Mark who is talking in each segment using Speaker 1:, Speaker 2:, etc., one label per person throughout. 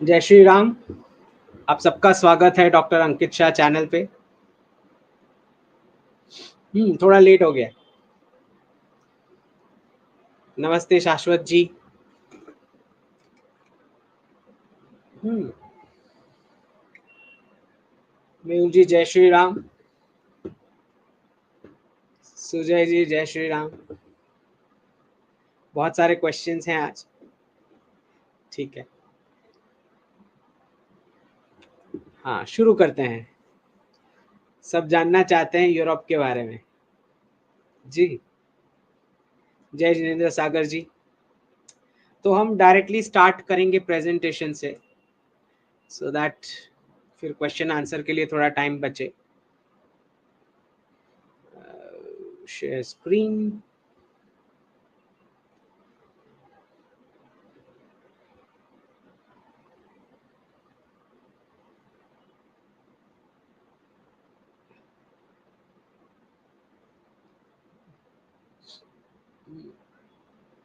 Speaker 1: जय श्री राम। आप सबका स्वागत है डॉक्टर अंकित शाह चैनल पे। थोड़ा लेट हो गया। नमस्ते शाश्वत जी। मेहुल जी जय श्री राम। सुजय जी जय श्री राम। बहुत सारे क्वेश्चंस हैं आज। ठीक है, हाँ शुरू करते हैं। सब जानना चाहते हैं यूरोप के बारे में। जी जय जिनेन्द्र सागर जी। तो हम डायरेक्टली स्टार्ट करेंगे प्रेजेंटेशन से, सो दैट फिर क्वेश्चन आंसर के लिए थोड़ा टाइम बचे। Share screen.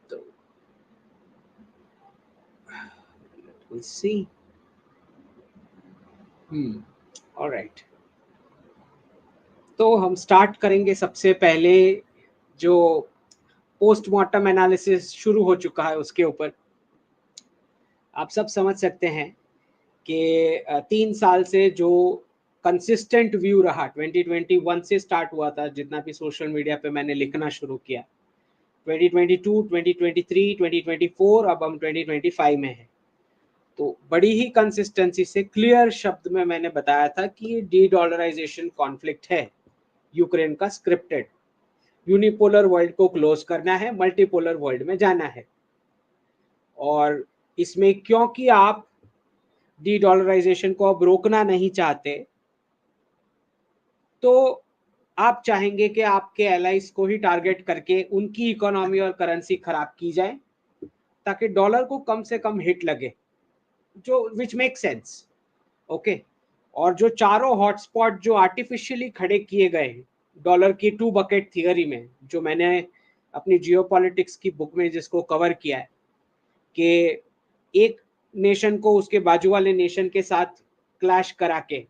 Speaker 1: तो we'll see. ऑलराइट, तो हम स्टार्ट करेंगे। सबसे पहले जो पोस्टमार्टम एनालिसिस शुरू हो चुका है उसके ऊपर आप सब समझ सकते हैं कि 3 साल से जो कंसिस्टेंट व्यू रहा, 2021 से स्टार्ट हुआ था, जितना भी सोशल मीडिया पे मैंने लिखना शुरू किया, 2022, 2023, 2024, अब हम 2025 में हैं। तो बड़ी ही कंसिस्टेंसी से क्लियर शब्द में मैंने बताया था कि ये डी डॉलराइजेशन कॉन्फ्लिक्ट है, यूक्रेन का स्क्रिप्टेड। यूनिपोलर वर्ल्ड को क्लोज करना है, मल्टीपोलर वर्ल्ड में जाना है। और इसमें क्योंकि आप डी डॉलराइजेशन को अब रोकना नहीं चाहते, तो आप चाहेंगे कि आपके एलाइज को ही टारगेट करके उनकी इकोनॉमी और करेंसी खराब की जाए ताकि डॉलर को कम से कम हिट लगे, जो विच मेक सेंस। ओके, और जो चारों हॉटस्पॉट जो आर्टिफिशियली खड़े किए गए डॉलर की 2 बकेट थियरी में, जो मैंने अपनी जियोपॉलिटिक्स की बुक में जिसको कवर किया है, कि एक नेशन को उसके बाजू वाले नेशन के साथ क्लैश करा के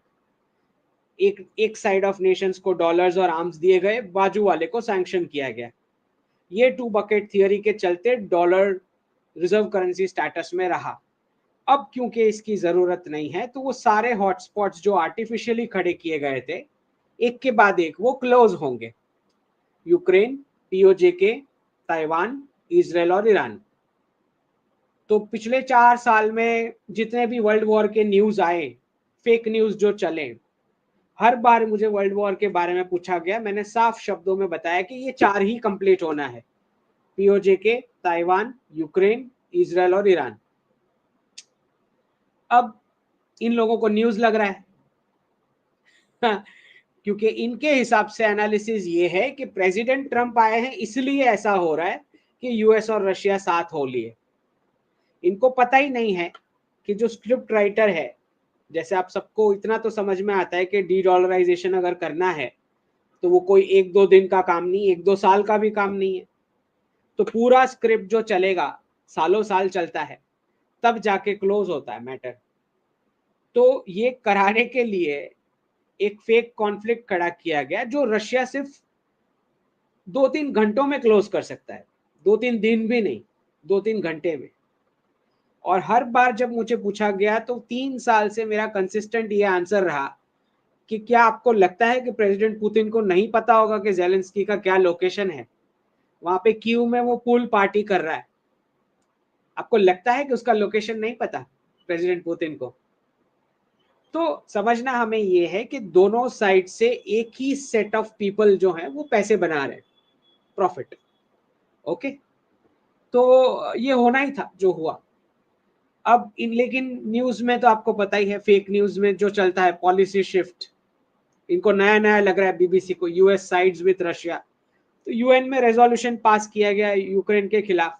Speaker 1: एक साइड ऑफ नेशंस को डॉलर्स और आर्म्स दिए गए, बाजू वाले को सैंक्शन किया गया। ये 2 बकेट थियरी के चलते डॉलर रिजर्व करेंसी स्टेटस में रहा। अब क्योंकि इसकी जरूरत नहीं है, तो वो सारे हॉटस्पॉट्स जो आर्टिफिशियली खड़े किए गए थे, एक के बाद एक वो क्लोज होंगे। यूक्रेन, पीओजेके, ताइवान, इजराइल और ईरान। तो पिछले 4 साल में जितने भी वर्ल्ड वॉर के न्यूज आए, फेक न्यूज जो चले, हर बार मुझे वर्ल्ड वॉर के बारे में पूछा गया, मैंने साफ शब्दों में बताया कि ये 4 ही कंप्लीट होना है: पीओजेके, ताइवान, यूक्रेन, इजराइल और ईरान। अब इन लोगों को न्यूज लग रहा है क्योंकि इनके हिसाब से एनालिसिस ये है कि प्रेसिडेंट ट्रंप आए हैं इसलिए ऐसा हो रहा है कि यूएस और रशिया साथ हो लिए। इनको पता ही नहीं है कि जो स्क्रिप्ट राइटर है, जैसे आप सबको इतना तो समझ में आता है कि डी डॉलराइजेशन अगर करना है तो वो कोई 1-2 दिन का काम नहीं, 1-2 साल का भी काम नहीं है। तो पूरा स्क्रिप्ट जो चलेगा, सालों साल चलता है, तब जाके क्लोज होता है मैटर। तो ये कराने के लिए एक फेक कॉन्फ्लिक्ट खड़ा किया गया, जो रशिया सिर्फ 2-3 घंटों में क्लोज कर सकता है, 2-3 दिन भी नहीं, 2-3 घंटे में। और हर बार जब मुझे पूछा गया तो 3 साल से मेरा कंसिस्टेंट ये आंसर रहा कि क्या आपको लगता है कि प्रेसिडेंट पुतिन को नहीं पता होगा कि जेलेंस्की का क्या लोकेशन है? वहां पे कीव में वो पूल पार्टी कर रहा है, आपको लगता है कि उसका लोकेशन नहीं पता प्रेसिडेंट पुतिन को? तो समझना हमें ये है कि दोनों साइड से एक ही सेट ऑफ पीपल जो हैं वो पैसे बना रहे हैं, प्रॉफिट। ओके, तो ये होना ही था जो हुआ। अब लेकिन न्यूज में तो आपको पता ही है, फेक न्यूज में जो चलता है पॉलिसी शिफ्ट। इनको नया नया लग रहा है बीबीसी को, यूएस साइड्स विद रशिया। तो यूएन में रेजोल्यूशन पास किया गया यूक्रेन के खिलाफ,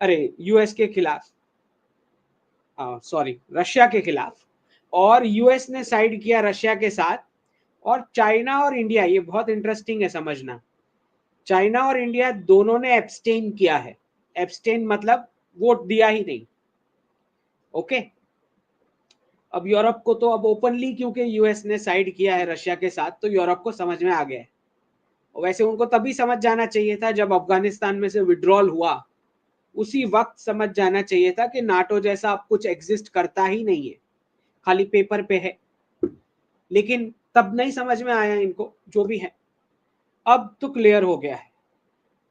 Speaker 1: अरे यूएस के खिलाफ, सॉरी रशिया के खिलाफ, और यूएस ने साइड किया रशिया के साथ। और चाइना और इंडिया, ये बहुत इंटरेस्टिंग है समझना, चाइना और इंडिया दोनों ने एब्सटेन किया है। एब्सटेन मतलब वोट दिया ही नहीं। ओके, अब यूरोप को तो अब ओपनली, क्योंकि यूएस ने साइड किया है रशिया के साथ, तो यूरोप को समझ में आ गया है। और वैसे उनको तभी समझ जाना चाहिए था जब अफगानिस्तान में से विड्रॉल हुआ, उसी वक्त समझ जाना चाहिए था कि नाटो जैसा अब कुछ एग्जिस्ट करता ही नहीं है, खाली पेपर पे है। लेकिन तब नहीं समझ में आया इनको, जो भी है। अब तो क्लियर हो गया है,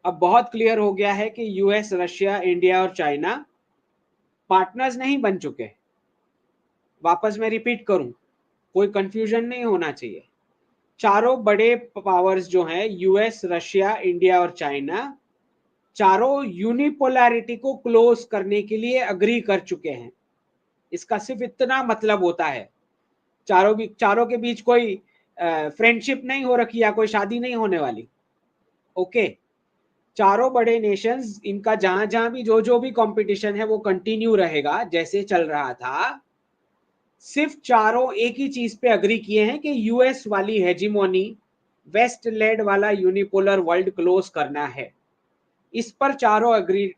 Speaker 1: अब बहुत क्लियर हो गया है कि यूएस, रशिया, इंडिया और चाइना पार्टनर्स नहीं बन चुके। वापस मैं रिपीट करूं, कोई कंफ्यूजन नहीं होना चाहिए। चारों बड़े पावर्स जो हैं, यूएस, रशिया, इंडिया और चाइना, चारों यूनिपोलैरिटी को क्लोज करने के लिए अग्री कर चुके हैं। इसका सिर्फ इतना मतलब होता है, चारों के बीच कोई फ्रेंडशिप नहीं हो रखी या कोई शादी नहीं होने वाली। ओके, चारों बड़े नेशंस, इनका जहां जहां भी जो भी कंपटीशन है वो कंटिन्यू रहेगा जैसे चल रहा था। सिर्फ चारों एक ही चीज पे अग्री किए हैं कि यूएस वाली हेजिमोनी, वेस्ट लेड वाला यूनिपोलर वर्ल्ड क्लोज करना है। इस पर चारों अग्री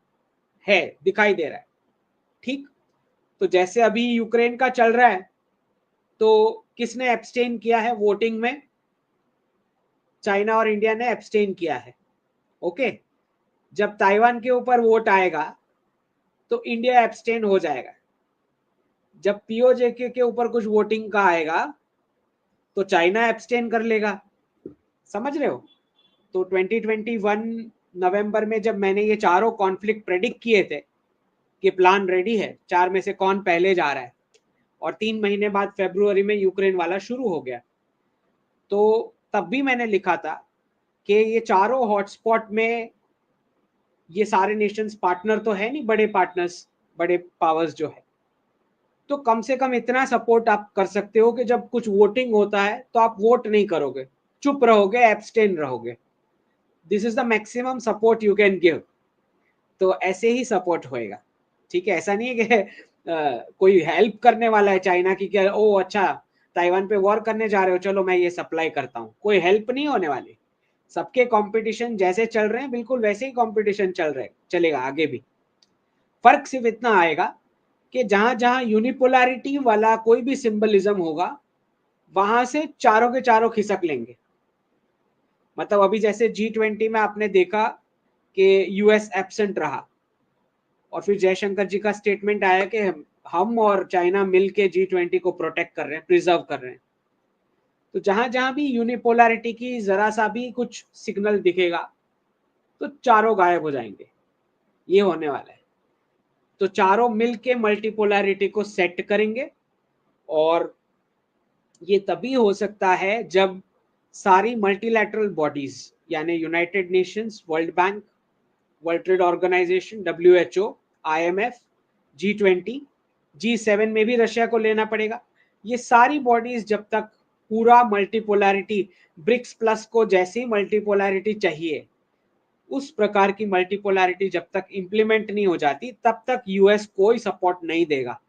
Speaker 1: है, दिखाई दे रहा है। ठीक, तो जैसे अभी यूक्रेन का चल रहा है, तो किसने एब्सटेन किया है वोटिंग में? चाइना और इंडिया ने एब्सटेन किया है। ओके, जब ताइवान के ऊपर वोट आएगा तो इंडिया एब्सटेन हो जाएगा। जब पीओजे के ऊपर कुछ वोटिंग का आएगा तो चाइना एब्सटेन कर लेगा। समझ रहे हो? तो 2021 नवंबर में जब मैंने ये चारों कॉन्फ्लिक्ट प्रेडिक्ट किए थे कि प्लान रेडी है, चार में से कौन पहले जा रहा है, और 3 महीने बाद फरवरी में यूक्रेन वाला शुरू हो गया, तो तब भी मैंने लिखा था कि ये चारों हॉटस्पॉट में ये सारे नेशंस पार्टनर तो है नहीं, बड़े पार्टनर्स, बड़े पावर्स जो है, तो कम से कम इतना सपोर्ट आप कर सकते हो कि जब कुछ वोटिंग होता है तो आप वोट नहीं करोगे, चुप रहोगे, एब्सटेन रहोगे। This is the maximum support you can give. तो ऐसे ही सपोर्ट होएगा। ठीक है, ऐसा नहीं है कि कोई हेल्प करने वाला है चाइना की, क्या ओ अच्छा ताइवान पे वॉर करने जा रहे हो, चलो मैं ये सप्लाई करता हूँ। कोई हेल्प नहीं होने वाली। सबके कंपटीशन जैसे चल रहे हैं बिल्कुल वैसे ही कंपटीशन चलेगा आगे भी। फर्क सिर्फ इतना आएगा कि जहां जहां यूनिपोलैरिटी वाला कोई भी सिंबलिज्म होगा, वहां से चारों के चारों खिसक लेंगे। मतलब अभी जैसे G20 में आपने देखा कि यूएस एब्सेंट रहा, और फिर जयशंकर जी का स्टेटमेंट आया कि हम और चाइना मिलके G20 को प्रोटेक्ट कर रहे हैं, प्रिजर्व कर रहे हैं। तो जहां जहां भी यूनिपोलैरिटी की जरा सा भी कुछ सिग्नल दिखेगा तो चारों गायब हो जाएंगे। ये होने वाला है। तो चारों मिलके मल्टीपोलैरिटी को सेट करेंगे, और ये तभी हो सकता है जब सारी मल्टीलैटरल बॉडीज, यानी United Nations, World Bank, World Trade Organization, WHO, IMF, G20, G7 में भी रशिया को लेना पड़ेगा। ये सारी बॉडीज जब तक पूरा मल्टीपोलैरिटी, ब्रिक्स प्लस को जैसी मल्टीपोलैरिटी चाहिए उस प्रकार की मल्टीपोलैरिटी जब तक इंप्लीमेंट नहीं हो जाती, तब तक यूएस कोई सपोर्ट नहीं देगा।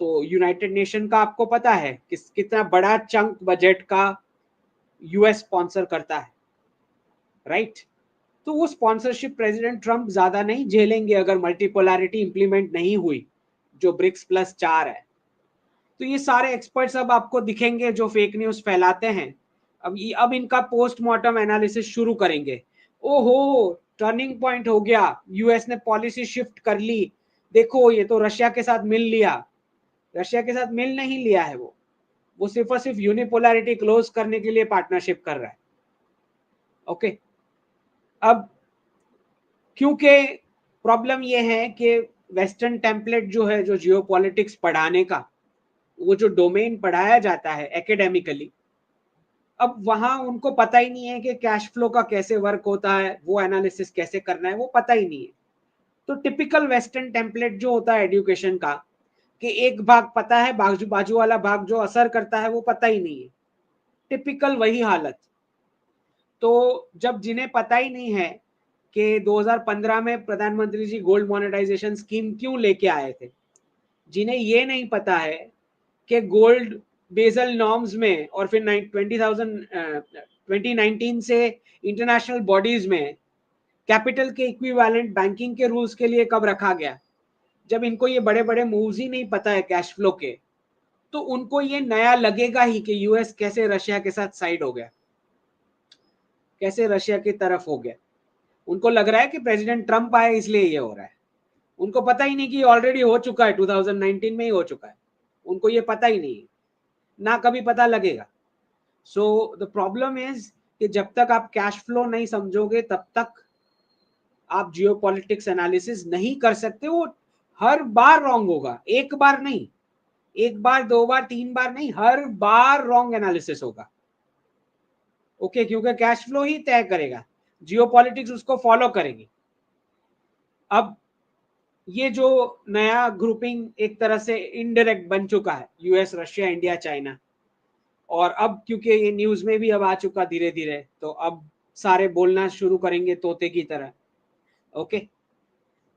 Speaker 1: तो यूनाइटेड नेशन का आपको पता है कितना बड़ा चंक बजट का यूएस स्पॉन्सर करता है, राइट? तो वो स्पॉन्सरशिप प्रेसिडेंट ट्रंप ज्यादा नहीं झेलेंगे अगर मल्टीपोलैरिटी इंप्लीमेंट नहीं हुई, जो ब्रिक्स प्लस 4 है। तो ये सारे एक्सपर्ट्स अब आपको दिखेंगे जो फेक न्यूज फैलाते हैं। अब इनका पोस्टमार्टम एनालिसिस शुरू करेंगे। ओहो, टर्निंग पॉइंट हो गया, यूएस ने पॉलिसी शिफ्ट कर ली, देखो ये तो रशिया के साथ मिल लिया। रशिया के साथ मिल नहीं लिया है, वो सिर्फ और सिर्फ यूनिपोलैरिटी क्लोज करने के लिए पार्टनरशिप कर रहा है। ओके, अब क्योंकि प्रॉब्लम ये है कि वेस्टर्न टेम्पलेट जो है, जो जियोपॉलिटिक्स पढ़ाने का, वो जो डोमेन पढ़ाया जाता है एकेडमिकली, अब वहां उनको पता ही नहीं है कि कैश फ्लो का कैसे वर्क होता है, वो एनालिसिस कैसे करना है, वो पता ही नहीं है। तो टिपिकल वेस्टर्न टेम्पलेट जो होता है एजुकेशन का, कि एक भाग पता है, बाजू बाजू वाला भाग जो असर करता है वो पता ही नहीं है। टिपिकल वही हालत। तो जब जिन्हें पता ही नहीं है कि 2015 में प्रधानमंत्री जी गोल्ड मोनेटाइजेशन स्कीम क्यों लेके आए थे, जिन्हें ये नहीं पता है कि गोल्ड बेसल नॉर्म्स में और फिर 2019 से इंटरनेशनल बॉडीज में कैपिटल के इक्विवेलेंट बैंकिंग के रूल्स के लिए कब रखा गया, जब इनको ये बड़े बड़े मूव्स ही नहीं पता है कैश फ्लो के, तो उनको ये नया लगेगा ही कि यूएस कैसे रशिया के साथ साइड हो गया, कैसे रशिया की तरफ हो गया। उनको लग रहा है कि प्रेसिडेंट ट्रम्प आए इसलिए ये हो रहा है। उनको पता ही नहीं कि ऑलरेडी हो चुका है, 2019 में ही हो चुका है, उनको ये पता ही नहीं, ना कभी पता लगेगा। सो द प्रॉब्लम इज कि जब तक आप कैश फ्लो नहीं समझोगे तब तक आप जियोपॉलिटिक्स एनालिसिस नहीं कर सकते। वो हर बार रॉन्ग होगा, एक बार नहीं, एक बार दो बार तीन बार नहीं, हर बार रॉन्ग एनालिसिस होगा। ओके, क्योंकि कैश फ्लो ही तय करेगा, जियोपॉलिटिक्स उसको फॉलो करेगी। अब ये जो नया ग्रुपिंग एक तरह से इनडायरेक्ट बन चुका है, यूएस रशिया इंडिया चाइना, और अब क्योंकि ये न्यूज में भी अब आ चुका धीरे धीरे, तो अब सारे बोलना शुरू करेंगे तोते की तरह। ओके,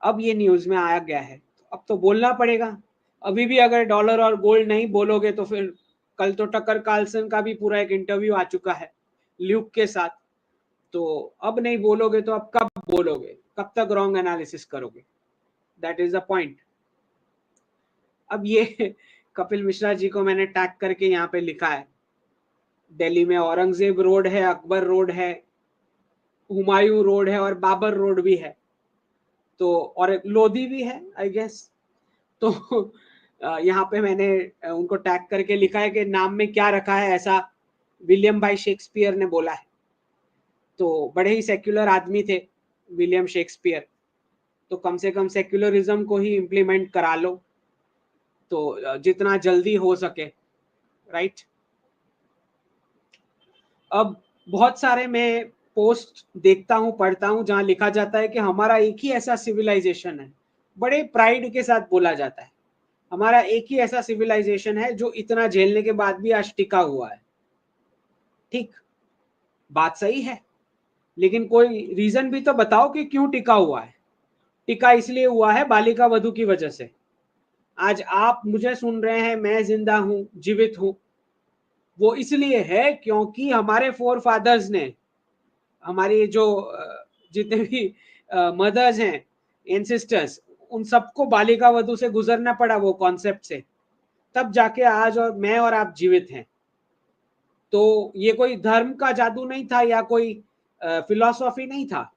Speaker 1: अब ये न्यूज में आया गया है, अब तो बोलना पड़ेगा। अभी भी अगर डॉलर और गोल्ड नहीं बोलोगे तो फिर कल तो टकर कार्लसन का भी पूरा एक इंटरव्यू आ चुका है ल्यूक के साथ, तो अब नहीं बोलोगे तो अब कब बोलोगे, कब तक रॉन्ग एनालिसिस करोगे? That is the point. अब ये कपिल मिश्रा जी को मैंने टैग करके यहाँ पे लिखा है, दिल्ली में औरंगजेब रोड है, अकबर रोड है, हुमायूं रोड है और बाबर रोड भी है, तो और एक लोधी भी है आई गेस। तो यहाँ पे मैंने उनको टैग करके लिखा है कि नाम में क्या रखा है, ऐसा विलियम भाई शेक्सपियर ने बोला है। तो बड़े ही सेक्युलर आदमी थे विलियम शेक्सपियर, तो कम से कम सेक्युलरिज्म को ही इम्प्लीमेंट करा लो, तो जितना जल्दी हो सके, राइट। अब बहुत सारे मैं पोस्ट देखता हूँ, पढ़ता हूँ, जहाँ लिखा जाता है कि हमारा एक ही ऐसा सिविलाइजेशन है, बड़े प्राइड के साथ बोला जाता है, हमारा एक ही ऐसा सिविलाइजेशन है जो इतना झेलने के बाद भी आज टिका हुआ है। ठीक, बात सही है, लेकिन कोई रीजन भी तो बताओ कि क्यों टिका हुआ है। टिका इसलिए हुआ है बालिका वधू की वजह से। आज आप मुझे सुन रहे हैं, मैं जिंदा हूं, जीवित हूं, वो इसलिए है क्योंकि हमारे फोर फादर्स ने, हमारी जो जितने भी मदर्स हैं, एंसेस्टर्स, उन सबको बालिका वधू से गुजरना पड़ा, वो कॉन्सेप्ट से, तब जाके आज और मैं और आप जीवित हैं। तो ये कोई धर्म का जादू नहीं था या कोई फिलॉसफी नहीं था,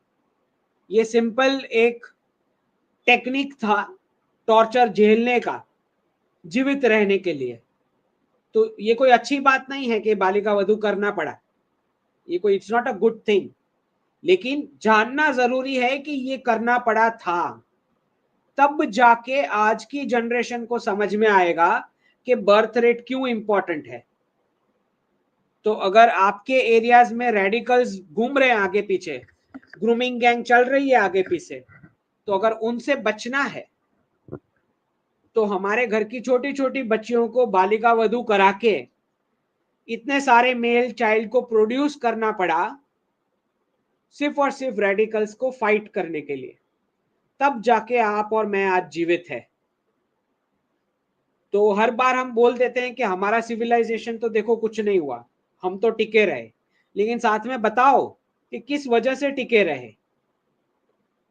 Speaker 1: ये सिंपल एक टेक्निक था टॉर्चर झेलने का, जीवित रहने के लिए। तो ये कोई अच्छी बात नहीं है कि बालिका वधू करना पड़ा, ये कोई, it's not a good thing, लेकिन जानना जरूरी है कि ये करना पड़ा था, तब जाके आज की जनरेशन को समझ में आएगा कि बर्थ रेट क्यों इंपॉर्टेंट है। तो अगर आपके एरियाज में रेडिकल्स घूम रहे हैं आगे पीछे, ग्रूमिंग गैंग चल रही है आगे पीछे, तो अगर उनसे बचना है तो हमारे घर की छोटी छोटी बच्चियों को बालिका वधू करा के इतने सारे मेल चाइल्ड को प्रोड्यूस करना पड़ा, सिर्फ और सिर्फ रेडिकल्स को फाइट करने के लिए, तब जाके आप और मैं आज जीवित है। तो हर बार हम बोल देते हैं कि हमारा सिविलाइजेशन तो देखो कुछ नहीं हुआ, हम तो टिके रहे, लेकिन साथ में बताओ कि किस वजह से टिके रहे।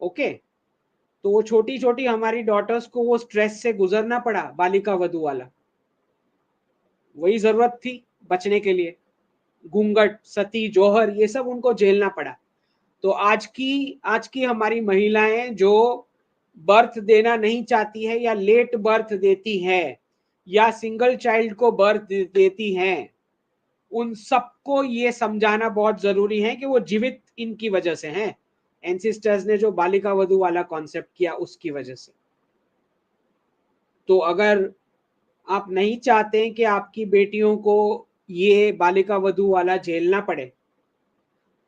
Speaker 1: ओके, तो वो छोटी छोटी हमारी डॉटर्स को वो स्ट्रेस से गुजरना पड़ा बालिका वधू वाला, वही जरूरत थी बचने के लिए, घूंघट, सती, जौहर, ये सब उनको झेलना पड़ा। तो आज की हमारी महिलाएं जो बर्थ देना नहीं चाहती है या लेट बर्थ देती है या सिंगल चाइल्ड को बर्थ देती हैं, उन सबको ये समझाना बहुत जरूरी है कि वो जीवित इनकी वजह से हैं, एंसेस्टर्स ने जो बालिका वधू वाला कॉन्सेप्ट किया उसकी वजह से। तो अगर आप नहीं चाहते कि आपकी बेटियों को ये बालिका वधू वाला झेलना पड़े,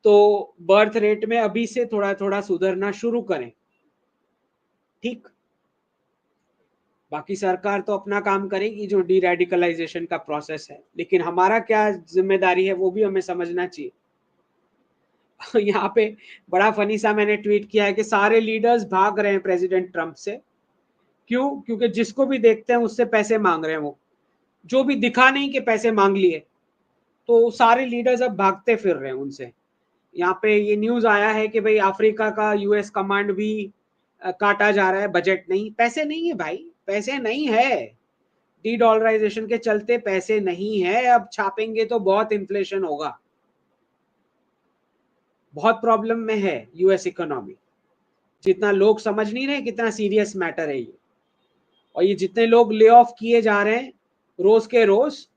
Speaker 1: तो बर्थ रेट में अभी से थोड़ा थोड़ा सुधरना शुरू करें। ठीक, बाकी सरकार तो अपना काम करेगी जो डी रेडिकलाइजेशन का प्रोसेस है, लेकिन हमारा क्या जिम्मेदारी है वो भी हमें समझना चाहिए। यहाँ पे बड़ा फनी सा मैंने ट्वीट किया है कि सारे लीडर्स भाग रहे हैं प्रेसिडेंट ट्रम्प से, क्यों? क्योंकि जिसको भी देखते हैं उससे पैसे मांग रहे हैं, वो जो भी दिखा नहीं कि पैसे मांग लिए, तो सारे लीडर्स अब भागते फिर रहे हैं उनसे। यहाँ पे ये न्यूज आया है कि भाई अफ्रीका का यूएस कमांड भी काटा जा रहा है, बजट नहीं, पैसे नहीं है भाई, पैसे नहीं है। डी डॉलराइजेशन के चलते पैसे नहीं है, अब छापेंगे तो बहुत इन्फ्लेशन होगा, बहुत प्रॉब्लम में है यूएस इकोनॉमी। जितना लोग समझ नहीं रहे कितना सीरियस मैटर है ये, और ये जितने लोग ले ऑफ किए जा रहे हैं रोज के रोज,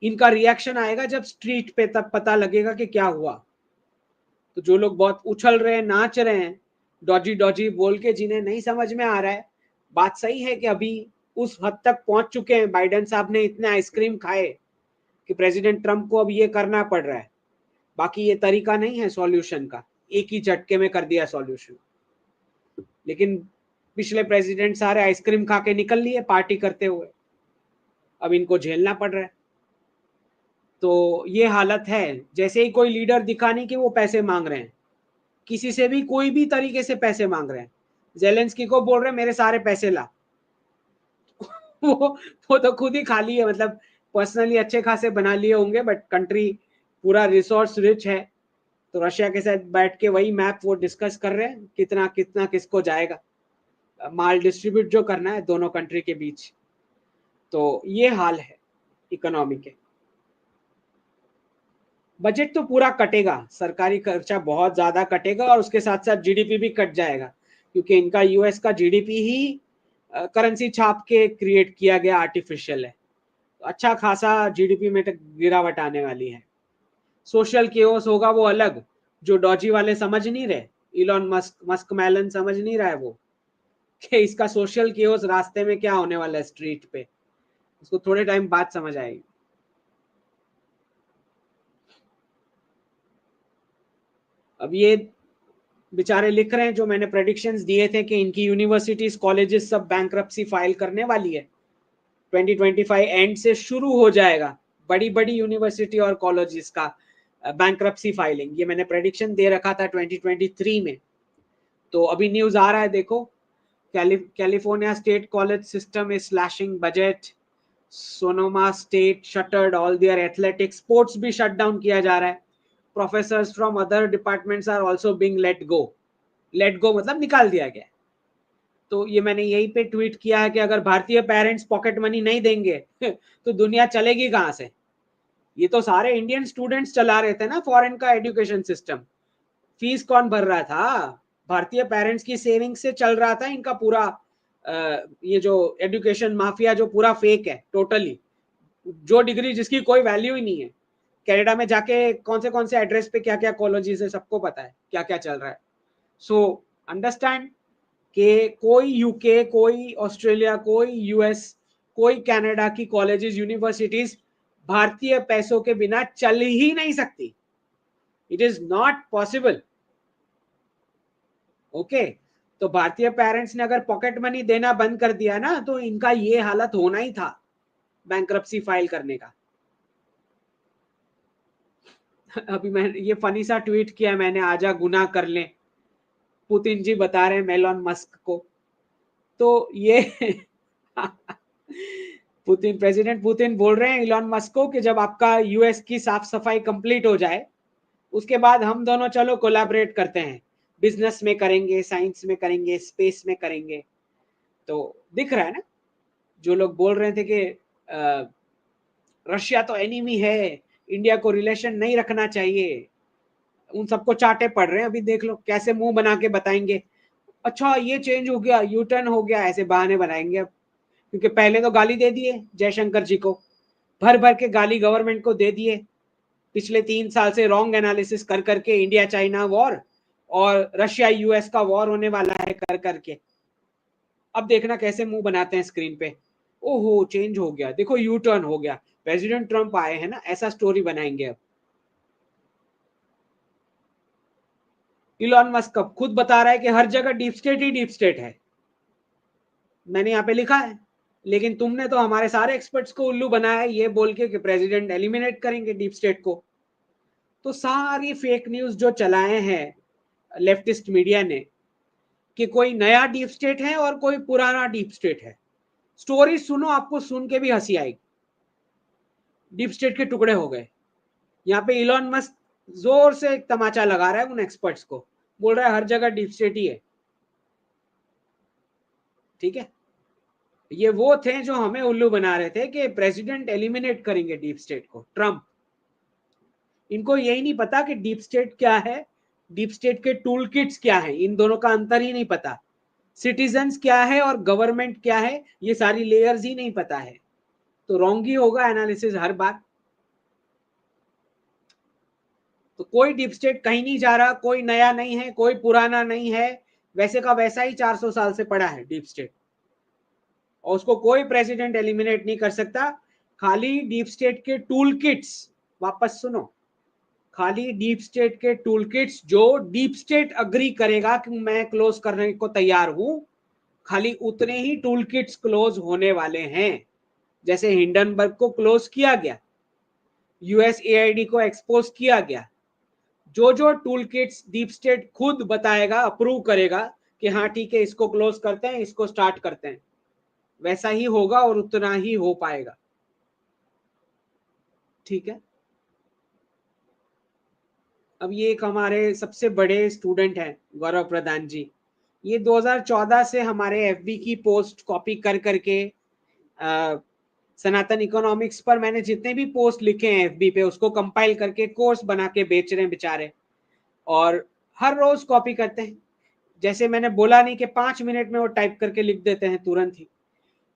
Speaker 1: इनका रिएक्शन आएगा जब स्ट्रीट पे, तब पता लगेगा कि क्या हुआ। तो जो लोग बहुत उछल रहे हैं, नाच रहे हैं, डॉजी डॉजी बोल के, जिन्हें नहीं समझ में आ रहा है, बात सही है कि अभी उस हद तक पहुंच चुके हैं, बाइडेन साहब ने इतने आइसक्रीम खाए कि प्रेसिडेंट ट्रंप को अब ये करना पड़ रहा है। बाकी ये तरीका नहीं है सॉल्यूशन का, एक ही झटके में कर दिया सॉल्यूशन। लेकिन पिछले प्रेसिडेंट सारे आइसक्रीम खा के निकल लिए पार्टी करते हुए, अब इनको झेलना पड़ रहा है। तो ये हालत है। जैसे ही कोई लीडर दिखा नहीं कि वो पैसे मांग रहे हैं, किसी से भी कोई भी तरीके से पैसे मांग रहे हैं, जेलेंस्की को बोल रहे हैं मेरे सारे पैसे ला वो तो खुद ही खाली है, मतलब पर्सनली अच्छे खासे बना लिए होंगे, बट कंट्री पूरा रिसोर्स रिच है। तो रशिया के साथ बैठ के वही मैप वो डिस्कस कर रहे हैं, कितना कितना किसको जाएगा, माल डिस्ट्रीब्यूट जो करना है दोनों कंट्री के बीच। तो ये हाल है इकोनॉमी के। बजट तो पूरा कटेगा, सरकारी खर्चा बहुत ज्यादा कटेगा, और उसके साथ साथ जीडीपी भी कट जाएगा, क्योंकि इनका यूएस का जीडीपी ही करेंसी छाप के क्रिएट किया गया आर्टिफिशियल है। अच्छा खासा जीडीपी में तक गिरावट आने वाली है। सोशल केओस होगा वो अलग, जो डॉजी वाले समझ नहीं रहे, इलॉन मस्क मैलन समझ नहीं रहा है वो, कि इसका सोशल केओस रास्ते में क्या होने वाला है स्ट्रीट पे, उसको थोड़े टाइम बाद समझ आएगी। अब ये बेचारे लिख रहे हैं, जो मैंने प्रेडिक्शंस दिए थे कि इनकी यूनिवर्सिटीज कॉलेजेस सब बैंक्रप्सी फाइल करने वाली है, 2025 एंड से शुरू हो जाएगा बड़ी बड़ी यूनिवर्सिटी और कॉलेजेस का बैंक्रप्सी फाइलिंग। ये मैंने प्रेडिक्शन दे रखा था 2023 में। तो अभी न्यूज आ रहा है, देखो, California State College system is slashing budget, Sonoma State shuttered all their athletics, sports भी शट डाउन किया जा रहा है, professors from other departments are also being let go मतलब निकाल दिया गया। तो ये मैंने यहीं पे ट्वीट किया है कि अगर भारतीय पेरेंट्स पॉकेट मनी नहीं देंगे तो दुनिया चलेगी कहां से। ये तो सारे इंडियन स्टूडेंट्स चला रहे थे ना फॉरेन का एजुकेशन सिस्टम, फीस कौन भर रहा था, भारतीय पेरेंट्स की सेविंग से चल रहा था इनका पूरा। ये जो एजुकेशन माफिया जो पूरा फेक है टोटली, जो डिग्री जिसकी कोई वैल्यू ही नहीं है। कनाडा में जाके कौन से एड्रेस पे क्या क्या कॉलेजेस है सबको पता है क्या क्या चल रहा है। सो अंडरस्टैंड कि कोई यूके, कोई ऑस्ट्रेलिया, कोई यूएस, कोई कनाडा की कॉलेजेस यूनिवर्सिटीज भारतीय पैसों के बिना चल ही नहीं सकती। It is not possible. Okay, तो भारतीय पेरेंट्स ने अगर पॉकेट मनी देना बंद कर दिया ना, तो इनका ये हालत होना ही था बैंक्रप्सी फाइल करने का। अभी मैं ये फनी सा ट्वीट किया मैंने, आजा गुनाह कर ले, पुतिन जी बता रहे हैं मेलॉन मस्क को। तो ये प्रेसिडेंट पुतिन बोल रहे हैं इलॉन मस्क को कि जब आपका यूएस की साफ सफाई कंप्लीट हो जाए, उसके बाद हम दोनों चलो कोलैबोरेट करते हैं, बिजनेस में करेंगे, साइंस में करेंगे, स्पेस में करेंगे। तो दिख रहा है ना, जो लोग बोल रहे थे कि रशिया तो एनिमी है, इंडिया को रिलेशन नहीं रखना चाहिए, उन सबको चाटे पड़ रहे हैं। अभी देख लो कैसे मुंह बना के बताएंगे, अच्छा ये चेंज हो गया, यू टर्न हो गया, ऐसे बहाने बनाएंगे अब। क्योंकि पहले तो गाली दे दिए जयशंकर जी को, भर भर के गाली गवर्नमेंट को दे दिए, पिछले 3 साल से रॉन्ग एनालिसिस कर करके, इंडिया चाइना वॉर और रशिया यूएस का वॉर होने वाला है कर करके। अब देखना कैसे मुंह बनाते हैं स्क्रीन पे, ओहो चेंज हो गया, देखो यू टर्न हो गया, प्रेसिडेंट ट्रंप आए हैं ना, ऐसा स्टोरी बनाएंगे अब। इलॉन मस्क अब खुद बता रहा है कि हर जगह डीप स्टेट ही डीप स्टेट है, मैंने यहाँ पे लिखा है, लेकिन तुमने तो हमारे सारे एक्सपर्ट्स को उल्लू बनाया है ये बोल के कि प्रेसिडेंट एलिमिनेट करेंगे डीप स्टेट को। तो सारी फेक न्यूज जो चलाए हैं लेफ्टिस्ट मीडिया ने कि कोई नया डीप स्टेट है और कोई पुराना डीप स्टेट है, स्टोरी सुनो, आपको सुन के भी हंसी आएगी। डीप स्टेट के टुकड़े हो गए। यहाँ पे इलॉन मस्क जोर से एक तमाचा लगा रहा है उन एक्सपर्ट्स को, बोल रहा है हर जगह डीप स्टेट ही है। ठीक है, ये वो थे जो हमें उल्लू बना रहे थे कि प्रेसिडेंट एलिमिनेट करेंगे डीप स्टेट को, ट्रम्प। इनको यही नहीं पता कि डीप स्टेट क्या है, डीप स्टेट के टूल किट्स क्या है, इन दोनों का अंतर ही नहीं पता। सिटीजन्स क्या है और गवर्नमेंट क्या है, ये सारी लेयर्स ही नहीं पता है। तो रॉन्ग ही होगा एनालिसिस हर बार। तो कोई डीप स्टेट कहीं नहीं जा रहा, कोई नया नहीं है, कोई पुराना नहीं है, वैसे का वैसा ही 400 साल से पड़ा है डीप स्टेट, और उसको कोई प्रेसिडेंट एलिमिनेट नहीं कर सकता। खाली डीप स्टेट के टूल किट्स, वापस सुनो, खाली डीप स्टेट के टूल किट्स जो डीप स्टेट अग्री करेगा कि मैं क्लोज करने को तैयार हूं, खाली उतने ही टूल किट्स क्लोज होने वाले हैं। जैसे हिंडनबर्ग को क्लोज किया गया, यूएसएआईडी को एक्सपोज किया गया, जो जो टूल किट्स डीप स्टेट खुद बताएगा, अप्रूव करेगा कि हाँ ठीक है इसको क्लोज करते हैं, इसको स्टार्ट करते हैं, वैसा ही होगा और उतना ही हो पाएगा। ठीक है। अब ये एक हमारे सबसे बड़े स्टूडेंट हैं गौरव प्रधान जी, ये 2014 से हमारे एफबी की पोस्ट कॉपी कर करके सनातन इकोनॉमिक्स पर मैंने जितने भी पोस्ट लिखे हैं एफबी पे, उसको कंपाइल करके कोर्स बना के बेच रहे हैं बेचारे, और हर रोज कॉपी करते हैं। जैसे मैंने बोला नहीं कि 5 मिनट में वो टाइप करके लिख देते हैं तुरंत ही।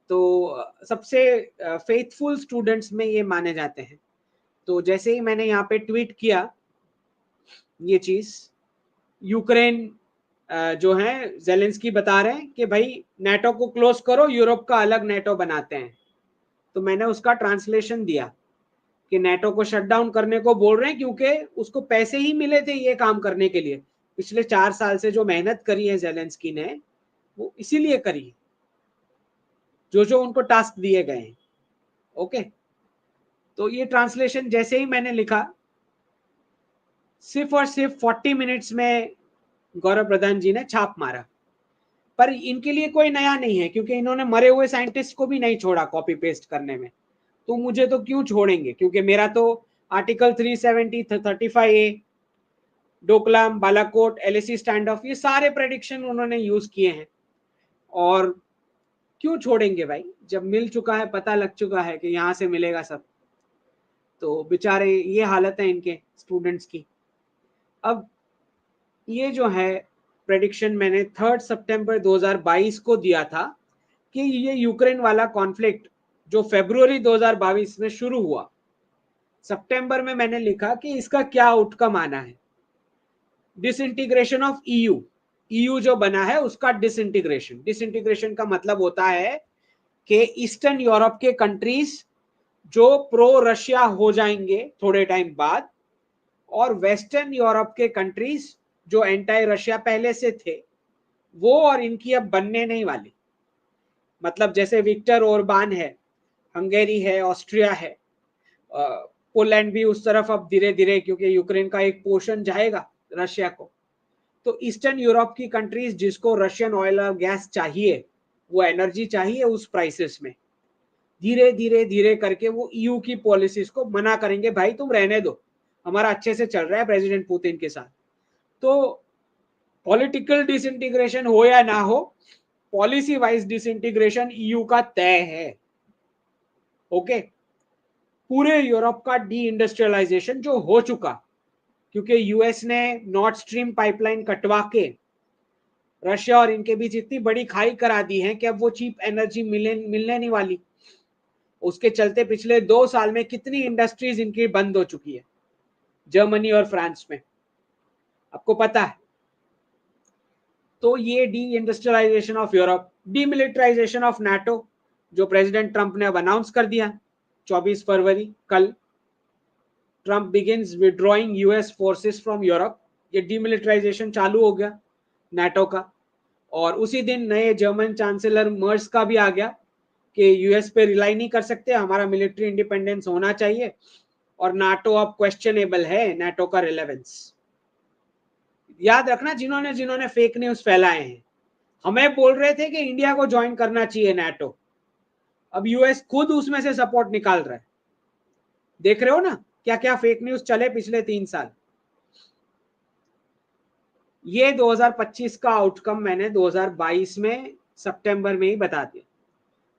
Speaker 1: तो सबसे फेथफुल स्टूडेंट्स में ये माने जाते हैं। तो जैसे ही मैंने यहाँ पे ट्वीट किया ये चीज, यूक्रेन जो है जेलेंस्की बता रहे हैं कि भाई नेटो को क्लोज करो, यूरोप का अलग नेटो बनाते हैं। तो मैंने उसका ट्रांसलेशन दिया कि नेटो को शट डाउन करने को बोल रहे हैं, क्योंकि उसको पैसे ही मिले थे ये काम करने के लिए। पिछले 4 साल से जो मेहनत करी है जेलेंस्की ने, वो इसीलिए करी, जो जो उनको टास्क दिए गए हैं। ओके, तो ये ट्रांसलेशन जैसे ही मैंने लिखा, सिर्फ और सिर्फ 40 मिनट्स में गौरव प्रधान जी ने छाप मारा। पर इनके लिए कोई नया नहीं है, क्योंकि इन्होंने मरे हुए साइंटिस्ट को भी नहीं छोड़ा कॉपी पेस्ट करने में। तो मुझे तो क्यों छोड़ेंगे, क्योंकि मेरा तो article 370, 35A, Doklam, Balakot, LAC stand of, ये सारे प्रेडिक्शन उन्होंने यूज किए हैं। और क्यों छोड़ेंगे भाई, जब मिल चुका है, पता लग चुका है कि यहाँ से मिलेगा सब। तो बेचारे ये हालत है इनके स्टूडेंट्स की। अब ये जो है प्रेडिक्शन मैंने 3 सितंबर 2022 को दिया था कि ये यूक्रेन वाला कॉन्फ्लिक्ट जो फरवरी 2022 में शुरू हुआ, सितंबर में मैंने लिखा कि इसका क्या आउटकम आना है। डिसइंटीग्रेशन ऑफ ईयू, ईयू जो बना है उसका डिसइंटीग्रेशन। डिसइंटीग्रेशन का मतलब होता है कि ईस्टर्न यूरोप के कंट्रीज जो प्रो रशिया हो जाएंगे थोड़े टाइम बाद, और वेस्टर्न यूरोप के कंट्रीज जो एंटी रशिया पहले से थे, वो और इनकी अब बनने नहीं वाली। मतलब जैसे विक्टर ओरबान है, हंगेरी है, ऑस्ट्रिया है, पोलैंड भी उस तरफ अब धीरे धीरे, क्योंकि यूक्रेन का एक पोर्शन जाएगा रशिया को। तो ईस्टर्न यूरोप की कंट्रीज जिसको रशियन ऑयल और गैस चाहिए, वो एनर्जी चाहिए उस प्राइसेस में, धीरे धीरे धीरे करके वो ईयू की पॉलिसीज को मना करेंगे, भाई तुम रहने दो, हमारा अच्छे से चल रहा है प्रेसिडेंट पुतिन के साथ। तो पॉलिटिकल डिसइंटीग्रेशन हो या ना हो, पॉलिसी वाइज डिसइंटीग्रेशन ईयू का तय है। ओके, पूरे यूरोप का डी इंडस्ट्रियलाइजेशन जो हो चुका, क्योंकि यूएस ने नॉर्थ स्ट्रीम पाइपलाइन कटवा के रशिया और इनके बीच इतनी बड़ी खाई करा दी है कि अब वो चीप एनर्जी मिलने नहीं वाली। उसके चलते पिछले 2 साल में कितनी इंडस्ट्रीज इनकी बंद हो चुकी है, जर्मनी और फ्रांस में, आपको पता है। तो ये deindustrialisation of Europe, demilitarisation of NATO, जो प्रेसिडेंट ट्रंप ने अब अनाउंस कर दिया 24 फरवरी, कल Trump begins withdrawing US forces from Europe. ये डीमिलिटराइजेशन चालू हो गया नाटो का। और उसी दिन नए जर्मन चांसलर मर्स का भी आ गया कि यूएस पे रिलाई नहीं कर सकते, हमारा मिलिट्री इंडिपेंडेंस होना चाहिए, और नाटो अब क्वेश्चनेबल है, नाटो का रिलेवेंस। याद रखना, जिन्होंने जिन्होंने फेक न्यूज फैलाए हैं, हमें बोल रहे थे कि इंडिया को ज्वाइन करना चाहिए नाटो, अब यूएस खुद उसमें से सपोर्ट निकाल रहा है। देख रहे हो ना क्या क्या फेक न्यूज चले पिछले 3 साल। ये 2025 का आउटकम मैंने 2022 में सितंबर में ही बता दिया।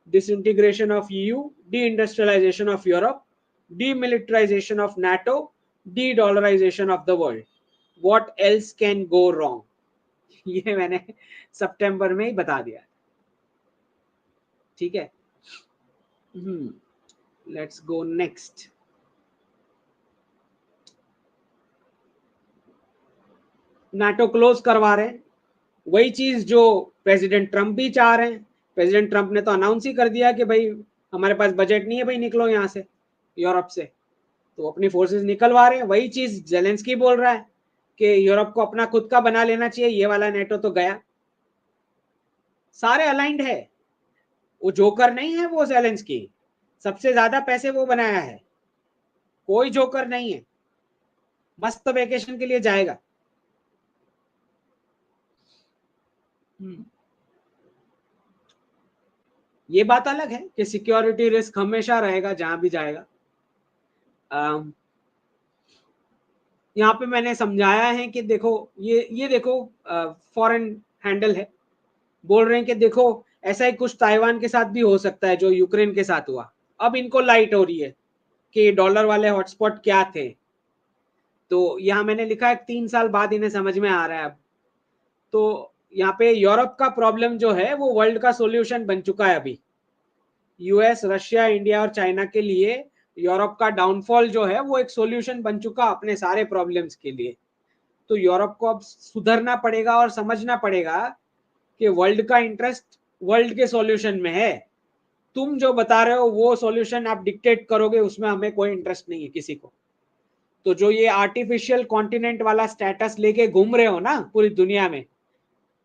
Speaker 1: disintegration of EU, deindustrialization of Europe, demilitarization of NATO, de-dollarization of the world. What else can go wrong? ये मैंने सितंबर में ही बता दिया, ठीक है। Let's go next. NATO close करवा रहे हैं, वही चीज जो प्रेसिडेंट ट्रम्प भी चाह रहे हैं। प्रेसिडेंट ट्रम्प ने तो अनाउंस ही कर दिया कि भाई हमारे पास बजट नहीं है, भाई निकलो यहाँ से, यूरोप से, तो अपनी फोर्सेस निकलवा रहे हैं। वही चीज जेलेंस्की बोल रहा है कि यूरोप को अपना खुद का बना लेना चाहिए, ये वाला नेटो तो गया। सारे अलाइंड है, वो जोकर नहीं है, वो जेलेंस्की सबसे ज्यादा पैसे वो बनाया है, कोई जोकर नहीं है। मस्त वेकेशन के लिए जाएगा। ये बात अलग है कि सिक्योरिटी रिस्क हमेशा रहेगा जहां भी जाएगा। यहाँ पे मैंने समझाया है कि देखो ये देखो फॉरेन हैंडल है, बोल रहे हैं कि देखो ऐसा ही कुछ ताइवान के साथ भी हो सकता है जो यूक्रेन के साथ हुआ। अब इनको लाइट हो रही है कि डॉलर वाले हॉटस्पॉट क्या थे, तो यहाँ मैंने लिखा है 3 साल बाद इन्हें समझ में आ रहा है अब। तो यहाँ पे यूरोप का प्रॉब्लम जो है वो वर्ल्ड का सॉल्यूशन बन चुका है अभी। यूएस, रशिया, इंडिया और चाइना के लिए यूरोप का डाउनफॉल जो है वो एक सॉल्यूशन बन चुका अपने सारे प्रॉब्लम्स के लिए। तो यूरोप को अब सुधरना पड़ेगा और समझना पड़ेगा कि वर्ल्ड का इंटरेस्ट वर्ल्ड के सॉल्यूशन में है। तुम जो बता रहे हो वो सॉल्यूशन आप डिक्टेट करोगे, उसमें हमें कोई इंटरेस्ट नहीं है किसी को। तो जो ये आर्टिफिशियल कॉन्टिनेंट वाला स्टेटस लेके घूम रहे हो ना पूरी दुनिया में,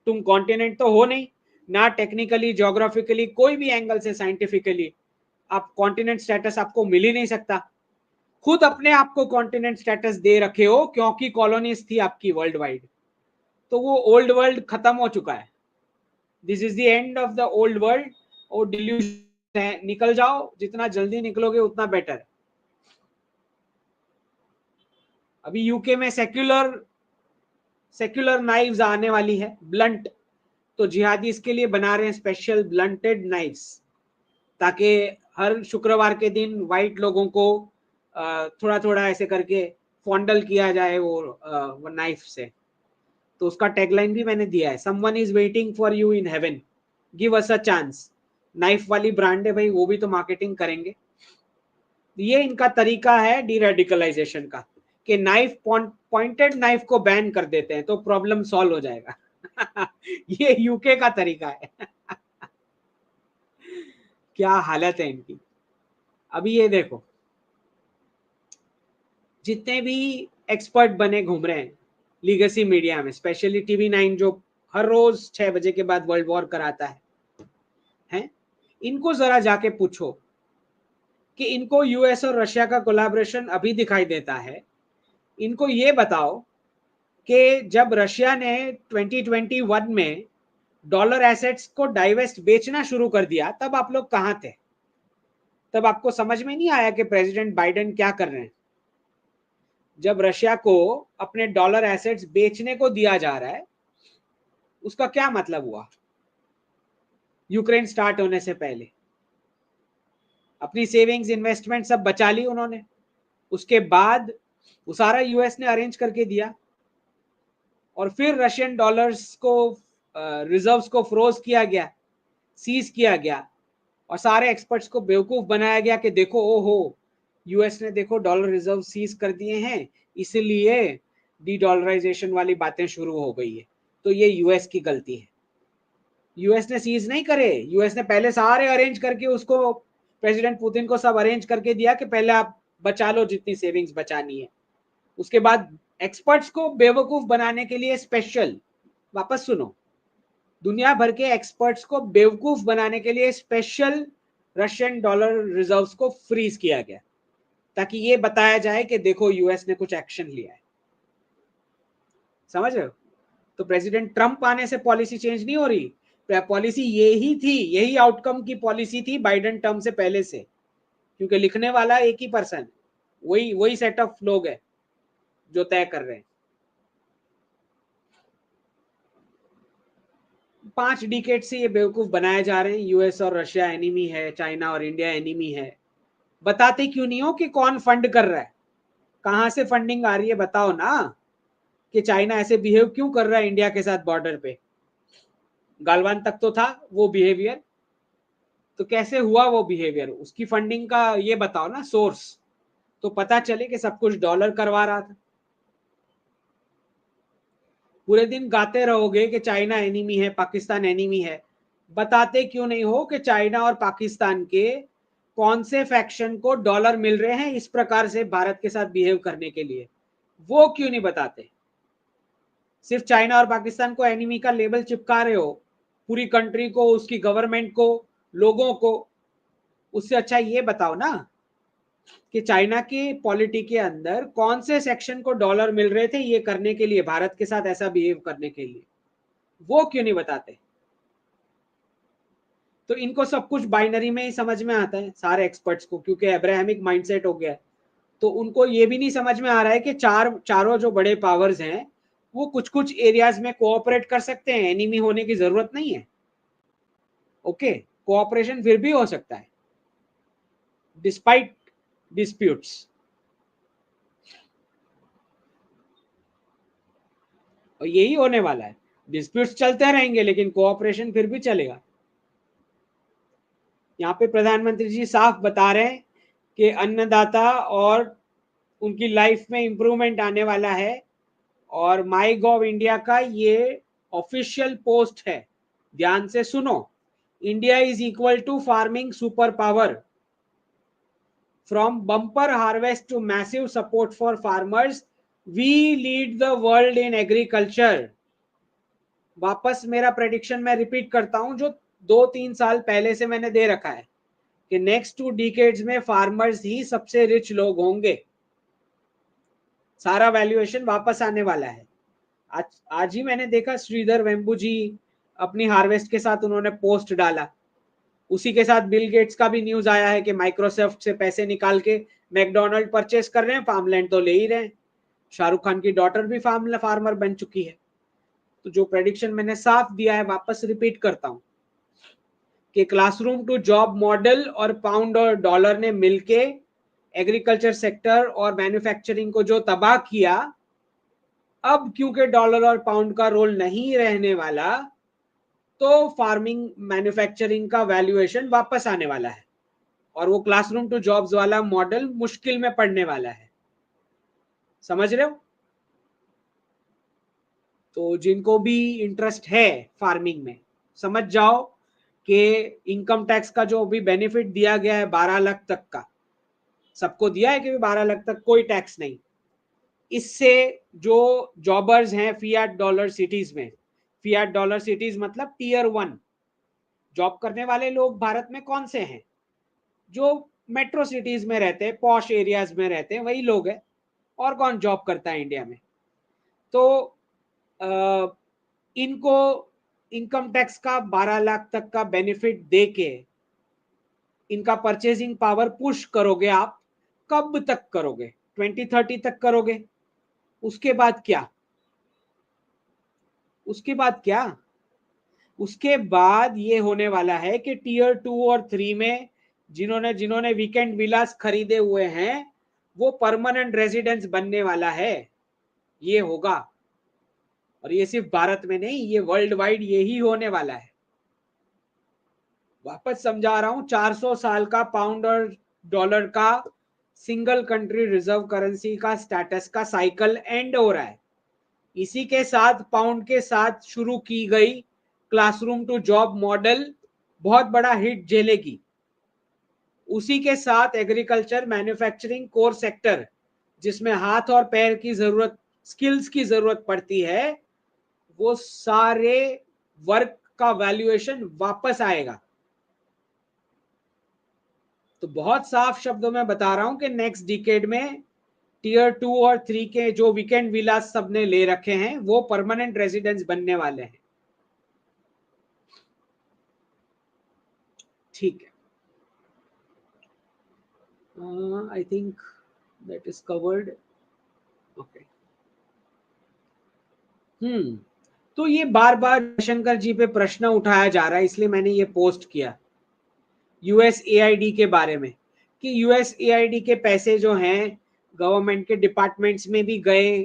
Speaker 1: तुम कॉन्टिनेंट तो हो नहीं ना, टेक्निकली, ज्योग्राफिकली, कोई भी एंगल से, साइंटिफिकली आप कॉन्टिनेंट स्टेटस आपको मिल ही नहीं सकता। खुद अपने आप को कॉन्टिनेंट स्टेटस दे रखे हो क्योंकि कॉलोनीज थी आपकी वर्ल्ड वाइड। तो वो ओल्ड वर्ल्ड खत्म हो चुका है। This is the end of the old world. और डिल्यूजन है, निकल जाओ, जितना जल्दी निकलोगे उतना बेटर। अभी यूके में सेक्युलर नाइव्स आने वाली है, ब्लंट। तो जिहादी इसके लिए बना रहे हैं स्पेशल ब्लंटेड नाइव्स, ताकि हर शुक्रवार के दिन वाइट लोगों को थोड़ा थोड़ा ऐसे करके फॉन्डल किया जाए वो नाइफ से। तो उसका टैगलाइन भी मैंने दिया है, someone is waiting for you in heaven, give us a chance. Knife वाली ब्रांड है भाई, वो भी तो मार्केटिंग करेंगे। ये इनका तरीका है डी रेडिकलाइजेशन का, कि नाइफ, पॉइंटेड नाइफ को बैन कर देते हैं तो प्रॉब्लम सॉल्व हो जाएगा। ये यूके का तरीका है। क्या हालत है इनकी। अभी ये देखो, जितने भी एक्सपर्ट बने घूम रहे हैं लीगेसी मीडिया में, स्पेशली TV9 जो हर रोज 6 बजे के बाद वर्ल्ड वॉर कराता है, इनको जरा जाके पूछो कि इनको यूएस और रशिया का कोलैबोरेशन अभी दिखाई देता है। इनको ये बताओ कि जब रशिया ने 2021 में डॉलर एसेट्स को डाइवेस्ट बेचना शुरू कर दिया, तब आप लोग कहां थे? तब आपको समझ में नहीं आया कि प्रेसिडेंट बाइडेन क्या कर रहे हैं? जब रशिया को अपने डॉलर एसेट्स बेचने को दिया जा रहा है, उसका क्या मतलब हुआ? यूक्रेन स्टार्ट होने से पहले अपनी सेविंग्स, इन्वेस्टमेंट सब बचा ली उन्होंने। उसके बाद वो सारा यूएस ने अरेंज करके दिया, और फिर रशियन डॉलर्स को, रिजर्व्स को फ्रोज किया गया, सीज किया गया, और सारे एक्सपर्ट्स को बेवकूफ बनाया गया कि देखो, ओहो, यूएस ने देखो डॉलर रिजर्व सीज कर दिए हैं, इसलिए डी डॉलराइजेशन वाली बातें शुरू हो गई है। तो ये यूएस की गलती है। यूएस ने सीज नहीं करे, यूएस ने पहले सारे अरेंज करके उसको, प्रेसिडेंट पुतिन को सब अरेंज करके दिया कि पहले आप बचा लो जितनी सेविंग्स बचानी है। उसके बाद एक्सपर्ट्स को बेवकूफ बनाने के लिए स्पेशल, वापस सुनो, दुनिया भर के एक्सपर्ट्स को बेवकूफ बनाने के लिए स्पेशल रशियन डॉलर रिजर्व्स को फ्रीज किया गया, ताकि ये बताया जाए कि देखो यूएस ने कुछ एक्शन लिया है। समझ रहे हो? तो प्रेसिडेंट ट्रंप आने से पॉलिसी चेंज नहीं हो रही, पॉलिसी यही थी, यही आउटकम की पॉलिसी थी बाइडेन टर्म से पहले से, क्योंकि लिखने वाला एक ही पर्सन, वही सेट ऑफ लोग है जो तय कर रहे हैं। 5 डिकेड से ये बेवकूफ बनाए जा रहे हैं यूएस और रशिया एनिमी है, चाइना और इंडिया एनिमी है। बताते क्यों नहीं हो कि कौन फंड कर रहा है, कहां से फंडिंग आ रही है, बताओ ना। कि चाइना ऐसे बिहेव क्यों कर रहा है इंडिया के साथ बॉर्डर पे, गालवान तक तो था वो बिहेवियर, तो कैसे हुआ वो बिहेवियर, उसकी फंडिंग का ये बताओ ना सोर्स, तो पता चले कि सब कुछ डॉलर करवा रहा था। पूरे दिन गाते रहोगे कि चाइना एनिमी है, पाकिस्तान एनिमी है, बताते क्यों नहीं हो कि चाइना और पाकिस्तान के कौन से फैक्शन को डॉलर मिल रहे हैं इस प्रकार से भारत के साथ बिहेव करने के लिए, वो क्यों नहीं बताते। सिर्फ चाइना और पाकिस्तान को एनिमी का लेबल चिपका रहे हो, पूरी कंट्री को, उसकी गवर्नमेंट को, लोगों को। उससे अच्छा ये बताओ ना कि चाइना की पॉलिटी के अंदर कौन से सेक्शन को डॉलर मिल रहे थे ये करने के लिए, भारत के साथ ऐसा बिहेव करने के लिए, वो क्यों नहीं बताते। तो इनको सब कुछ बाइनरी में ही समझ में आता है सारे एक्सपर्ट्स को, क्योंकि अब्राहमिक माइंडसेट हो गया है। तो उनको ये भी नहीं समझ में आ रहा है कि चारों जो बड़े पावर्स हैं वो कुछ कुछ एरियाज में कोऑपरेट कर सकते हैं, एनिमी होने की जरूरत नहीं है। ओके, कोऑपरेशन फिर भी हो सकता है डिस्पाइट डिस्प्यूट्स। और यही होने वाला है, डिस्प्यूट्स चलते रहेंगे लेकिन कोऑपरेशन फिर भी चलेगा। यहाँ पे प्रधानमंत्री जी साफ बता रहे हैं कि अन्नदाता और उनकी लाइफ में इंप्रूवमेंट आने वाला है। और माई गॉव इंडिया का ये ऑफिशियल पोस्ट है, ध्यान से सुनो। India is equal to farming superpower, from bumper harvest to massive support for farmers, we lead the world in agriculture. वापस मेरा प्रेडिक्शन मैं रिपीट करता हूं जो 2-3 साल पहले से मैंने दे रखा है कि नेक्स्ट 2 डिकेड्स में फार्मर्स ही सबसे रिच लोग होंगे। सारा वैल्यूएशन वापस आने वाला है। आज ही मैंने देखा श्रीधर वेम्बू जी अपनी हार्वेस्ट के साथ उन्होंने पोस्ट डाला। उसी के साथ बिल गेट्स का भी न्यूज आया है कि माइक्रोसॉफ्ट से पैसे निकाल के मैकडोनल्ड परचेस कर रहे हैं, फार्मलैंड तो ले ही रहे हैं। शाहरुख खान की डॉटर भी फार्मर बन चुकी है। तो जो प्रेडिक्शन मैंने साफ दिया है वापस रिपीट करता हूं कि क्लासरूम टू जॉब मॉडल और पाउंड और डॉलर ने मिलके एग्रीकल्चर सेक्टर और मैन्युफैक्चरिंग को जो तबाह किया, अब क्योंकि डॉलर और पाउंड का रोल नहीं रहने वाला, तो फार्मिंग मैन्युफैक्चरिंग का वैल्यूएशन वापस आने वाला है और वो क्लासरूम टू जॉब्स वाला मॉडल मुश्किल में पड़ने वाला है। समझ रहे हो। तो जिनको भी इंटरेस्ट है फार्मिंग में, समझ जाओ कि इनकम टैक्स का जो अभी बेनिफिट दिया गया है 12 लाख तक का, सबको दिया है कि 12 लाख तक कोई टैक्स नहीं। इससे जो जॉबर्स हैं फियाट डॉलर सिटीज में, फियाट डॉलर सिटीज मतलब टियर 1 जॉब करने वाले लोग भारत में कौन से हैं, जो मेट्रो सिटीज में रहते हैं, पॉश एरियाज में रहते हैं, वही लोग हैं। और कौन जॉब करता है इंडिया में। तो इनको इनकम टैक्स का 12 लाख तक का बेनिफिट देके इनका परचेजिंग पावर पुश करोगे आप। कब तक करोगे, 2030 तक करोगे। उसके बाद क्या, उसके बाद क्या, उसके बाद ये होने वाला है कि टियर 2 और 3 में जिन्होंने जिन्होंने वीकेंड विलास खरीदे हुए हैं वो परमानेंट रेजिडेंस बनने वाला है। ये होगा, और ये सिर्फ भारत में नहीं, ये वर्ल्ड वाइड यही होने वाला है। वापस समझा रहा हूं, 400 साल का पाउंड और डॉलर का सिंगल कंट्री रिजर्व करेंसी का स्टेटस का साइकिल एंड हो रहा है। इसी के साथ पाउंड के साथ शुरू की गई क्लासरूम टू जॉब मॉडल बहुत बड़ा हिट झेलेगी। उसी के साथ एग्रीकल्चर मैन्युफैक्चरिंग कोर सेक्टर, जिसमें हाथ और पैर की जरूरत, स्किल्स की जरूरत पड़ती है, वो सारे वर्क का वैल्यूएशन वापस आएगा। तो बहुत साफ शब्दों में बता रहा हूं कि नेक्स्ट डिकेड में टियर 2 और 3 के जो वीकेंड विलास सबने ले रखे हैं वो परमानेंट रेजिडेंस बनने वाले हैं। ठीक है, I think that is covered. Okay. तो ये बार बार जयशंकर जी पे प्रश्न उठाया जा रहा है, इसलिए मैंने ये पोस्ट किया यूएसएआईडी के बारे में कि यूएसएआईडी के पैसे जो हैं गवर्नमेंट के डिपार्टमेंट्स में भी गए,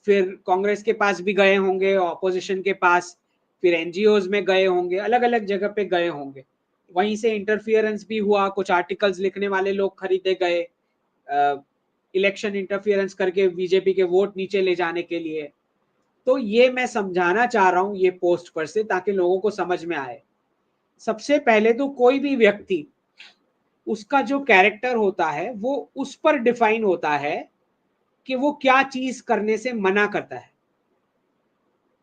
Speaker 1: फिर कांग्रेस के पास भी गए होंगे, ऑपोजिशन के पास, फिर एनजीओज में गए होंगे, अलग अलग जगह पे गए होंगे, वहीं से इंटरफियरेंस भी हुआ, कुछ आर्टिकल्स लिखने वाले लोग खरीदे गए इलेक्शन इंटरफियरेंस करके बीजेपी के वोट नीचे ले जाने के लिए। तो ये मैं समझाना चाह रहा हूं ये पोस्ट पर से, ताकि लोगों को समझ में आए। सबसे पहले तो कोई भी व्यक्ति, उसका जो कैरेक्टर होता है वो उस पर डिफाइन होता है कि वो क्या चीज करने से मना करता है।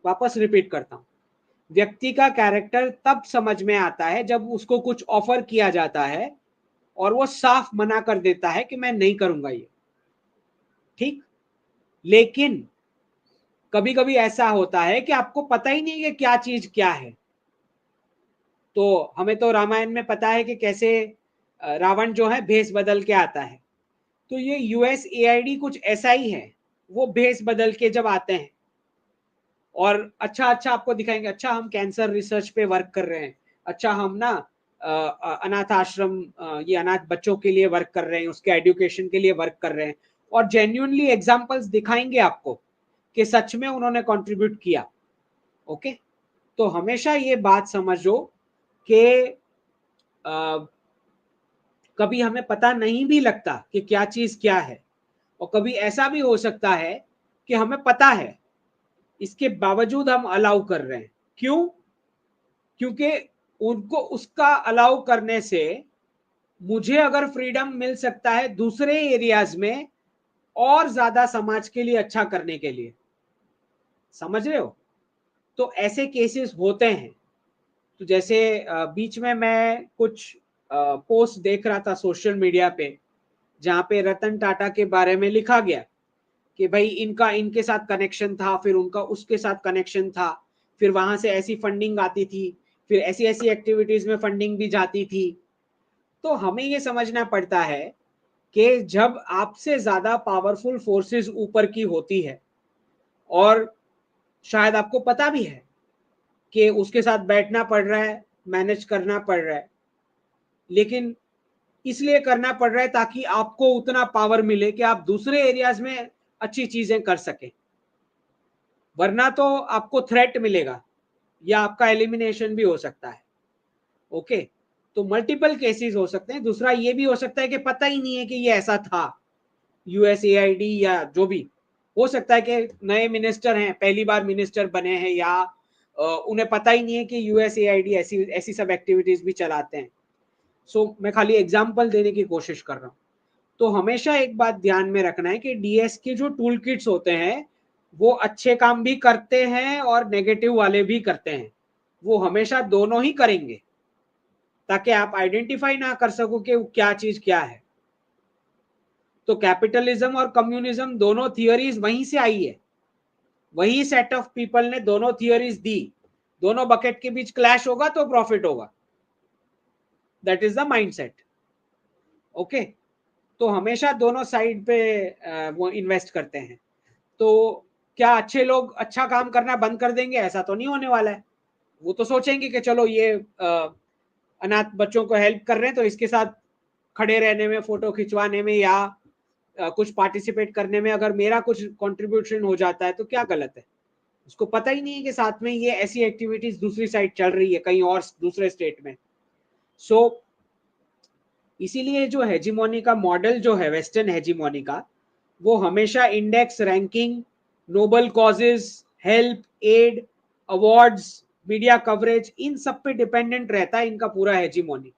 Speaker 1: वापस रिपीट करता हूं, व्यक्ति का कैरेक्टर तब समझ में आता है जब उसको कुछ ऑफर किया जाता है और वो साफ मना कर देता है कि मैं नहीं करूंगा ये, ठीक। लेकिन कभी कभी ऐसा होता है कि आपको पता ही नहीं कि क्या चीज क्या है। तो हमें तो रामायण में पता है कि कैसे रावण जो है भेष बदल के आता है, तो ये यूएसएआईडी कुछ ऐसा ही है। वो भेष बदल के जब आते हैं और अच्छा अच्छा आपको दिखाएंगे, अच्छा हम कैंसर रिसर्च पे वर्क कर रहे हैं, अच्छा हम ना अनाथ आश्रम, ये अनाथ बच्चों के लिए वर्क कर रहे हैं, उसके एजुकेशन के लिए वर्क कर रहे हैं, और जेन्युइनली एग्जांपल्स दिखाएंगे आपको कि सच में उन्होंने कंट्रीब्यूट किया। ओके, तो हमेशा ये बात समझो कि कभी हमें पता नहीं भी लगता कि क्या चीज क्या है, और कभी ऐसा भी हो सकता है कि हमें पता है, इसके बावजूद हम अलाउ कर रहे हैं। क्यों? क्योंकि उनको उसका अलाउ करने से मुझे अगर फ्रीडम मिल सकता है दूसरे एरियाज में और ज्यादा समाज के लिए अच्छा करने के लिए। समझ रहे हो? तो ऐसे केसेस होते हैं। तो जैसे बीच में मैं कुछ पोस्ट देख रहा था सोशल मीडिया पे, जहां पे रतन टाटा के बारे में लिखा गया कि भाई इनका इनके साथ कनेक्शन था, फिर उनका उसके साथ कनेक्शन था, फिर वहां से ऐसी फंडिंग आती थी, फिर ऐसी ऐसी एक्टिविटीज में फंडिंग भी जाती थी। तो हमें ये समझना पड़ता है कि जब आपसे ज्यादा पावरफुल फोर्सेस ऊपर की होती है, और शायद आपको पता भी है कि उसके साथ बैठना पड़ रहा है, मैनेज करना पड़ रहा है, लेकिन इसलिए करना पड़ रहा है ताकि आपको उतना पावर मिले कि आप दूसरे एरियाज में अच्छी चीजें कर सकें, वरना तो आपको थ्रेट मिलेगा या आपका एलिमिनेशन भी हो सकता है। ओके, तो मल्टीपल केसेस हो सकते हैं। दूसरा ये भी हो सकता है कि पता ही नहीं है कि ये ऐसा था, यूएसएआईडी या जो भी हो सकता है कि नए मिनिस्टर हैं, पहली बार मिनिस्टर बने हैं, या उन्हें पता ही नहीं है कि यूएसएआईडी ऐसी ऐसी सब एक्टिविटीज भी चलाते हैं। सो मैं खाली एग्जांपल देने की कोशिश कर रहा हूँ। तो हमेशा एक बात ध्यान में रखना है कि डीएस के जो टूल किट्स होते हैं वो अच्छे काम भी करते हैं और नेगेटिव वाले भी करते हैं। वो हमेशा दोनों ही करेंगे, ताकि आप आइडेंटिफाई ना कर सको कि क्या चीज क्या है। तो कैपिटलिज्म और कम्युनिज्म दोनों थियोरीज वहीं से आई है, वही सेट ऑफ पीपल ने दोनों थियोरीज दी। दोनों बकेट के बीच क्लैश होगा तो प्रॉफिट होगा, that is the mindset. Okay, तो हमेशा दोनों साइड पे वो इन्वेस्ट करते हैं। तो क्या अच्छे लोग अच्छा काम करना बंद कर देंगे? ऐसा तो नहीं होने वाला है। वो तो सोचेंगे कि चलो ये अनाथ बच्चों को हेल्प कर रहे हैं, तो इसके साथ खड़े रहने में, फोटो खिंचवाने में, या कुछ पार्टिसिपेट करने में अगर मेरा कुछ कंट्रीब्यूशन हो जाता है तो क्या गलत है। उसको पता ही नहीं है कि साथ में ये ऐसी एक्टिविटीज दूसरी साइड चल रही है कहीं और दूसरे स्टेट में। सो इसीलिए जो हेजीमोनी का मॉडल जो है, वेस्टर्न हेजीमोनी का, वो हमेशा index, ranking, noble causes, help, aid, awards, media coverage, इन सब पे डिपेंडेंट रहता है इनका पूरा हेजीमोनी।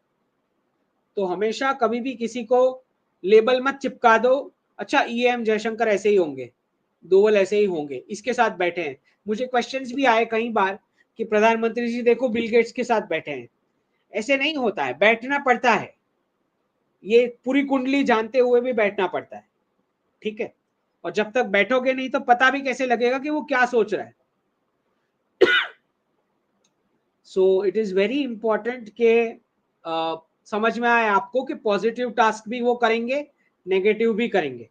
Speaker 1: तो हमेशा कभी भी किसी को लेबल मत चिपका दो, अच्छा ईएम जयशंकर ऐसे ही होंगे, डोवल ऐसे ही होंगे, इसके साथ बैठे हैं। मुझे क्वेश्चंस भी आए कई बार कि प्रधानमंत्री जी देखो बिल गेट्स के साथ बैठे हैं। ऐसे नहीं होता है, बैठना पड़ता है, ये पूरी कुंडली जानते हुए भी बैठना पड़ता है, ठीक है। और जब तक बैठोगे नहीं तो पता भी कैसे लगेगा कि वो क्या सोच रहा है। So it is very important कि समझ में आए आपको कि पॉजिटिव टास्क भी वो करेंगे, नेगेटिव भी करेंगे।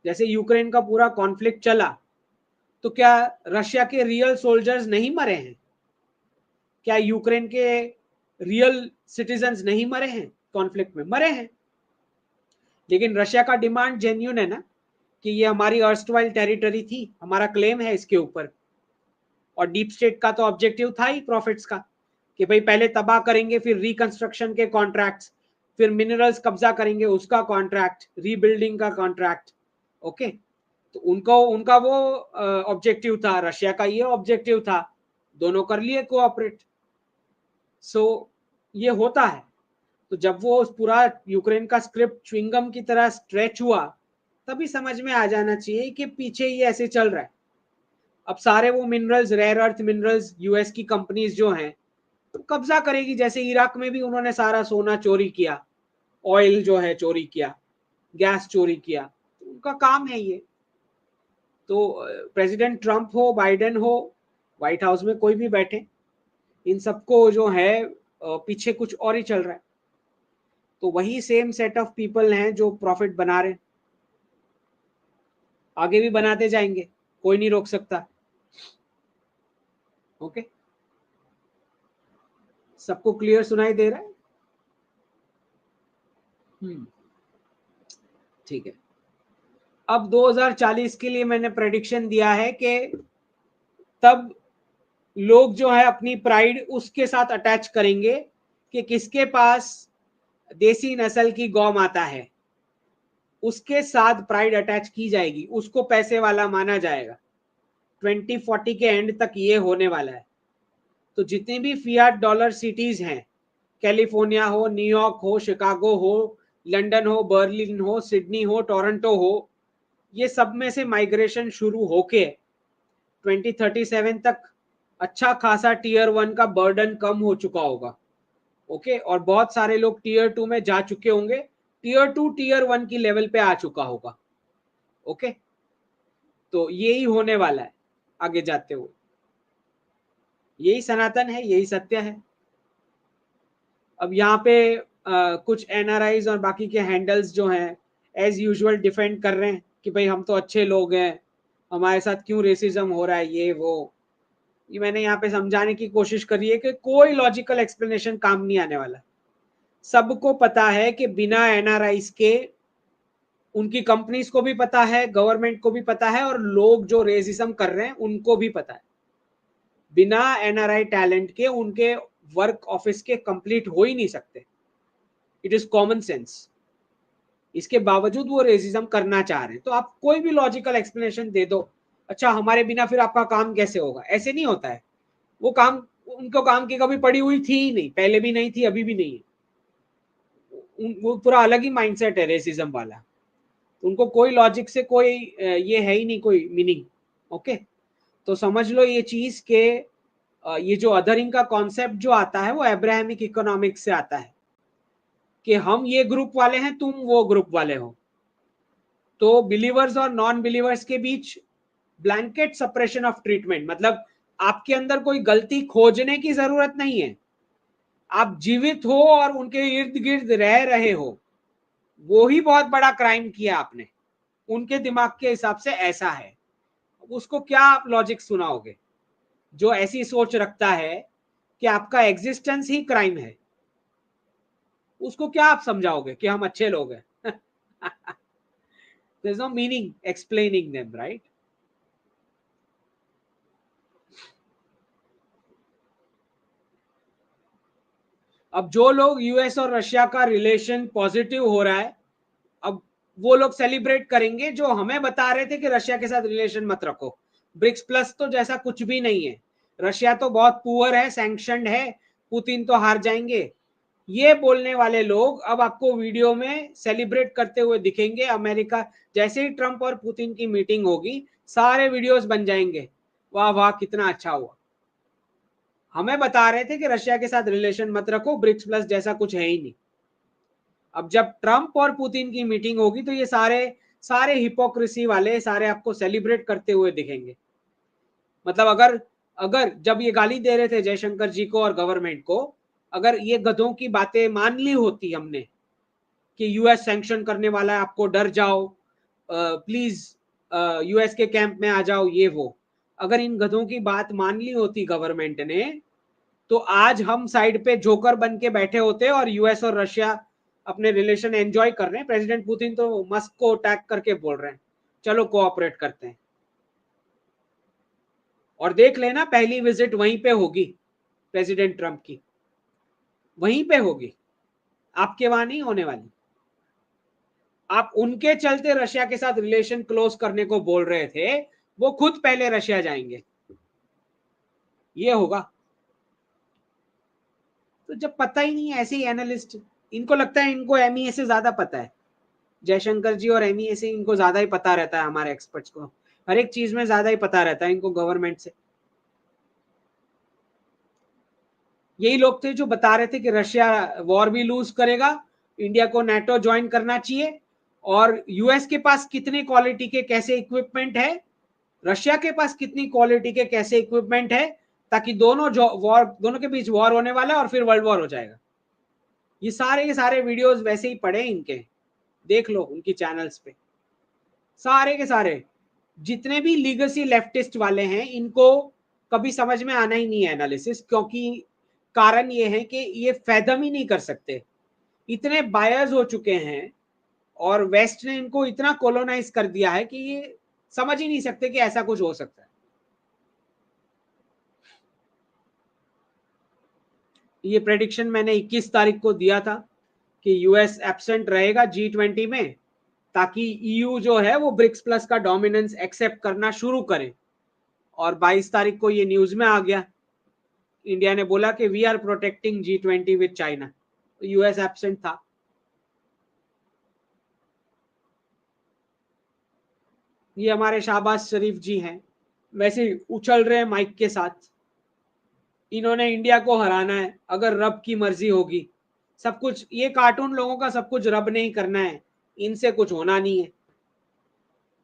Speaker 1: जैसे यूक्रेन का पूरा कॉन्फ्लिक्ट चला, तो क्या रशिया के रियल सोल्जर्स नहीं मरे हैं? क्या यूक्रेन के रियल सिटीजन्स नहीं मरे हैं कॉन्फ्लिक्ट में? मरे हैं। लेकिन रशिया का डिमांड जेन्युइन है ना, कि ये हमारी अर्स्टवाइल टेरिटरी थी, हमारा क्लेम है इसके ऊपर। और डीप स्टेट का तो ऑब्जेक्टिव था ही प्रॉफिट्स का, कि भाई पहले तबाह करेंगे, फिर रिकंस्ट्रक्शन के कॉन्ट्रैक्ट्स, फिर मिनरल्स कब्जा करेंगे उसका कॉन्ट्रैक्ट, रीबिल्डिंग का कॉन्ट्रैक्ट। ओके, तो उनका वो ऑब्जेक्टिव था, रशिया का ये ऑब्जेक्टिव था, दोनों कर लिए कोऑपरेट। सो ये होता है। तो जब वो पूरा यूक्रेन का स्क्रिप्ट च्युइंगम की तरह स्ट्रेच हुआ, तभी समझ में आ जाना चाहिए कि पीछे ये ऐसे चल रहा है। अब सारे वो minerals, rare earth minerals, US की कंपनीज जो हैं तो कब्जा करेगी। जैसे इराक में भी उन्होंने सारा सोना चोरी किया, ऑयल जो है चोरी किया, गैस चोरी किया, तो उनका काम है ये। तो प्रेसिडेंट ट्रंप हो, बाइडेन हो, व्हाइट हाउस में कोई भी बैठे, इन सबको जो है पीछे कुछ और ही चल रहा है। तो वही सेम सेट ऑफ पीपल हैं जो प्रॉफिट बना रहे हैं, आगे भी बनाते जाएंगे, कोई नहीं रोक सकता। ओके, सबको क्लियर सुनाई दे रहा है? ठीक है। अब 2040 के लिए मैंने प्रेडिक्शन दिया है कि तब लोग जो है अपनी प्राइड उसके साथ अटैच करेंगे कि किसके पास देसी नस्ल की गौ माता है, उसके साथ प्राइड अटैच की जाएगी, उसको पैसे वाला माना जाएगा। 2040 के एंड तक ये होने वाला है। तो जितनी भी फियाट डॉलर सिटीज हैं, कैलिफोर्निया हो, न्यूयॉर्क हो, शिकागो हो, लंदन हो, बर्लिन हो, सिडनी हो, टोरंटो हो, ये सब में से माइग्रेशन शुरू होके 2037 तक अच्छा खासा टीयर 1 का बर्डन कम हो चुका होगा। ओके, और बहुत सारे लोग टीयर 2 में जा चुके होंगे, टीयर 2 टीयर 1 की लेवल पे आ चुका होगा। ओके, तो यही होने वाला है आगे जाते हुए, यही सनातन है, यही सत्य है। अब यहाँ पे कुछ एनआरआईज और बाकी के हैंडल्स जो हैं एज यूजुअल डिफेंड कर रहे हैं कि भाई हम तो अच्छे लोग हैं, हमारे साथ क्यों रेसिज्म हो रहा है, ये वो। ये मैंने यहाँ पे समझाने की कोशिश करी है कि कोई लॉजिकल एक्सप्लेनेशन काम नहीं आने वाला। सबको पता है कि बिना एनआरआईज के, उनकी कंपनीज को भी पता है, गवर्नमेंट को भी पता है, और लोग जो रेसिज्म कर रहे हैं उनको भी पता है, बिना एनआरआई टैलेंट के उनके वर्क ऑफिस के कंप्लीट हो ही नहीं सकते। It is common sense. इसके बावजूद वो रेसिज्म करना चाह रहे हैं। तो आप कोई भी लॉजिकल एक्सप्लेनेशन दे दो, अच्छा हमारे बिना फिर आपका काम कैसे होगा, ऐसे नहीं होता है। वो काम, उनको काम की कभी पड़ी हुई थी ही नहीं, पहले भी नहीं थी, अभी भी नहीं है। वो पूरा अलग ही माइंडसेट है रेसिज्म वाला। उनको कोई लॉजिक से कोई ये है ही नहीं, कोई मीनिंग। ओके, तो समझ लो ये चीज के ये जो अदरिंग का कॉन्सेप्ट जो आता है वो अब्राहमिक इकोनॉमिक्स से आता है, कि हम ये ग्रुप वाले हैं, तुम वो ग्रुप वाले हो। तो बिलीवर्स और नॉन बिलीवर्स के बीच ब्लैंकेट सेपरेशन ऑफ ट्रीटमेंट, मतलब आपके अंदर कोई गलती खोजने की जरूरत नहीं है। आप जीवित हो और उनके इर्द गिर्द रह रहे हो, वो ही बहुत बड़ा क्राइम किया आपने। उनके दिमाग के हिसाब से ऐसा है, उसको क्या आप लॉजिक सुनाओगे? जो ऐसी सोच रखता है कि आपका एग्जिस्टेंस ही क्राइम है, उसको क्या आप समझाओगे कि हम अच्छे लोग हैं? There's no meaning explaining them, right? अब जो लोग यूएस और रशिया का रिलेशन पॉजिटिव हो रहा है, अब वो लोग सेलिब्रेट करेंगे जो हमें बता रहे थे कि रशिया के साथ रिलेशन मत रखो। ब्रिक्स प्लस तो जैसा कुछ भी नहीं है, रशिया तो बहुत पुअर है, सैंक्शनड है, पुतिन तो हार जाएंगे। ये बोलने वाले लोग अब आपको वीडियो में सेलिब्रेट करते हुए दिखेंगे। अमेरिका, जैसे ही ट्रंप और पुतिन की मीटिंग होगी, सारे वीडियोस बन जाएंगे, वाह वाह कितना अच्छा हुआ। हमें बता रहे थे कि रशिया के साथ रिलेशन मत रखो, ब्रिक्स प्लस जैसा कुछ है ही नहीं। अब जब ट्रंप और पुतिन की मीटिंग होगी तो ये सारे सारे हिपोक्रेसी वाले सारे आपको सेलिब्रेट करते हुए दिखेंगे। मतलब अगर अगर जब ये गाली दे रहे थे जयशंकर जी को और गवर्नमेंट को, अगर ये गधों की बातें मान ली होती हमने कि यूएस सैंक्शन करने वाला है, आपको डर जाओ, प्लीज यूएस के कैंप में आ जाओ, ये वो, अगर इन गधों की बात मान ली होती गवर्नमेंट ने, तो आज हम साइड पे जोकर बन के बैठे होते और यूएस और रशिया अपने रिलेशन एंजॉय कर रहे हैं। प्रेसिडेंट पुतिन तो मस्क को अटैक करके बोल रहे हैं चलो कोऑपरेट करते हैं। और देख लेना पहली विजिट वहीं पे होगी प्रेसिडेंट ट्रंप की, वहीं पे होगी, आपके वहां नहीं होने वाली। आप उनके चलते रशिया के साथ रिलेशन क्लोज करने को बोल रहे थे, वो खुद पहले रशिया जाएंगे, ये होगा। तो जब पता ही नहीं है, ऐसे ही एनालिस्ट, इनको लगता है इनको एमईए से ज्यादा पता है, जयशंकर जी और एमईए से इनको ज्यादा ही पता रहता है, हमारे एक्सपर्ट्स को हर एक चीज में ज्यादा ही पता रहता है इनको गवर्नमेंट से। यही लोग थे जो बता रहे थे कि रशिया वॉर भी लूज करेगा, इंडिया को नाटो ज्वाइन करना चाहिए, और यूएस के पास कितनी क्वालिटी के कैसे इक्विपमेंट है, रशिया के पास कितनी क्वालिटी के कैसे इक्विपमेंट है, ताकि दोनों के बीच वॉर होने वाला है और फिर वर्ल्ड वॉर हो जाएगा। ये सारे वीडियोस वैसे ही पड़े इनके, देख लो उनकी चैनल्स पे, सारे के सारे जितने भी लीगसी लेफ्टिस्ट वाले हैं, इनको कभी समझ में आना ही नहीं है एनालिसिस, क्योंकि कारण ये है कि ये फैदम ही नहीं कर सकते, इतने बायर्स हो चुके हैं और वेस्ट ने इनको इतना कॉलोनाइज कर दिया है कि ये समझ ही नहीं सकते कि ऐसा कुछ हो सकता है। ये प्रेडिक्शन मैंने 21 तारीख को दिया था कि यूएस एब्सेंट रहेगा G20 में, ताकि ईयू जो है वो ब्रिक्स प्लस का डोमिनेंस एक्सेप्ट करना शुरू करे। और 22 तारीख को ये न्यूज में आ गया, इंडिया ने बोला कि we are protecting G20 with China, US absent था। ये हमारे शाहबाज शरीफ जी हैं, वैसे उछल रहे हैं माइक के साथ, इन्होंने इंडिया को हराना है अगर रब की मर्जी होगी। सब कुछ ये कार्टून लोगों का सब कुछ रब ने ही करना है, इनसे कुछ होना नहीं है।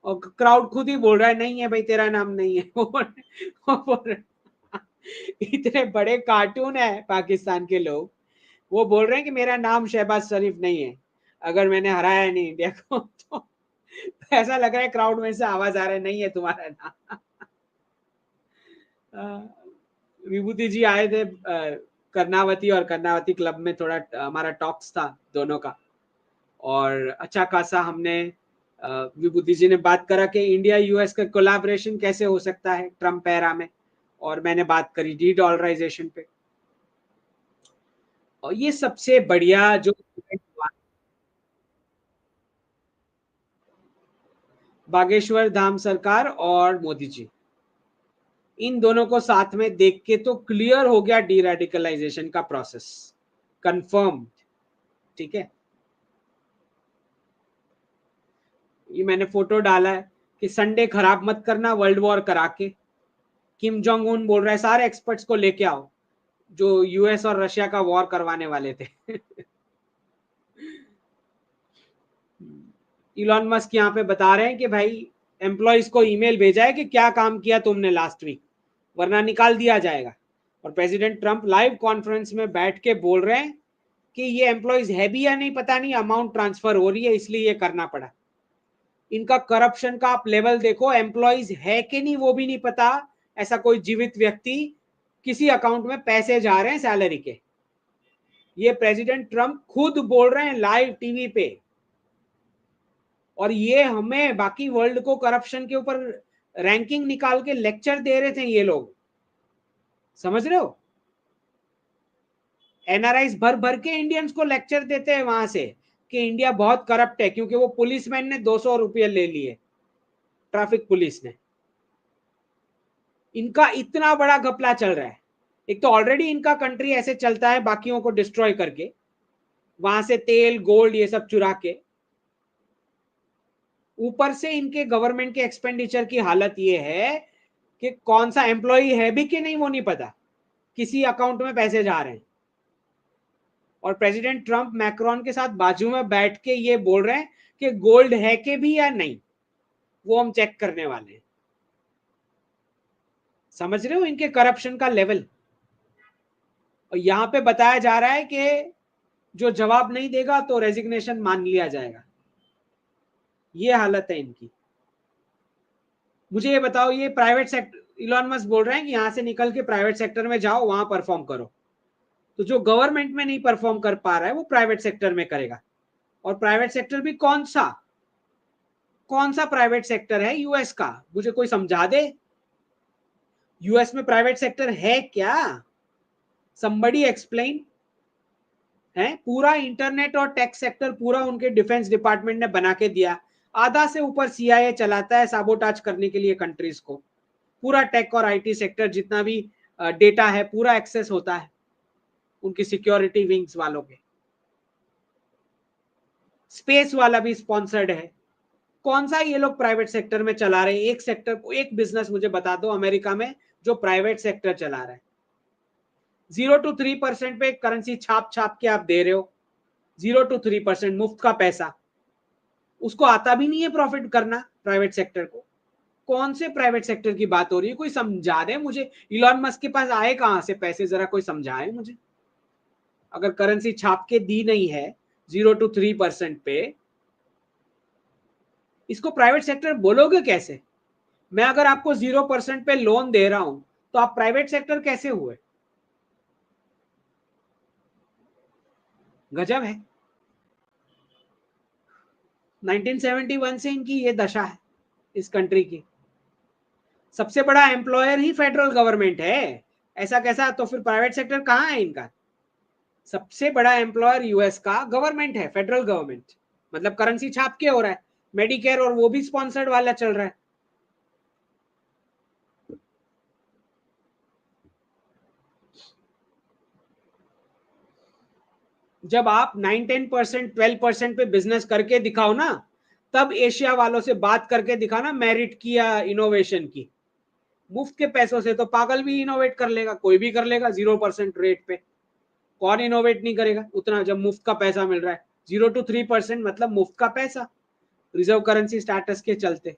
Speaker 1: और क्राउड खुद ही बोल रहा है नहीं है भाई तेरा नाम नहीं है। वो बोल रहे इतने बड़े कार्टून है पाकिस्तान के लोग, वो बोल रहे हैं कि मेरा नाम शहबाज शरीफ नहीं है अगर मैंने हराया नहीं इंडिया को। तो ऐसा लग रहा है क्राउड में से आवाज आ रहा है नहीं है तुम्हारा नाम। विभूति जी आए थे कर्नावती, और कर्नावती क्लब में थोड़ा हमारा टॉक्स था दोनों का, और अच्छा खासा हमने विभूति जी ने बात करा कि इंडिया यूएस का कोलैबोरेशन कैसे हो सकता है ट्रम्प एरा में, और मैंने बात करी डी डॉलराइजेशन पे। और ये सबसे बढ़िया जो बागेश्वर धाम सरकार और मोदी जी, इन दोनों को साथ में देख के तो क्लियर हो गया डी रेडिकलाइजेशन का प्रोसेस कंफर्म। ठीक है, ये मैंने फोटो डाला है कि संडे खराब मत करना वर्ल्ड वॉर करा के। किम जोंग उन बोल रहा है सारे एक्सपर्ट्स को लेके आओ जो यूएस और रशिया का वॉर करवाने वाले थे। इलॉन मस्क यहाँ पे बता रहे हैं कि भाई एम्प्लॉयज को ईमेल भेजा है कि क्या काम किया तुमने लास्ट वीक, वरना निकाल दिया जाएगा। और प्रेसिडेंट ट्रंप लाइव कॉन्फ्रेंस में बैठ के बोल रहे हैं कि ये एम्प्लॉयज है भी या नहीं पता नहीं, अमाउंट ट्रांसफर हो रही है इसलिए ये करना पड़ा। इनका करप्शन का आप लेवल देखो, एम्प्लॉयज है कि नहीं वो भी नहीं पता, ऐसा कोई जीवित व्यक्ति किसी अकाउंट में पैसे जा रहे हैं सैलरी के। ये प्रेसिडेंट ट्रंप खुद बोल रहे हैं लाइव टीवी पे, और ये हमें बाकी वर्ल्ड को करप्शन के ऊपर रैंकिंग निकाल के लेक्चर दे रहे थे ये लोग, समझ रहे हो। एनआरआईज भर भर के इंडियंस को लेक्चर देते हैं वहां से कि इंडिया बहुत करप्ट है, क्योंकि वो पुलिसमैन ने 200 रुपये ले लिए, ट्रैफिक पुलिस ने। इनका इतना बड़ा घपला चल रहा है, एक तो ऑलरेडी इनका कंट्री ऐसे चलता है बाकियों को डिस्ट्रॉय करके, वहां से तेल गोल्ड ये सब चुरा के, ऊपर से इनके गवर्नमेंट के एक्सपेंडिचर की हालत ये है कि कौन सा एम्प्लॉय है भी कि नहीं वो नहीं पता, किसी अकाउंट में पैसे जा रहे हैं। और प्रेसिडेंट ट्रंप मैक्रोन के साथ बाजू में बैठ के ये बोल रहे हैं कि गोल्ड है कि भी या नहीं वो हम चेक करने वाले हैं। समझ रहे हो इनके करप्शन का लेवल। और यहां पे बताया जा रहा है कि जो जवाब नहीं देगा तो रेजिग्नेशन मान लिया जाएगा, ये हालत है इनकी। मुझे ये बताओ, ये प्राइवेट सेक्टर इलॉन मस्क बोल रहे हैं कि यहां से निकल के प्राइवेट सेक्टर में जाओ, वहां परफॉर्म करो। तो जो गवर्नमेंट में नहीं परफॉर्म कर पा रहा है वो प्राइवेट सेक्टर में करेगा। और प्राइवेट सेक्टर भी कौन सा प्राइवेट सेक्टर है यूएस का, मुझे कोई समझा दे। यूएस में प्राइवेट सेक्टर है क्या? somebody explain। है पूरा इंटरनेट और टेक सेक्टर पूरा उनके डिफेंस डिपार्टमेंट ने बना के दिया। आधा से ऊपर सीआईए चलाता है साबोटाज करने के लिए कंट्रीज को। पूरा टेक और आईटी सेक्टर जितना भी डेटा है पूरा एक्सेस होता है उनकी सिक्योरिटी विंग्स वालों के। स्पेस वाला भी स्पॉन्सर्ड है। कौन सा ये लोग प्राइवेट सेक्टर में चला रहे हैं? एक सेक्टर को, एक बिजनेस मुझे बता दो अमेरिका में जो प्राइवेट सेक्टर चला रहा है। 0 to 3% पे करेंसी छाप छाप के आप दे रहे हो। 0 to 3% मुफ्त का पैसा। उसको आता भी नहीं है प्रॉफिट करना प्राइवेट सेक्टर को। कौन से प्राइवेट सेक्टर की बात हो रही है? कोई समझा दे मुझे। इलॉन मस्क के पास आए कहां से पैसे, जरा कोई समझाए मुझे। अगर करेंसी छाप के दी नहीं है 0 to 3% पे, इसको प्राइवेट सेक्टर बोलोगे कैसे? मैं अगर आपको 0% पे लोन दे रहा हूं तो आप प्राइवेट सेक्टर कैसे हुए? गजब है। 1971 से इनकी ये दशा है इस कंट्री की। सबसे बड़ा एम्प्लॉयर ही फेडरल गवर्नमेंट है। ऐसा कैसा? तो फिर प्राइवेट सेक्टर कहां है इनका? सबसे बड़ा एम्प्लॉयर यूएस का गवर्नमेंट है, फेडरल गवर्नमेंट। मतलब करेंसी छाप के हो रहा है। मेडिकेयर और वो भी स्पॉन्सर्ड वाला चल रहा है। जब आप 9-10%, 12% पे बिजनेस करके दिखाओ ना, तब एशिया वालों से बात करके दिखाना मेरिट की या इनोवेशन की। मुफ्त के पैसों से तो पागल भी इनोवेट कर लेगा, कोई भी कर लेगा 0% रेट पे। कौन इनोवेट नहीं करेगा उतना जब मुफ्त का पैसा मिल रहा है? 0 to 3% मतलब मुफ्त का पैसा, रिजर्व करेंसी स्टेटस के चलते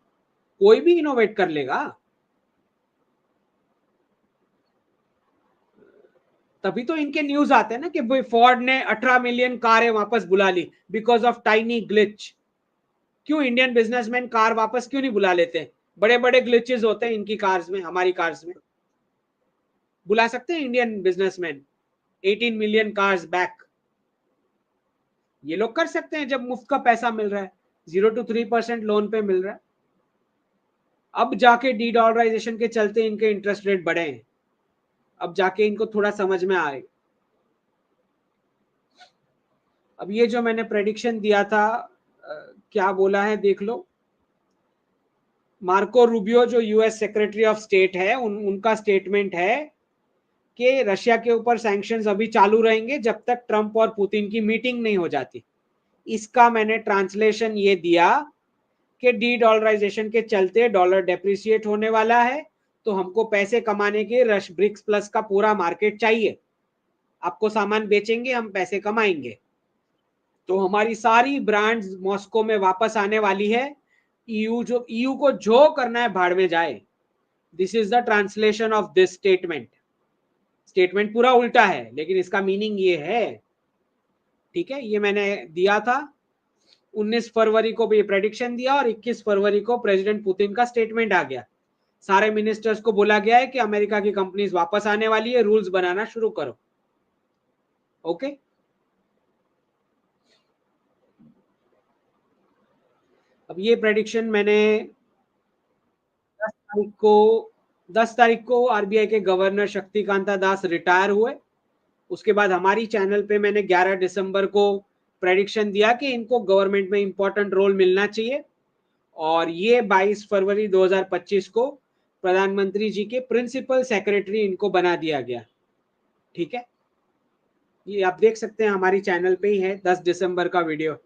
Speaker 1: कोई भी इनोवेट कर लेगा। तभी तो इनके न्यूज आते हैं ना कि भाई फोर्ड ने 18 मिलियन कारें वापस बुला ली बिकॉज ऑफ टाइनी ग्लिच। क्यों इंडियन बिजनेसमैन कार वापस क्यों नहीं बुला लेते? बड़े बड़े ग्लिचेस होते हैं इनकी कार्स में, हमारी कार्स में। बुला सकते हैं Indian businessman 18 million cars back? ये लोग कर सकते हैं जब मुफ्त का पैसा मिल रहा है, 0 to 3% लोन पे मिल रहा है। अब जाके डी डॉलराइजेशन के चलते इनके इंटरेस्ट रेट बढ़े हैं। अब जाके इनको थोड़ा समझ में आए। अब ये जो मैंने प्रेडिक्शन दिया था, क्या बोला है देख लो। मार्को रूबियो जो यूएस सेक्रेटरी ऑफ स्टेट है, उनका स्टेटमेंट है कि रशिया के ऊपर सैंक्शंस अभी चालू रहेंगे जब तक ट्रंप और पुतिन की मीटिंग नहीं हो जाती। इसका मैंने ट्रांसलेशन ये दिया कि डी डॉलराइजेशन के चलते डॉलर डेप्रिसिएट होने वाला है, तो हमको पैसे कमाने के रश ब्रिक्स प्लस का पूरा मार्केट चाहिए। आपको सामान बेचेंगे, हम पैसे कमाएंगे। तो हमारी सारी ब्रांड्स मॉस्को में वापस आने वाली है। ईयू को जो करना है भाड़ में जाए। This is the translation of this statement. Statement पूरा उल्टा है लेकिन इसका मीनिंग ये है। ठीक है, ये मैंने दिया था 19 फरवरी को भी प्रेडिक्शन दिया और 21 फरवरी को प्रेसिडेंट पुतिन का स्टेटमेंट आ गया। सारे मिनिस्टर्स को बोला गया है कि अमेरिका की कंपनीज वापस आने वाली है, रूल्स बनाना शुरू करो। ओके, अब ये प्रेडिक्शन मैंने 10 तारीख को आरबीआई के गवर्नर शक्तिकांता दास रिटायर हुए। उसके बाद हमारी चैनल पे मैंने 11 दिसंबर को प्रेडिक्शन दिया कि इनको गवर्नमेंट में इंपॉर्टेंट रोल मिलना चाहिए। और ये 22 फरवरी 2025 को प्रधानमंत्री जी के प्रिंसिपल सेक्रेटरी इनको बना दिया गया। ठीक है, ये आप देख सकते हैं हमारी चैनल पे ही है 10 दिसंबर का वीडियो।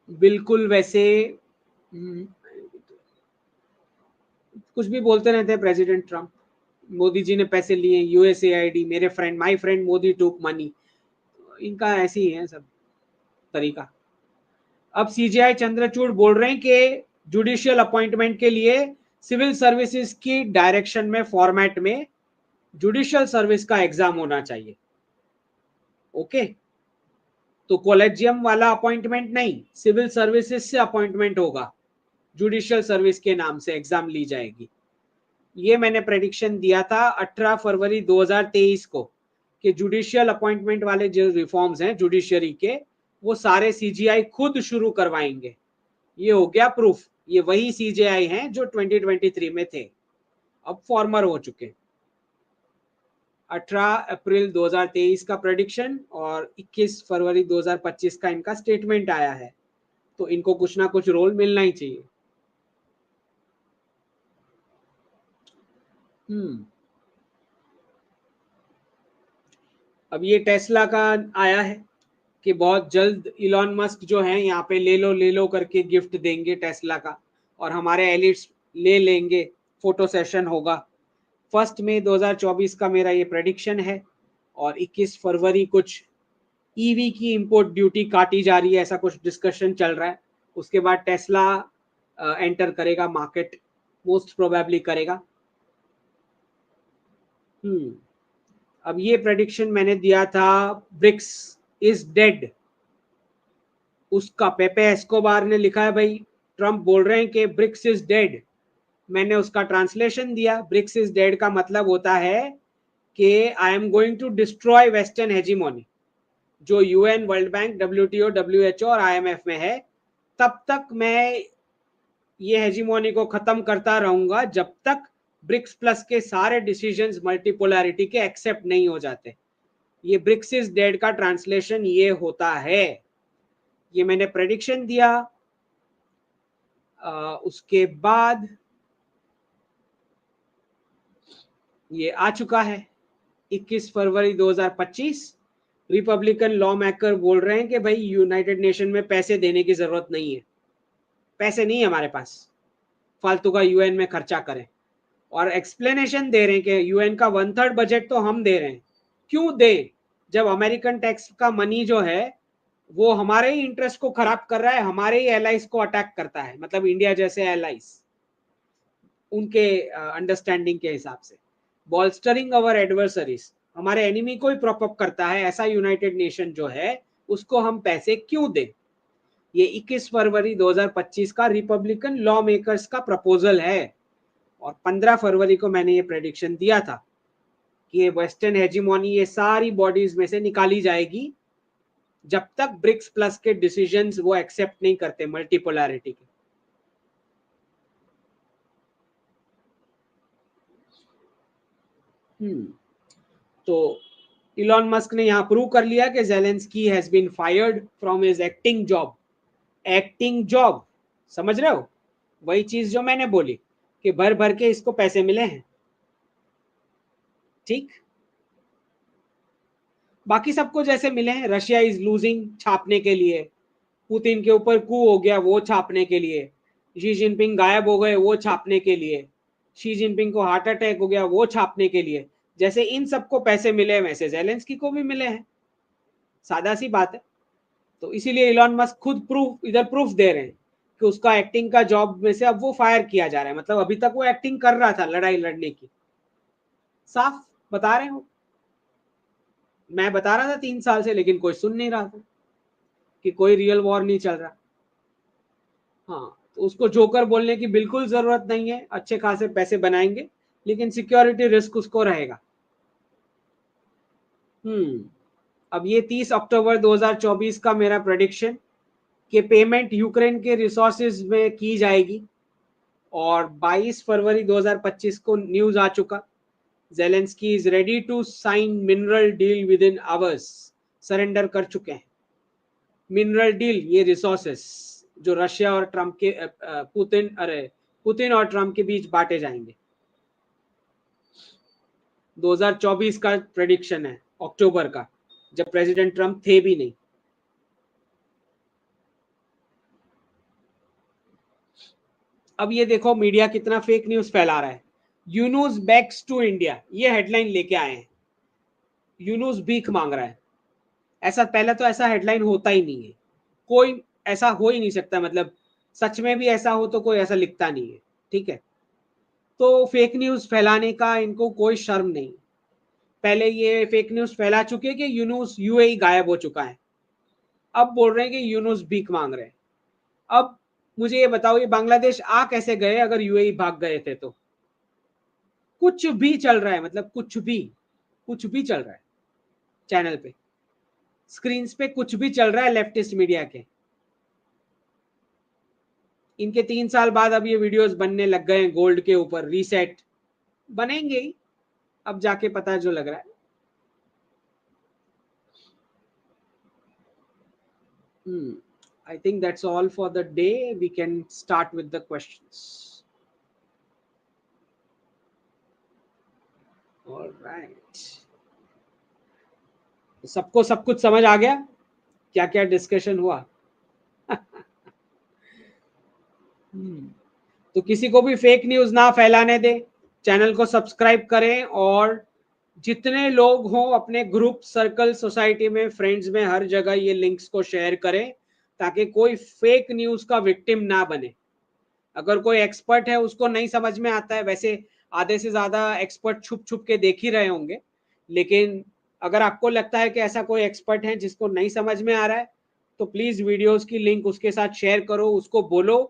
Speaker 1: बिल्कुल वैसे कुछ भी बोलते रहते हैं प्रेसिडेंट ट्रम्प। मोदी जी ने पैसे लिए, यूएसएआईडी, मेरे फ्रेंड, माय फ्रेंड मोदी टूक मनी। इनका ऐसे ही है सब तरीका। अब सीजीआई चंद्रचूड़ बोल रहे हैं कि जुडिशियल अपॉइंटमेंट के लिए सिविल सर्विसेज की डायरेक्शन में, फॉर्मेट में जुडिशियल सर्विस का एग्जाम होना चाहिए। ओके, तो कॉलेजियम वाला अपॉइंटमेंट नहीं, सिविल सर्विसेज से अपॉइंटमेंट होगा। जुडिशियल सर्विस के नाम से एग्जाम ली जाएगी। ये मैंने प्रेडिक्शन दिया था 18 फरवरी 2023 को कि जुडिशियल अपॉइंटमेंट वाले जो रिफॉर्म्स हैं जुडिशियरी के, वो सारे सीजीआई खुद शुरू करवाएंगे। ये हो गया प्रूफ। ये वही सीजीआई हैं जो 2023 में थे, अब फॉर्मर हो चुके। 18 अप्रैल 2023 का प्रेडिक्शन और 21 फरवरी 2025 का इनका स्टेटमेंट आया है, तो इनको कुछ ना कुछ रोल मिलना ही चाहिए। अब ये टेस्ला का आया है कि बहुत जल्द इलॉन मस्क जो है यहाँ पे ले लो करके गिफ्ट देंगे टेस्ला का, और हमारे एलिट्स ले लेंगे, फोटो सेशन होगा। 1 मई 2024 का मेरा ये प्रेडिक्शन है, और 21 फरवरी कुछ ईवी की इंपोर्ट ड्यूटी काटी जा रही है, ऐसा कुछ डिस्कशन चल रहा है। उसके बाद टेस्ला एंटर करेगा मार्केट, मोस्ट प्रोबेबली करेगा। अब ये प्रेडिक्शन मैंने दिया था, ब्रिक्स इज डेड, उसका पेपे एस्कोबार ने लिखा है भाई ट्रम्प बोल रहे हैं कि ब्रिक्स इज डेड। मैंने उसका ट्रांसलेशन दिया, ब्रिक्स इज डेड का मतलब होता है कि I am going to destroy western hegemony, जो UN, world bank, WTO, WHO और आईएमएफ में है। तब तक मैं ये हेजीमोनी को खत्म करता रहूंगा जब तक ब्रिक्स प्लस के सारे डिसीजंस मल्टीपोलैरिटी के एक्सेप्ट नहीं हो जाते। ये ब्रिक्स इज डेड का ट्रांसलेशन ये होता है। ये मैंने प्रेडिक्शन दिया। उसके बाद ये आ चुका है 21 फरवरी 2025। रिपब्लिकन लॉ मेकर बोल रहे हैं कि भाई यूनाइटेड नेशन में पैसे देने की जरूरत नहीं है, पैसे नहीं है हमारे पास, फालतू का यूएन में खर्चा करें। और एक्सप्लेनेशन दे रहे हैं कि यूएन का 1/3 बजट तो हम दे रहे हैं। क्यों दें जब अमेरिकन टैक्स का मनी जो है वो हमारे ही इंटरेस्ट को खराब कर रहा है, हमारे ही एलाइज को अटैक करता है, मतलब इंडिया जैसे एलाइज, उनके अंडरस्टैंडिंग के हिसाब से। बॉल्स्टरिंग अवर एडवर्सरीज, हमारे एनिमी को ही प्रॉप अप करता है, ऐसा यूनाइटेड नेशन जो है उसको हम पैसे क्यों दें। ये 21 फरवरी 2025 का रिपब्लिकन लॉ मेकर्स का प्रपोजल है, और 15 फरवरी को मैंने ये प्रेडिक्शन दिया था कि ये वेस्टर्न हेजीमोनी ये सारी बॉडीज में से निकाली जाएगी जब तक ब्रिक्स प्लस के डिसीजंस वो एक्सेप्ट नहीं करते मल्टीपोलैरिटी के। तो इलॉन मस्क ने यहां प्रूव कर लिया कि Zelensky has been fired from his acting job. Acting job, समझ रहे हो? वही चीज जो मैंने बोली कि भर भर के इसको पैसे मिले हैं। ठीक, बाकी सबको जैसे मिले हैं, रशिया इज लूजिंग छापने के लिए, पुतिन के ऊपर कू हो गया वो छापने के लिए, शी जिनपिंग गायब हो गए वो छापने के लिए, शी जिनपिंग को हार्ट अटैक हो गया वो छापने के लिए। जैसे इन सबको पैसे मिले वैसे ज़ेलेंस्की को भी मिले हैं, सादा सी बात है। तो इसीलिए इलॉन मस्क खुद प्रूफ दे रहे हैं कि उसका एक्टिंग का जॉब में से अब वो फायर किया जा रहा है। मतलब अभी तक वो एक्टिंग कर रहा था लड़ाई लड़ने की, साफ बता रहे हो। मैं बता रहा था 3 साल से, लेकिन कोई सुन नहीं रहा था कि कोई रियल वॉर नहीं चल रहा। हाँ, तो उसको जोकर बोलने की बिल्कुल जरूरत नहीं है, अच्छे खासे पैसे बनाएंगे, लेकिन सिक्योरिटी रिस्क उसको रहेगा। अब ये 30 अक्टूबर 2024 का मेरा प्रेडिक्शन कि पेमेंट यूक्रेन के रिसोर्सेज में की जाएगी, और 22 फरवरी 2025 को न्यूज आ चुका, Zelensky is ready to sign mineral deal within hours, surrender कर चुके हैं। मिनरल डील, ये रिसोर्सेस जो रशिया और ट्रम्प के पुतिन और ट्रम्प के बीच बांटे जाएंगे। 2024 का प्रेडिक्शन है, अक्टूबर का, जब प्रेसिडेंट ट्रम्प थे भी नहीं। अब ये देखो मीडिया कितना फेक न्यूज फैला रहा है। यूनुस बैक्स टू इंडिया, ये हेडलाइन लेके आए हैं। यूनुस भीख मांग रहा है, ऐसा पहले तो ऐसा हेडलाइन होता ही नहीं है, कोई ऐसा हो ही नहीं सकता, मतलब सच में भी ऐसा हो तो कोई ऐसा लिखता नहीं है। ठीक है, तो फेक न्यूज फैलाने का इनको कोई शर्म नहीं। पहले ये फेक न्यूज फैला चुके कि यूनुस यूएई गायब हो चुका है, अब बोल रहे हैं कि यूनुस भीख मांग रहे हैं। अब मुझे ये बताओ, ये बांग्लादेश आ कैसे गए अगर यूएई भाग गए थे तो? कुछ भी चल रहा है, मतलब कुछ भी चल रहा है चैनल पे, स्क्रीन पे कुछ भी चल रहा है लेफ्टिस्ट मीडिया के। इनके 3 साल बाद अब ये वीडियोस बनने लग गए हैं गोल्ड के ऊपर, रीसेट बनेंगे ही अब जाके, पता है जो लग रहा है। I think that's all for the day. We can start with the questions. All right. सबको सब कुछ समझ आ गया क्या क्या डिस्कशन हुआ? तो किसी को भी फेक न्यूज ना फैलाने दे, चैनल को सब्सक्राइब करें, और जितने लोग हों अपने ग्रुप, सर्कल, सोसाइटी में, फ्रेंड्स में, हर जगह ये लिंक्स को शेयर करें ताकि कोई फेक न्यूज का विक्टिम ना बने। अगर कोई एक्सपर्ट है उसको नहीं समझ में आता है, वैसे आधे से ज्यादा एक्सपर्ट छुप छुप के देख ही रहे होंगे, लेकिन अगर आपको लगता है कि ऐसा कोई एक्सपर्ट है जिसको नहीं समझ में आ रहा है, तो प्लीज वीडियोस की लिंक उसके साथ शेयर करो, उसको बोलो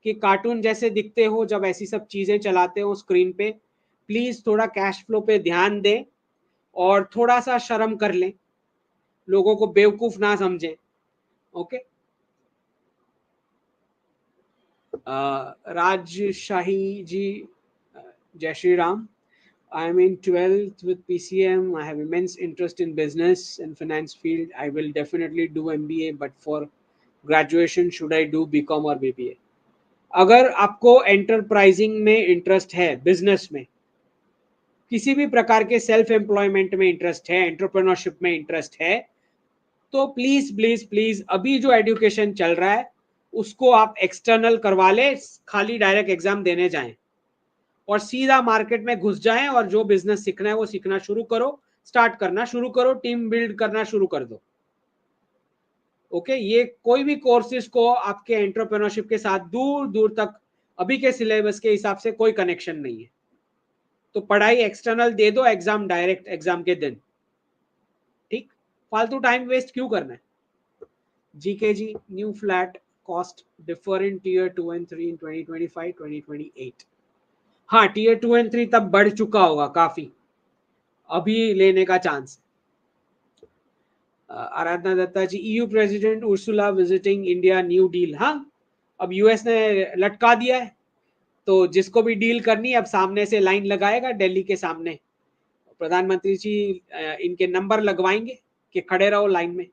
Speaker 1: कि कार्टून जैसे दिखते हो जब ऐसी सब चीजें चलाते हो स्क्रीन पे, प्लीज थोड़ा कैश फ्लो पे ध्यान दें और थोड़ा सा शर्म कर लें, लोगों को बेवकूफ ना समझें। ओके। राजशाही जी, जय Shri Ram. I am in 12th with PCM. I have immense interest in business and finance field. I will definitely do MBA, but for graduation, should I do BCom or BBA? अगर आपको एंटरप्राइजिंग में interest है, business में, किसी भी प्रकार के self employment में इंटरेस्ट है, एंटरप्रेन्योरशिप में इंटरेस्ट है, तो प्लीज प्लीज प्लीज अभी जो एजुकेशन चल रहा है उसको आप एक्सटर्नल करवा ले, खाली डायरेक्ट एग्जाम देने जाएं और सीधा मार्केट में घुस जाएं और जो बिजनेस सीखना है वो सीखना शुरू करो, स्टार्ट करना शुरू करो, टीम बिल्ड करना शुरू कर दो। ओके, ये कोई भी कोर्सेज को आपके एंटरप्रेन्योरशिप के साथ दूर दूर तक अभी के सिलेबस के हिसाब से कोई कनेक्शन नहीं है। तो पढ़ाई एक्सटर्नल दे दो, एग्जाम डायरेक्ट एग्जाम के दिन, ठीक? फालतू टाइम वेस्ट क्यों करना है? GK ji, new flat cost differ in tier 2 and 3 in 2025 2028। हाँ, टीयर 2 and 3 तब बढ़ चुका होगा काफी, अभी लेने का chance. Aradhana Datta ji, EU president Ursula visiting India, new deal. हाँ, अब यूएस ने लटका दिया है, तो जिसको भी डील करनी है अब सामने से लाइन लगाएगा दिल्ली के सामने, प्रधानमंत्री जी इनके नंबर लगवाएंगे कि खड़े रहो लाइन में।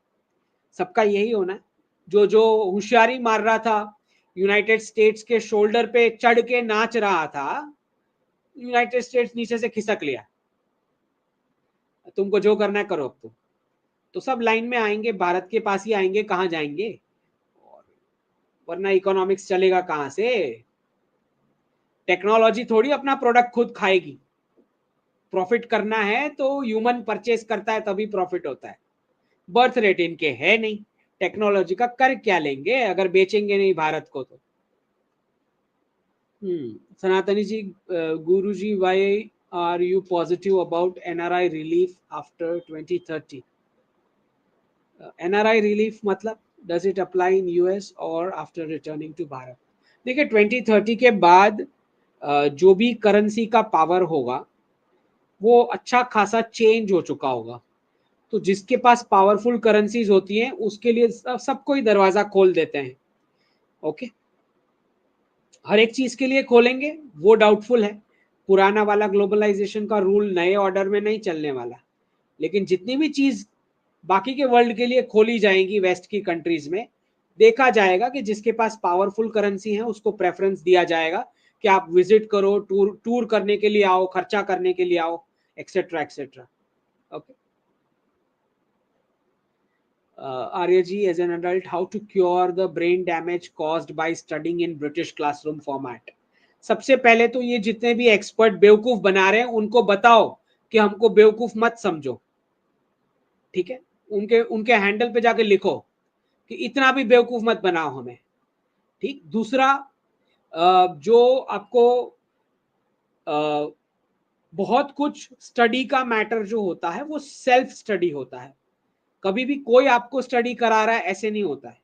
Speaker 1: सबका यही होना है। जो जो होशियारी मार रहा था, यूनाइटेड स्टेट्स के शोल्डर पे चढ़ के नाच रहा था, यूनाइटेड स्टेट्स नीचे से खिसक लिया, तुमको जो करना है करो अब तो सब लाइन में आएंगे, भारत के पास ही आएंगे, कहाँ जाएंगे? वरना इकोनॉमिक्स चलेगा कहाँ से? टेक्नोलॉजी थोड़ी अपना प्रोडक्ट खुद खाएगी। प्रॉफिट करना है तो ह्यूमन परचेस करता है तभी प्रॉफिट होता है। बर्थ रेट इनके है नहीं, टेक्नोलॉजी का कर क्या लेंगे अगर बेचेंगे नहीं भारत को तो। Sanatani ji, Guru ji, why are you positive about NRI relief after 2030? NRI relief मतलब does it apply in US और आफ्टर रिटर्निंग टू भारत? देखिए 2030 के बाद जो भी करेंसी का पावर होगा वो अच्छा खासा चेंज हो चुका होगा, तो जिसके पास पावरफुल करेंसीज होती हैं उसके लिए सबको ही दरवाजा खोल देते हैं। ओके, हर एक चीज के लिए खोलेंगे वो डाउटफुल है। पुराना वाला ग्लोबलाइजेशन का रूल नए ऑर्डर में नहीं चलने वाला, लेकिन जितनी भी चीज बाकी के वर्ल्ड के लिए खोली जाएंगी वेस्ट की कंट्रीज में, देखा जाएगा कि जिसके पास पावरफुल करेंसी है उसको प्रेफरेंस दिया जाएगा कि आप विजिट करो, टूर टूर करने के लिए आओ, खर्चा करने के लिए आओ, etcetera etcetera. Okay. Arya ji, as an adult, how to cure the brain damage caused by studying in British classroom format? सबसे पहले तो ये जितने भी एक्सपर्ट बेवकूफ बना रहे हैं उनको बताओ कि हमको बेवकूफ मत समझो, ठीक है? उनके उनके हैंडल पे जाके लिखो कि इतना भी बेवकूफ मत बनाओ हमें, ठीक? दूसरा, जो आपको बहुत कुछ स्टडी का मैटर जो होता है वो सेल्फ स्टडी होता है, कभी भी कोई आपको स्टडी करा रहा है ऐसे नहीं होता है।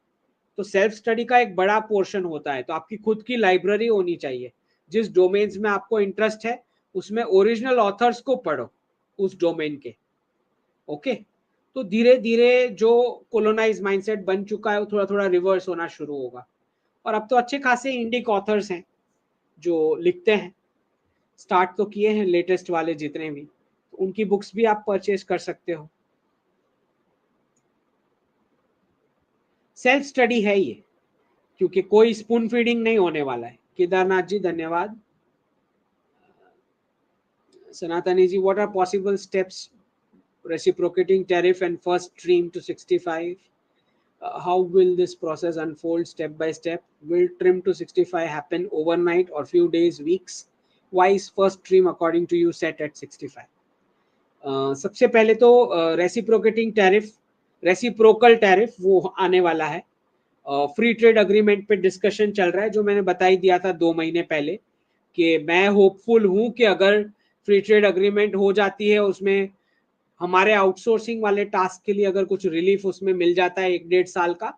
Speaker 1: तो सेल्फ स्टडी का एक बड़ा पोर्शन होता है, तो आपकी खुद की लाइब्रेरी होनी चाहिए। जिस डोमेन्स में आपको इंटरेस्ट है उसमें ओरिजिनल ऑथर्स को पढ़ो उस डोमेन के। ओके, तो धीरे धीरे जो कोलोनाइज माइंडसेट बन चुका है वो थोड़ा थोड़ा रिवर्स होना शुरू होगा। और अब तो अच्छे खासे इंडिक ऑथर्स हैं जो लिखते हैं, स्टार्ट तो किए हैं लेटेस्ट वाले जितने भी, तो उनकी बुक्स भी आप परचेज कर सकते हो। सेल्फ स्टडी है ये, क्योंकि कोई स्पून फीडिंग नहीं होने वाला है। केदारनाथ जी धन्यवाद। Sanatani ji, what are possible steps reciprocating tariff and first trim to 65? How will this process unfold step by step? Will trim to 65 happen overnight or few days, weeks? Why is first trim according to you set at 65? सबसे पहले तो reciprocating tariff, reciprocal tariff वो आने वाला है। Free trade agreement पे discussion चल रहा है, जो मैंने बता ही दिया था 2 महीने पहले कि मैं होपफुल हूं कि अगर फ्री ट्रेड अग्रीमेंट हो जाती है, उसमें हमारे आउटसोर्सिंग वाले टास्क के लिए अगर कुछ रिलीफ उसमें मिल जाता है 1-1.5 साल का,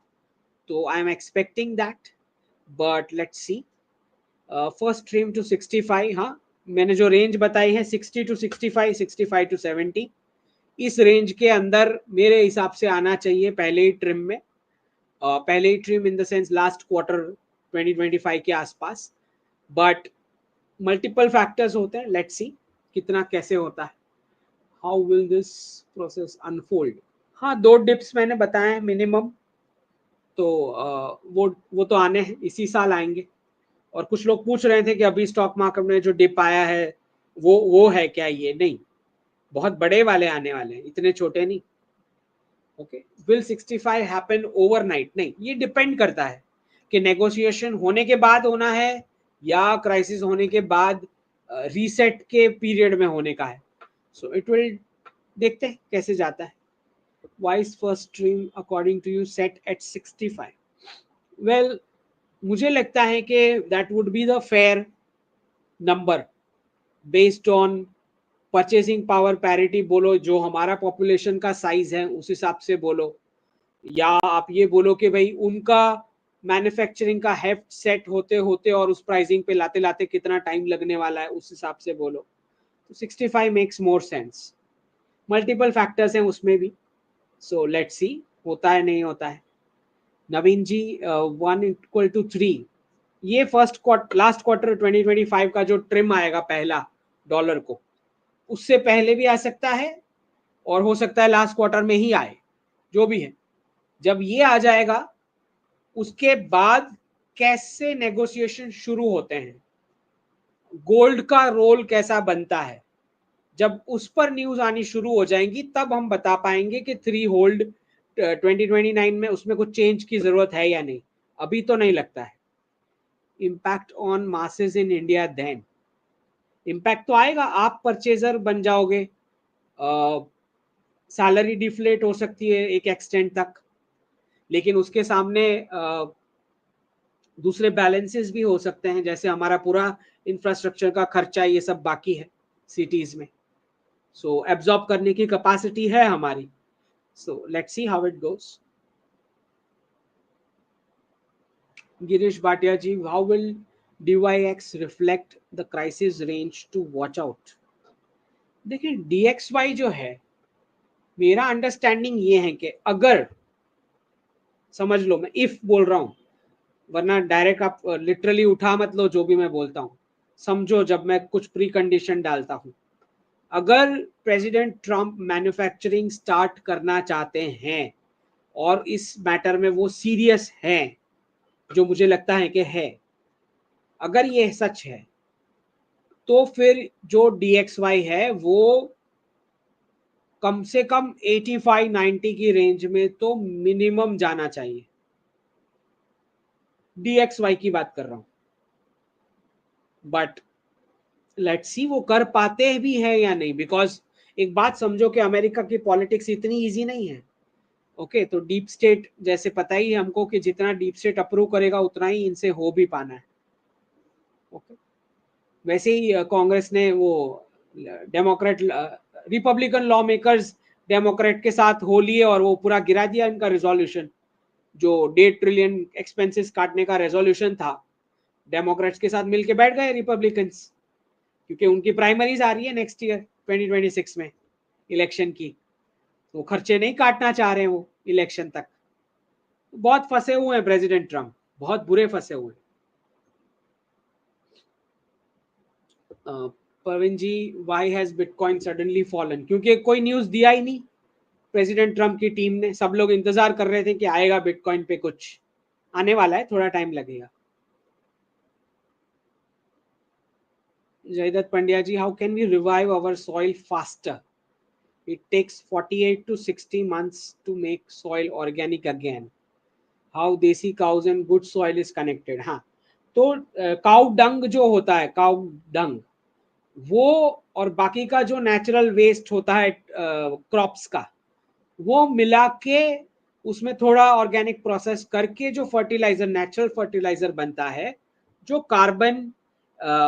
Speaker 1: तो I am expecting that, but let's see. First trim to 65, हाँ मैंने जो रेंज बताई है 60 to 65, 65 to 70, इस रेंज के अंदर मेरे हिसाब से आना चाहिए पहले ही ट्रिम में। पहले ही trim in the sense last quarter 2025 के आसपास, बट मल्टीपल फैक्टर्स होते हैं, लेट्स सी कितना कैसे होता है। How will this process unfold? हाँ 2 डिप्स मैंने बताए मिनिमम, तो वो तो आने हैं, इसी साल आएंगे। और कुछ लोग पूछ रहे थे कि अभी स्टॉक मार्केट में जो डिप आया है वो है क्या? ये नहीं, बहुत बड़े वाले आने वाले हैं, इतने छोटे नहीं। Okay, will 65 happen overnight? नहीं, ये डिपेंड करता है कि नेगोशिएशन होने के बाद होना है या क्राइसिस होने के बाद रीसेट के पीरियड में होने का है। सो इट विल, देखते हैं कैसे जाता है। Why is first stream according to you set at 65? Well, मुझे लगता है कि that would be the fair number based on purchasing power parity बोलो, जो हमारा पॉपुलेशन का साइज है उस हिसाब से बोलो, या आप ये बोलो कि भाई उनका मैन्युफैक्चरिंग का हेफ्ट सेट होते होते और उस प्राइसिंग पे लाते लाते कितना टाइम लगने वाला है, उस हिसाब से बोलो, तो 65 makes more sense. Multiple factors हैं उसमें भी, सो लेट्स सी होता है नहीं होता है। नवीन जी 1:3, ये लास्ट क्वार्टर 2025 का जो ट्रिम आएगा पहला डॉलर को, उससे पहले भी आ सकता है और हो सकता है लास्ट क्वार्टर में ही आए, जो भी है। जब ये आ जाएगा उसके बाद कैसे नेगोशिएशन शुरू होते हैं, गोल्ड का रोल कैसा बनता है, जब उस पर न्यूज आनी शुरू हो जाएंगी तब हम बता पाएंगे कि 3 होल्ड 2029 में उसमें कुछ चेंज की जरूरत है या नहीं। अभी तो नहीं लगता है। Impact on masses in India, then impact तो आएगा, आप परचेजर बन जाओगे, सैलरी डिफ्लेट हो सकती है एक एक्सटेंट तक, लेकिन उसके सामने दूसरे बैलेंसेस भी हो सकते हैं, जैसे हमारा पूरा इंफ्रास्ट्रक्चर का खर्चा ये सब बाकी है सिटीज में, सो एब्जॉर्ब करने की कैपेसिटी है हमारी। So let's see how it goes. Girish Bhatia ji, how will DYX reflect the crisis range to watch out? देखिए DXY जो है, मेरा अंडरस्टैंडिंग ये है कि अगर, समझ लो मैं इफ बोल रहा हूं, वरना डायरेक्ट आप लिटरली उठा मत लो जो भी मैं बोलता हूं, समझो जब मैं कुछ प्री कंडीशन डालता हूं। अगर प्रेसिडेंट ट्रम्प मैन्युफैक्चरिंग स्टार्ट करना चाहते हैं और इस मैटर में वो सीरियस हैं, जो मुझे लगता है कि है, अगर ये सच है, तो फिर जो DXY है वो कम से कम 85-90 की रेंज में तो मिनिमम जाना चाहिए। DXY की बात कर रहा हूं, बट लेट्स सी वो कर पाते भी हैं या नहीं, बिकॉज एक बात समझो कि अमेरिका की पॉलिटिक्स इतनी इजी नहीं है। ओके, तो डीप स्टेट जैसे पता ही है हमको कि जितना डीप स्टेट अप्रूव करेगा उतना ही इनसे हो भी पाना है। ओके, वैसे ही कांग्रेस ने वो Democrat Republican law makers Democrat के साथ हो लिए और वो पूरा गिरा दिया इनका रिजोल्यूशन। जो 1.5 ट्रिलियन एक्सपेंसेस काटने का रेजोल्यूशन था, डेमोक्रेट्स के साथ मिलके बैठ गए रिपब्लिकन्स, क्योंकि उनकी प्राइमरीज आ रही है नेक्स्ट ईयर 2026 में इलेक्शन की, वो खर्चे नहीं काटना चाह रहे हैं वो इलेक्शन तक। बहुत फंसे हुए हैं प्रेसिडेंट ट्रम्प, बहुत बुरे फंसे हुए हैं। Praveen ji, why has bitcoin suddenly fallen? क्योंकि कोई न्यूज दिया ही नहीं प्रेसिडेंट ट्रम्प की टीम ने। सब लोग इंतजार कर रहे थे कि आएगा बिटकॉइन पे, कुछ आने वाला है, थोड़ा टाइम लगेगा। Jaydatt Pandya ji, how can we revive our soil faster? It takes 48 to 60 months to make soil organic again. How desi cows and good soil is connected. हाँ, तो काउ डंग जो होता है, काउ डंग, वो और बाकी का जो नेचुरल वेस्ट होता है क्रॉप्स का, वो मिला के उसमें थोड़ा ऑर्गेनिक प्रोसेस करके जो फर्टिलाइजर, नेचुरल फर्टिलाइजर बनता है, जो कार्बन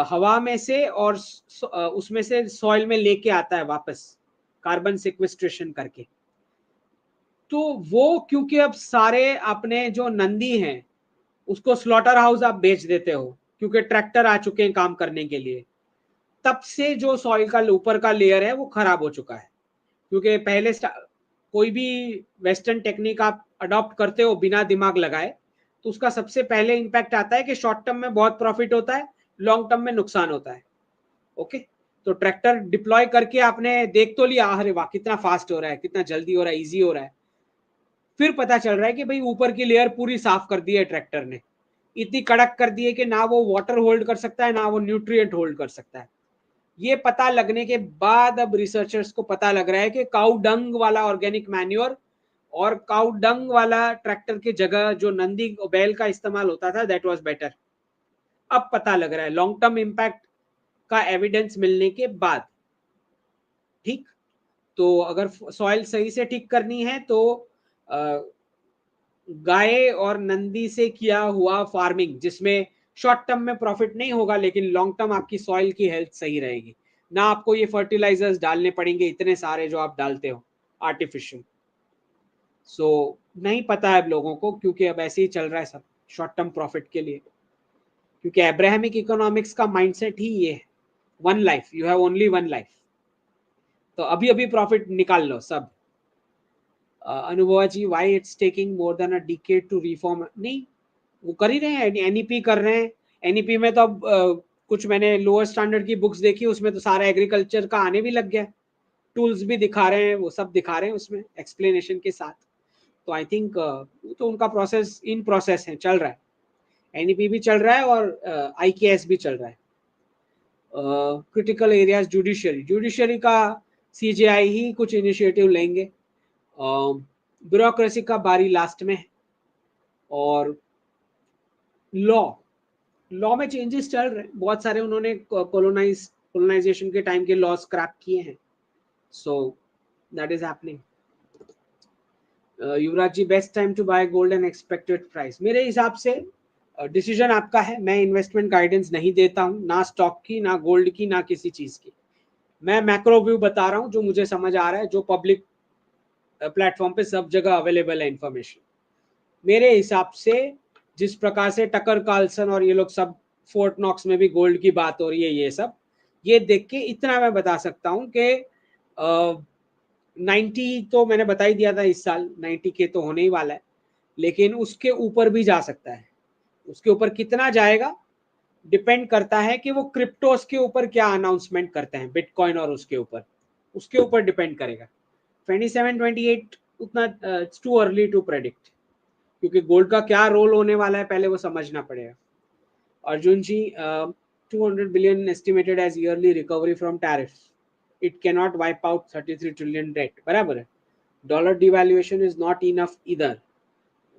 Speaker 1: हवा में से और उसमें से सॉइल में लेके आता है वापस, कार्बन सिक्वेस्ट्रेशन करके। तो वो क्योंकि अब सारे अपने जो नंदी हैं उसको स्लॉटर हाउस आप बेच देते हो, क्योंकि ट्रैक्टर आ चुके हैं काम करने के लिए, तब से जो सॉइल का ऊपर का लेयर है वो खराब हो चुका है। क्योंकि पहले कोई भी वेस्टर्न टेक्निक आप अडॉप्ट करते हो बिना दिमाग लगाए, तो उसका सबसे पहले इंपैक्ट आता है कि शॉर्ट टर्म में बहुत प्रॉफिट होता है, लॉन्ग टर्म में नुकसान होता है। ओके, तो ट्रैक्टर डिप्लॉय करके आपने देख तो लिया, अरे वाह कितना फास्ट हो रहा है, कितना जल्दी हो रहा है, इजी हो रहा है, फिर पता चल रहा है कि भाई ऊपर की लेयर पूरी साफ कर दी है ट्रैक्टर ने, इतनी कड़क कर दी है कि ना वो वाटर होल्ड कर सकता है ना वो न्यूट्रिएंट होल्ड कर सकता है। ये पता लगने के बाद अब रिसर्चर्स को पता लग रहा है कि काउ डंग वाला ऑर्गेनिक मैन्योर और काउ डंग वाला ट्रैक्टर की जगह जो नंदी बैल का इस्तेमाल होता था, दैट वाज बेटर। अब पता लग रहा है लॉन्ग टर्म इंपैक्ट का एविडेंस मिलने के बाद। ठीक, तो अगर सॉइल सही से ठीक करनी है तो गाय और नंदी से किया हुआ फार्मिंग, जिसमें शॉर्ट टर्म में प्रॉफिट नहीं होगा लेकिन लॉन्ग टर्म आपकी सॉइल की हेल्थ सही रहेगी, ना आपको ये फर्टिलाइजर्स डालने पड़ेंगे इतने सारे जो आप डालते हो आर्टिफिशियल। सो नहीं पता है अब लोगों को, क्योंकि अब ऐसे ही चल रहा है सब शॉर्ट टर्म प्रॉफिट के लिए, क्योंकि अब्राहमिक इकोनॉमिक्स का माइंडसेट ही ये है, one life, you have only one life, तो अभी अभी प्रॉफिट निकाल लो सब। Anubhava ji, why it's taking more than a decade to reform? नहीं, वो कर ही रहे हैं, एनईपी कर रहे हैं। एनईपी में तो अब कुछ मैंने लोअर स्टैंडर्ड की बुक्स देखी, उसमें तो सारा एग्रीकल्चर का आने भी लग गया, टूल्स भी दिखा रहे हैं, वो सब दिखा रहे हैं उसमें एक्सप्लेनेशन के साथ। तो आई थिंक तो उनका प्रोसेस इन प्रोसेस है, चल रहा है, एनईपी भी चल रहा है और आईकेएस भी चल रहा है। क्रिटिकल एरियाज जुडिशरी, जुडिशरी का सीजेआई ही कुछ इनिशिएटिव लेंगे, ब्यूरोक्रेसी का बारी लास्ट में, और लॉ में चेंजेस चल रहे हैं बहुत सारे, उन्होंने कोलोनाइजेशन के टाइम के लॉ स्क्रैप किए हैं, so that is happening. Yuvraj ji, best time to buy gold and expected price? मेरे हिसाब से डिसीजन आपका है, मैं इन्वेस्टमेंट गाइडेंस नहीं देता हूँ, ना स्टॉक की, ना गोल्ड की, ना किसी चीज की। मैं मैक्रो व्यू बता रहा हूँ जो मुझे समझ आ रहा है, जो पब्लिक प्लेटफॉर्म पे सब जगह अवेलेबल है इंफॉर्मेशन। मेरे हिसाब से जिस प्रकार से टकर कार्लसन और ये लोग सब, फोर्ट नॉक्स में भी गोल्ड की बात हो रही है, ये सब ये देख के इतना मैं बता सकता हूँ कि 90 तो मैंने बता ही दिया था, इस साल 90 के तो होने ही वाला है, लेकिन उसके ऊपर भी जा सकता है। उसके ऊपर कितना जाएगा डिपेंड करता है कि वो क्रिप्टोस के ऊपर क्या अनाउंसमेंट करते हैं, बिटकॉइन और उसके ऊपर डिपेंड करेगा। 27 28 उतना it's too early to predict, क्योंकि गोल्ड का क्या रोल होने वाला है पहले वो समझना पड़ेगा। Arjun ji, 200 billion estimated as yearly recovery from tariff, it can not wipe out 33 trillion debt. बराबर है, dollar devaluation is not enough इधर,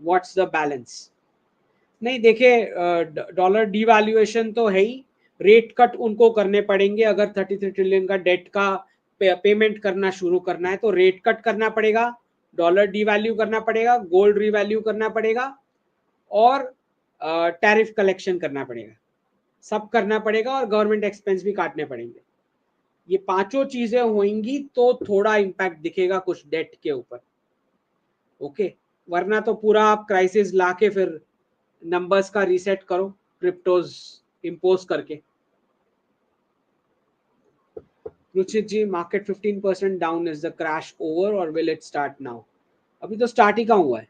Speaker 1: व्हाट्स द बैलेंस? नहीं देखिए, डॉलर डिवैल्यूएशन तो है ही, रेट कट उनको करने पड़ेंगे। अगर 33 ट्रिलियन का डेट का पेमेंट करना शुरू करना है तो रेट कट करना पड़ेगा, डॉलर डिवैल्यू करना पड़ेगा, गोल्ड रिवैल्यू करना पड़ेगा, और टैरिफ कलेक्शन करना पड़ेगा, सब करना पड़ेगा, और गवर्नमेंट एक्सपेंस भी काटने पड़ेंगे। ये पांचों चीजें होंगी तो थोड़ा इम्पैक्ट दिखेगा कुछ डेट के ऊपर। ओके, वरना तो पूरा आप क्राइसिस लाके फिर नंबर्स का रीसेट करो क्रिप्टोज इंपोज करके। Ruchit ji, market 15% down, is the crash over और विल इट स्टार्ट नाउ? अभी तो स्टार्ट ही कहाँ हुआ है,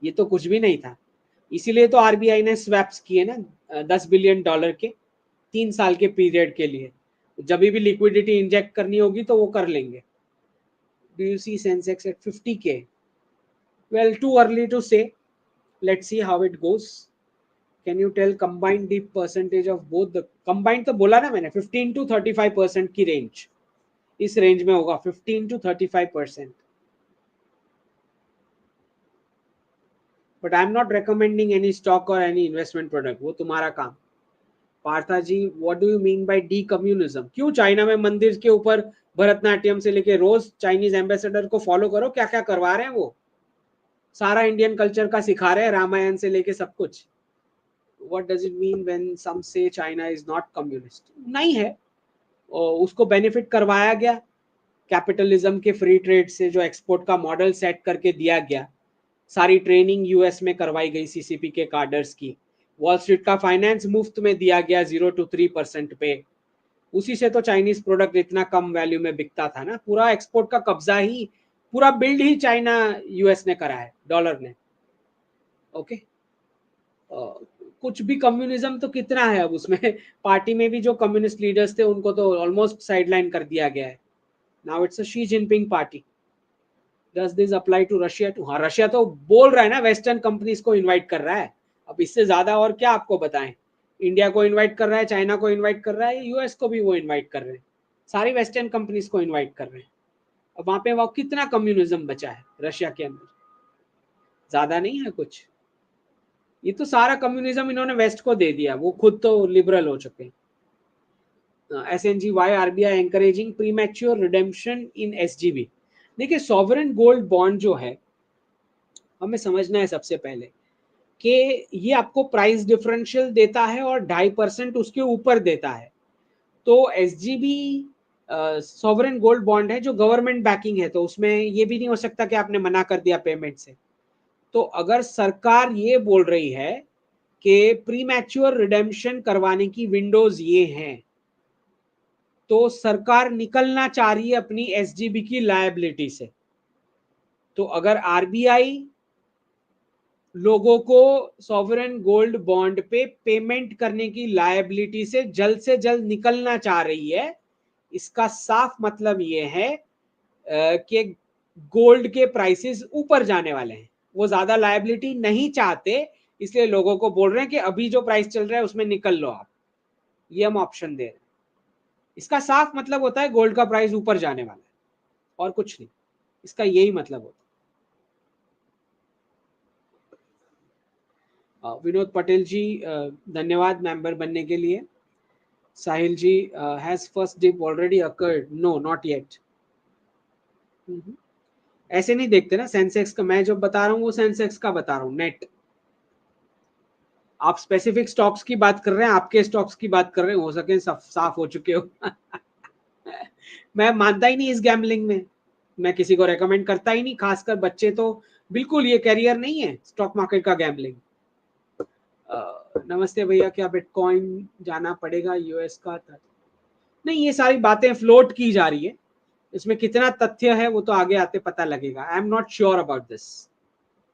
Speaker 1: ये तो कुछ भी नहीं था। इसीलिए तो आरबीआई ने स्वैप्स किए ना $10 बिलियन के 3 साल के पीरियड के लिए। जब भी लिक्विडिटी इंजेक्ट करनी होगी तो वो कर लेंगे। Do you see sensex at 50K? Well, too early to say, let's see how it goes. Can you tell combined dip percentage of both the combined? तो बोला ना मैंने 15 to 35% की रेंज, इस रेंज में होगा 15 to 35%। But I am not recommending any stock और any investment product, वो तुम्हारा काम। Partha ji, what do you mean by decommunism? क्यों चाइना में मंदिर के ऊपर भरतनाट्यम से लेके रोज चाइनीज एम्बेसडर को फॉलो करो, क्या क्या करवा रहे हैं वो, सारा इंडियन कल्चर का सिखा रहे हैं, रामायण से लेके सब कुछ। What does it mean when some say China is not communist? नहीं है, उसको बेनिफिट करवाया गया कैपिटलिज्म के फ्री ट्रेड से, जो एक्सपोर्ट का मॉडल सेट करके दिया गया। सारी ट्रेनिंग यूएस में करवाई गई सीसीपी के कार्डर्स की। वॉल स्ट्रीट का फाइनेंस मुफ्त में दिया गया 0 to 3% पे। उसी से तो चाइनीज प्रोडक्ट इतना कम वैल्यू में बिकता था ना। पूरा एक्सपोर्ट का कब्जा ही, पूरा बिल्ड ही चाइना यूएस ने करा है, डॉलर ने। ओके, कुछ भी कम्युनिज्म तो कितना है अब उसमें। पार्टी में भी जो कम्युनिस्ट लीडर्स थे उनको तो ऑलमोस्ट साइडलाइन कर दिया गया है। Now it's a Xi Jinping party. Does this apply to Russia too? हाँ, रशिया तो बोल रहा है ना वेस्टर्न कंपनीज को इनवाइट कर रहा है। अब इससे ज्यादा और क्या आपको बताएं। इंडिया को इनवाइट कर रहा है, चाइना को इनवाइट कर रहा है, यूएस को भी वो इनवाइट कर रहे हैं, सारी वेस्टर्न कंपनीज को इनवाइट कर रहे हैं। अब वहां पे वो कितना कम्युनिज्म बचा है रशिया के अंदर? ज्यादा नहीं है कुछ। ये तो सारा कम्युनिज्म इन्होंने वेस्ट को दे दिया, वो खुद तो लिबरल हो चुके हैं। SNG, why RBI encouraging premature redemption in SGB? देखिए, सॉवरेन गोल्ड बॉन्ड जो है, हमें समझना है सबसे पहले कि ये आपको प्राइस डिफरेंशियल देता है और 2.5% उसके ऊपर देता है। तो SGB सॉवरेन गोल्ड बॉन्ड है जो गवर्नमेंट बैकिंग है, तो उसमें ये भी नहीं हो सकता कि आपने मना कर दिया पेमेंट से। तो अगर सरकार ये बोल रही है कि प्रीमैच्योर रिडेम्पशन करवाने की विंडोज ये हैं, तो सरकार निकलना चाह रही है अपनी SGB की लायबिलिटी से। तो अगर आरबीआई लोगों को सॉवरेन गोल्ड बॉन्ड पे पेमेंट करने की लायबिलिटी से जल्द निकलना चाह रही है, इसका साफ मतलब ये है कि गोल्ड के प्राइसेस ऊपर जाने वाले हैं। वो ज्यादा लायबिलिटी नहीं चाहते, इसलिए लोगों को बोल रहे हैं कि अभी जो प्राइस चल रहा है उसमें निकल लो आप, ये हम ऑप्शन दे रहे हैं। इसका साफ मतलब होता है गोल्ड का प्राइस ऊपर जाने वाला है, और कुछ नहीं, इसका यही मतलब होता है। विनोद पटेल जी, धन्यवाद मेंबर बनने के लिए। Sahil ji, has first dip already occurred? No, not yet. ऐसे नहीं देखते ना सेंसेक्स का, मैं जो बता रहा हूँ वो सेंसेक्स का बता रहा हूँ नेट। आप स्पेसिफिक स्टॉक्स की बात कर रहे हैं, आपके स्टॉक्स की बात कर रहे हैं, हो सके साफ हो चुके हो। मैं मानता ही नहीं इस गैम्बलिंग में, मैं किसी को रेकमेंड करता ही नहीं, खासकर बच्चे तो बिल्कुल, ये कैरियर नहीं है स्टॉक मार्केट का गैम्बलिंग। नमस्ते भैया, क्या बिटकॉइन जाना पड़ेगा यूएस का? नहीं, ये सारी बातें फ्लोट की जा रही है, इसमें कितना तथ्य है वो तो आगे आते पता लगेगा। I am not sure about this.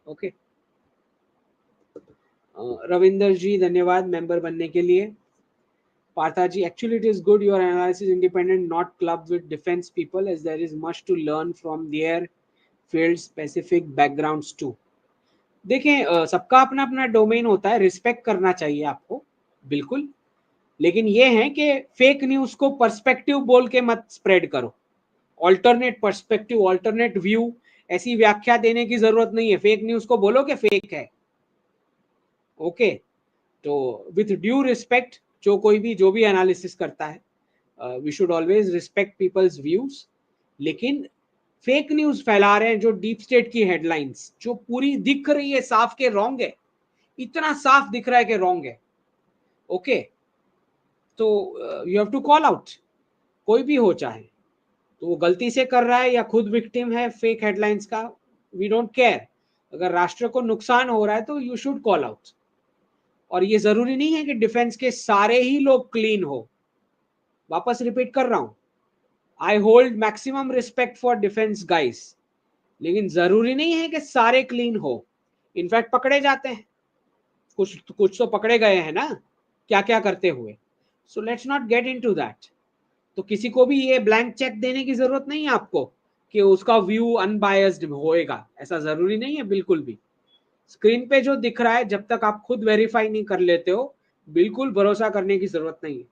Speaker 1: Okay, Ravinder ji, धन्यवाद मेंबर बनने के लिए। पार्था जी, actually it is good your analysis independent, not club with defense people, as there is much to learn from their field specific backgrounds too. देखें, सबका अपना अपना domain होता है, रिस्पेक्ट करना चाहिए आपको, बिल्कुल। लेकिन ये है कि फेक न्यूज को पर्सपेक्टिव बोल के मत स्प्रेड करो। ऑल्टरनेट पर्सपेक्टिव, ऑल्टरनेट व्यू, ऐसी व्याख्या देने की जरूरत नहीं है। फेक न्यूज को बोलो कि फेक है। ओके, तो विथ ड्यू रिस्पेक्ट, जो भी एनालिसिस करता है, we should always respect people's views. लेकिन फेक न्यूज फैला रहे हैं जो डीप स्टेट की हेडलाइंस, जो पूरी दिख रही है साफ के रॉन्ग है, इतना साफ दिख रहा है कि रॉन्ग है। ओके, तो you have to call out, कोई भी हो चाहे, तो वो गलती से कर रहा है या खुद विक्टिम है फेक हेडलाइंस का, वी डोंट केयर। अगर राष्ट्र को नुकसान हो रहा है तो यू शुड कॉल आउट। और ये जरूरी नहीं है कि डिफेंस के सारे ही लोग क्लीन हो। वापस रिपीट कर रहा हूं, I hold maximum respect for defence guys, लेकिन जरूरी नहीं है कि सारे क्लीन हो। इनफैक्ट पकड़े जाते हैं, कुछ तो पकड़े गए हैं ना, क्या क्या करते हुए। So let's not get into that. तो किसी को भी ये ब्लैंक चेक देने की जरूरत नहीं है आपको कि उसका व्यू अनबायस्ड होएगा, ऐसा जरूरी नहीं है बिल्कुल भी। स्क्रीन पे जो दिख रहा है, जब तक आप खुद वेरीफाई नहीं कर लेते हो, बिल्कुल भरोसा करने की जरूरत नहीं है।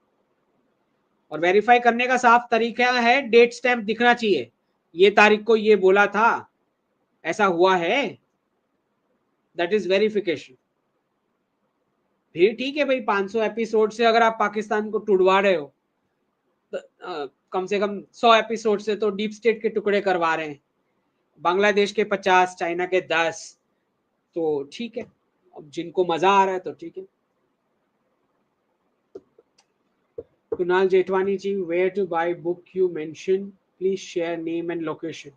Speaker 1: और वेरीफाई करने का साफ तरीका है, डेट स्टैम्प दिखना चाहिए, ये तारीख को ये बोला था, ऐसा हुआ है, दैट इज वेरिफिकेशन। फिर ठीक है भाई, 500 एपिसोड से अगर आप पाकिस्तान को टुड़वा रहे हो, कम से कम 100 एपिसोड से तो डीप स्टेट के टुकड़े करवा रहे हैं, बांग्लादेश के 50, चाइना के 10, तो ठीक है। अब जिनको मजा आ रहा है तो ठीक है। Kunal Jethwani ji, where to buy book you mention, please share name and location.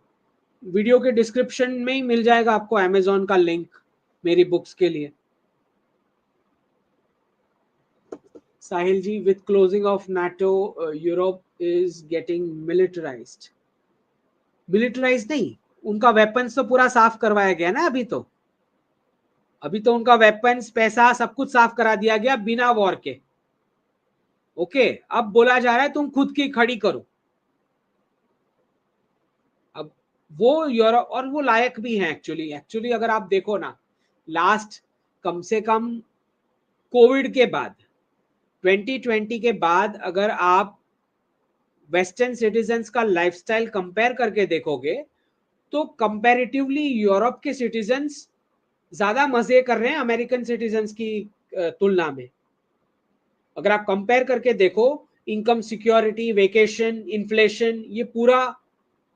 Speaker 1: Video के डिस्क्रिप्शन में ही मिल जाएगा आपको अमेजोन का लिंक मेरी बुक्स के लिए। Sahil ji, with closing of NATO Europe is getting militarised. Militarise नहीं, उनका वेपन्स तो पूरा साफ करवाया गया ना। अभी तो उनका वेपन्स, पैसा, सब कुछ साफ करा दिया गया बिना वॉर के। ओके, अब बोला जा रहा है तुम खुद की खड़ी करो। अब वो यूरोप, और वो लायक भी हैं एक्चुअली अगर आप देखो ना, लास्ट कम से कम कोविड के बाद, 2020 के बाद, अगर आप वेस्टर्न सिटीजन्स का लाइफस्टाइल कंपेयर करके देखोगे, तो कंपैरेटिवली यूरोप के सिटीजन्स ज्यादा मजे कर रहे हैं अमेरिकन सिटीजन्स की तुलना में। अगर आप कंपेयर करके देखो, इनकम सिक्योरिटी, वेकेशन, इन्फ्लेशन, ये पूरा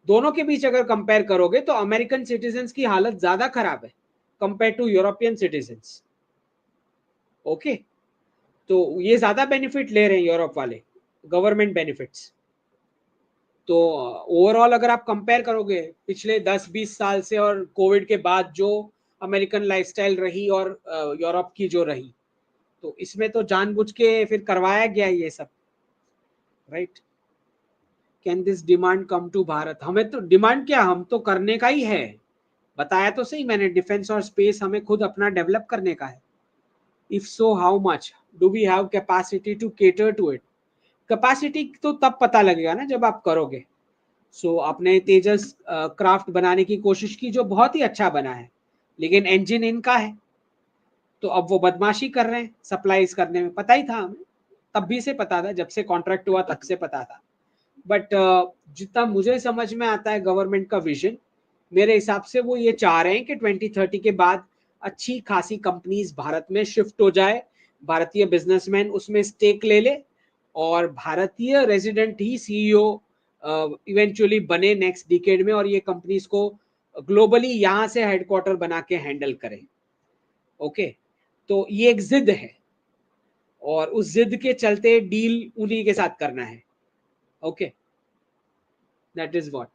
Speaker 1: दोनों के बीच अगर कंपेयर करोगे तो अमेरिकन सिटीजन्स की हालत ज्यादा खराब है compare to European citizens. Okay, तो ये ज्यादा बेनिफिट ले रहे हैं यूरोप वाले, गवर्नमेंट बेनिफिट्स। तो ओवरऑल अगर आप कंपेयर करोगे पिछले 10-20 साल से और कोविड के बाद जो अमेरिकन लाइफस्टाइल रही और यूरोप की जो रही, तो इसमें तो जानबूझ के फिर करवाया गया ये सब, right. Can this demand come to Bharat? हमें तो डिमांड क्या, हम तो करने का ही है। बताया तो सही मैंने, डिफेंस और स्पेस हमें खुद अपना डेवलप करने का है। If so how much do we have capacity to cater to it? Capacity तो तब पता लगेगा ना जब आप करोगे। सो आपने तेजस क्राफ्ट बनाने की कोशिश की, जो बहुत ही अच्छा बना है, लेकिन इंजन इनका है, तो अब वो बदमाशी कर रहे हैं सप्लाईज करने में। पता ही था हमें, तब भी से पता था, जब से कॉन्ट्रैक्ट हुआ तब से पता था। बट जितना मुझे समझ में आता है गवर्नमेंट का विजन, मेरे हिसाब से वो ये चाह रहे हैं कि 2030 के बाद अच्छी खासी कंपनीज भारत में शिफ्ट हो जाए, भारतीय बिजनेसमैन उसमें स्टेक ले ले, और भारतीय रेजिडेंट ही सीईओ इवेंचुअली बने नेक्स्ट डिकेड में, और ये कंपनीज को ग्लोबली यहाँ से हेडक्वार्टर बना के हैंडल करें। ओके, तो ये एक जिद है, और उस जिद के चलते डील उन्हीं के साथ करना है। Okay, that is what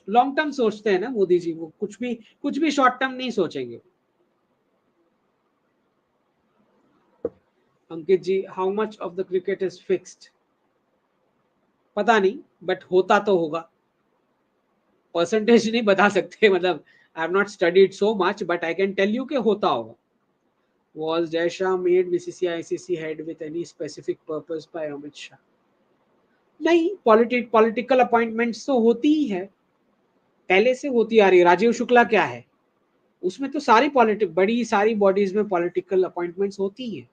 Speaker 1: long term सोचते हैं ना मोदी जी, वो कुछ भी शॉर्ट टर्म नहीं सोचेंगे। Ankit ji, how much of the cricket is fixed? पता नहीं, बट होता तो होगा। परसेंटेज नहीं बता सकते, मतलब I have not studied so much, but I can tell you कि होता होगा। Was Jai Shah made BCCI ICC head with any specific purpose by Amit Shah? नहीं, पॉलिटिकल अपॉइंटमेंट्स तो होती ही है, पहले से होती आ रही है। राजीव शुक्ला क्या है, उसमें तो सारी पॉलिटिक, बड़ी सारी बॉडीज में पॉलिटिकल अपॉइंटमेंट्स होती है।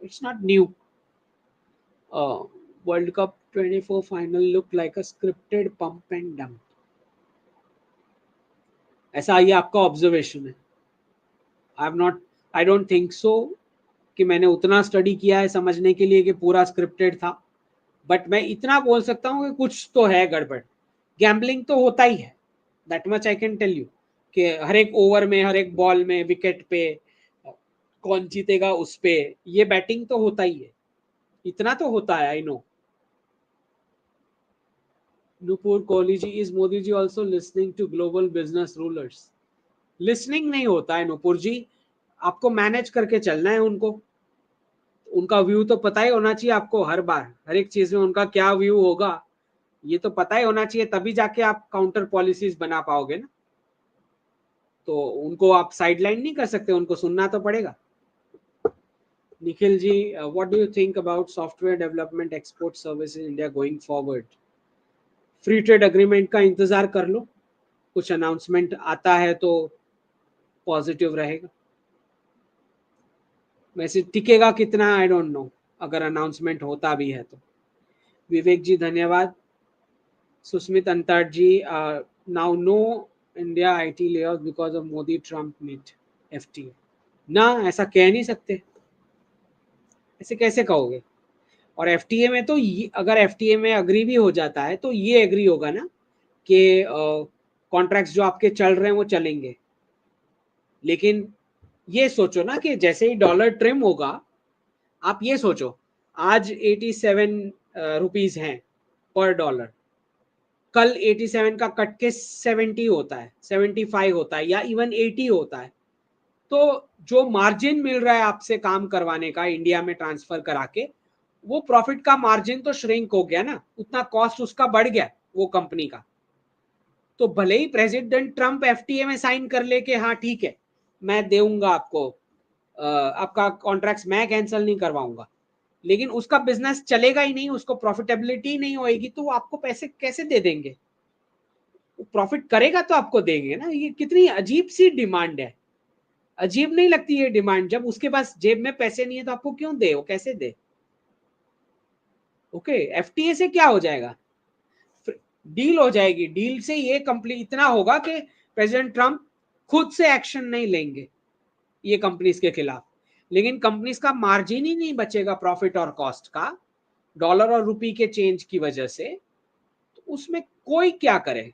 Speaker 1: It's not new. World cup 24 final look like a scripted pump and dump, ऐसा ये आपका ऑब्जर्वेशन है? आई डोंट थिंक सो कि मैंने उतना स्टडी किया है समझने के लिए कि पूरा स्क्रिप्टेड था, बट मैं इतना बोल सकता हूँ कि कुछ तो है गड़बड़। गैम्बलिंग तो होता ही है, that much I can tell you, कि हर एक ओवर में, हर एक बॉल में, विकेट पे कौन जीतेगा उस पे, ये बैटिंग तो होता ही है, इतना तो होता है, I know. Nupur Kohli ji, is Modi ji also listening to global business rulers? Listening नहीं होता है नुपुर जी, आपको मैनेज करके चलना है उनको। उनका व्यू तो पता ही होना चाहिए आपको, हर बार हर एक चीज में उनका क्या व्यू होगा ये तो पता ही होना चाहिए, तभी जाके आप काउंटर पॉलिसीज बना पाओगे ना। तो उनको आप साइडलाइन नहीं कर सकते, उनको सुनना तो पड़ेगा। Nikhil ji, what do you think about software development export services India going forward? Free trade agreement का इंतजार कर लो, कुछ अनाउंसमेंट आता है तो पॉजिटिव रहेगा। वैसे टिकेगा कितना आई डोंट नो, अगर अनाउंसमेंट होता भी है तो। विवेक जी धन्यवाद। Susmit Antar ji, now no India IT layoff because of Modi Trump meet FTA. ना, ऐसा कह नहीं सकते, ऐसे कैसे कहोगे? और एफटीए में तो अगर एफटीए में अग्री भी हो जाता है तो ये एग्री होगा ना कि कॉन्ट्रैक्ट्स जो आपके चल रहे हैं वो चलेंगे। लेकिन ये सोचो ना कि जैसे ही डॉलर ट्रिम होगा, आप ये सोचो आज 87 रुपीज हैं पर डॉलर, कल 87 का कट के 70 होता है, 75 होता है, या इवन 80 होता है, तो जो मार्जिन मिल रहा है आपसे काम करवाने का इंडिया में ट्रांसफर करा के, वो प्रॉफिट का मार्जिन तो श्रिंक हो गया ना, उतना कॉस्ट उसका बढ़ गया वो कंपनी का। तो भले ही प्रेसिडेंट ट्रम्प एफटीए में साइन कर ले कि हाँ ठीक है मैं दूंगा आपको, आपका कॉन्ट्रैक्ट मैं कैंसिल नहीं करवाऊंगा, लेकिन उसका बिजनेस चलेगा ही नहीं, उसको प्रॉफिटेबिलिटी नहीं होएगी, तो वो आपको पैसे कैसे दे देंगे? प्रॉफिट करेगा तो आपको देंगे ना। ये कितनी अजीब सी डिमांड है, अजीब नहीं लगती ये डिमांड? जब उसके पास जेब में पैसे नहीं है तो आपको क्यों दे, वो कैसे दे? ओके, एफटीए से क्या हो जाएगा? डील हो जाएगी, डील से ये कंपनी इतना होगा कि प्रेसिडेंट ट्रम्प खुद से एक्शन नहीं लेंगे ये कंपनीज के खिलाफ, लेकिन कंपनीज का मार्जिन ही नहीं बचेगा प्रॉफिट और कॉस्ट का डॉलर और रुपी के चेंज की वजह से। तो उसमें कोई क्या करे,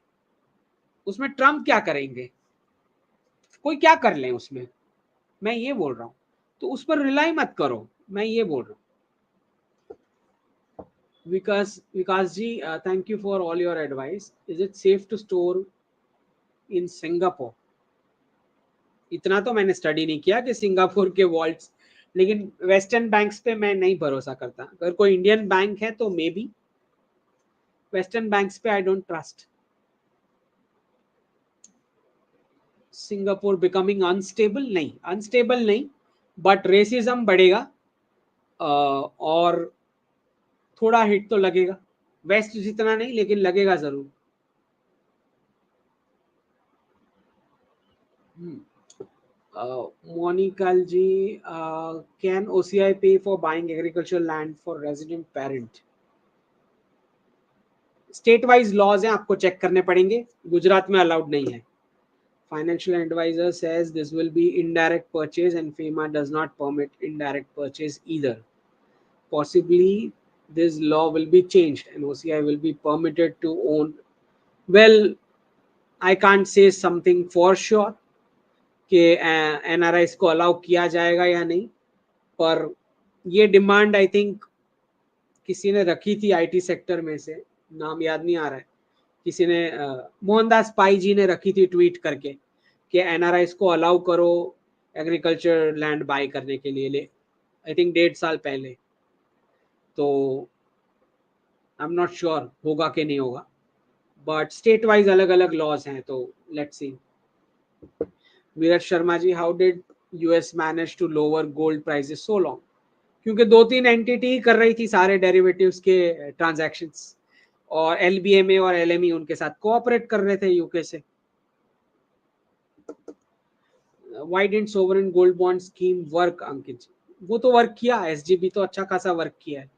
Speaker 1: उसमें ट्रम्प क्या करेंगे? कोई क्या कर ले उसमें, मैं ये बोल रहा हूं। तो उस पर रिलाई मत करो, मैं ये बोल रहा हूँ। Vikas ji, thank you for all your advice. Is it safe to store in Singapore? इतना तो मैंने स्टडी नहीं किया कि सिंगापुर के वॉल्ट्स, लेकिन वेस्टर्न बैंक्स पे मैं नहीं भरोसा करता। अगर कोई इंडियन बैंक है तो मे बी, वेस्टर्न बैंक्स पे I don't trust. Singapore becoming unstable? नहीं, अनस्टेबल नहीं, बट रेसिज्म बढ़ेगा और थोड़ा हिट तो लगेगा, वेस्ट जितना नहीं लेकिन लगेगा जरूर। Monical ji, can OCI pay for buying agriculture land for resident parent? State wise laws हैं, आपको चेक करने पड़ेंगे, गुजरात में अलाउड नहीं है। Financial advisor says this will be indirect purchase and FEMA does not permit indirect purchase either. Possibly this law will be changed and OCI will be permitted to own. Well, I can't say something for sure कि NRIs को allow किया जाएगा या नहीं, पर ये demand I think किसी ने रखी थी आईटी सेक्टर में से, नाम याद नहीं आ रहा है, किसी ने मोहनदास पाई जी ने रखी थी ट्वीट करके कि एनआरआईस को अलाउ करो एग्रीकल्चर लैंड बाय करने के लिए, आई थिंक 1.5 साल पहले। तो आई एम नॉट श्योर होगा कि नहीं होगा, बट स्टेट वाइज अलग अलग लॉज हैं, तो let's see. Veeraj Sharma ji, how did US manage to lower gold prices so long? क्योंकि 2-3 एंटिटी कर रही थी सारे डेरिवेटिव्स के ट्रांजैक्शंस, और एलबीएमए और एलएमई उनके साथ कोऑपरेट कर रहे थे यूके से। Why didn't sovereign gold bond scheme work, अंकित? वो तो वर्क किया, एसजीबी तो अच्छा खासा वर्क किया है,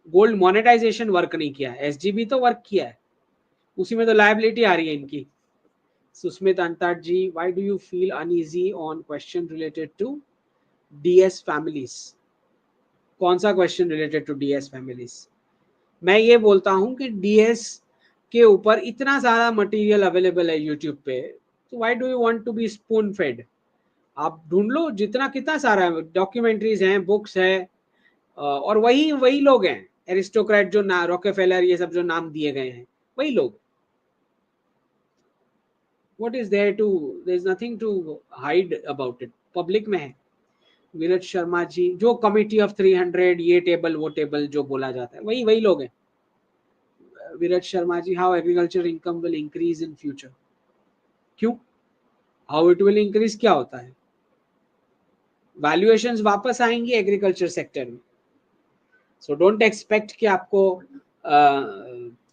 Speaker 1: गोल्ड मोनेटाइजेशन वर्क नहीं किया है, एसजीबी तो वर्क किया है, उसी में तो लायबिलिटी आ रही है इनकी। सुस्मित अंतर जी, why do you feel uneasy on question related to DS families? कौन सा question related to DS families? मैं ये बोलता हूं कि डीएस के ऊपर इतना सारा मटेरियल अवेलेबल है यूट्यूब पे, तो why do you want to be spoon fed? आप ढूंढ लो, जितना कितना सारा डॉक्यूमेंट्रीज हैं, बुक्स है, और वही वही लोग हैं एरिस्टोक्रेट जो ना रॉकेफेलर ये सब जो नाम दिए गए हैं, वही लोग। What is there to, there is nothing to hide about it, public में है। विरत शर्मा जी, जो कमिटी ऑफ 300, ये टेबल वो टेबल जो बोला जाता है, वही वही लोग हैं। Virat Sharma ji, how agriculture income will increase in future? क्यों? हाउ इट विल इंक्रीज क्या होता है? वैल्यूएशंस वापस आएंगी एग्रीकल्चर सेक्टर में। सो डोंट एक्सपेक्ट कि आपको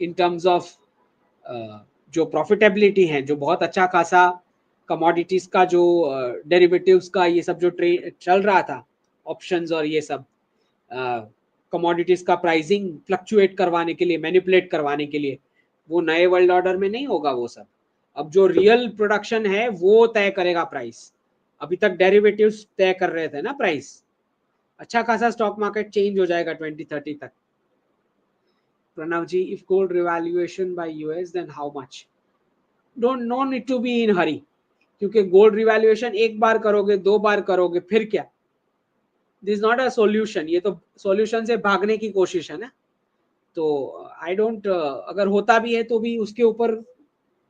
Speaker 1: इन टर्म्स ऑफ जो प्रॉफिटेबिलिटी है, जो बहुत अच्छा खासा कमोडिटीज का जो डेरिवेटिव्स का ये सब जो ट्रेड चल रहा था, ऑप्शंस और ये सब कमोडिटीज का प्राइसिंग फ्लक्चुएट करवाने के लिए, मैनिपुलेट करवाने के लिए, वो नए वर्ल्ड ऑर्डर में नहीं होगा वो सब। अब जो रियल प्रोडक्शन है वो तय करेगा प्राइस। अभी तक डेरिवेटिव्स तय कर रहे थे ना प्राइस। अच्छा खासा स्टॉक मार्केट चेंज हो जाएगा 2030 तक। Pranav ji, if gold revaluation by US then how much? Don't, no need to be in hurry, क्योंकि गोल्ड रिवैल्यूएशन एक बार करोगे, 2 बार करोगे, फिर क्या? This not a solution. ये तो सॉल्यूशन से भागने की कोशिश है ना। तो आई डोंट, अगर होता भी है तो भी उसके ऊपर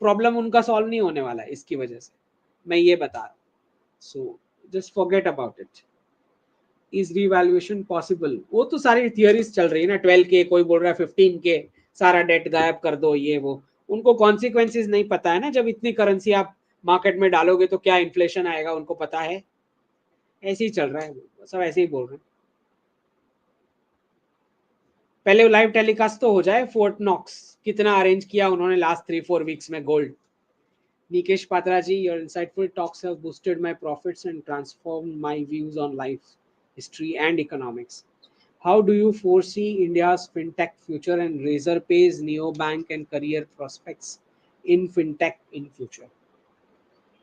Speaker 1: प्रॉब्लम उनका सॉल्व नहीं होने वाला है इसकी वजह से, मैं ये बता रहा हूँ। So just forget about it. Is revaluation possible? वो तो सारी थियरीज चल रही है ना, 12 के, कोई बोल रहा है 15 के, सारा डेट गायब कर दो, ये वो। उनको कॉन्सिक्वेंसेज नहीं पता है ना, जब इतनी करेंसी आप मार्केट में डालोगे तो क्या इन्फ्लेशन आएगा, उनको पता है। ऐसे ही चल रहा है, सब ऐसे ही बोल रहे हैं। पहले लाइव टेलीकास्ट तो हो जाए। फोर्ट नॉक्स कितना अरेंज किया उन्होंने लास्ट 3-4 वीक्स में gold. Nikesh Patra ji, your insightful talks have boosted my profits and transformed my views on life, history and economics. How do you foresee India's fintech future and Razorpay's neobank and career prospects in fintech in future?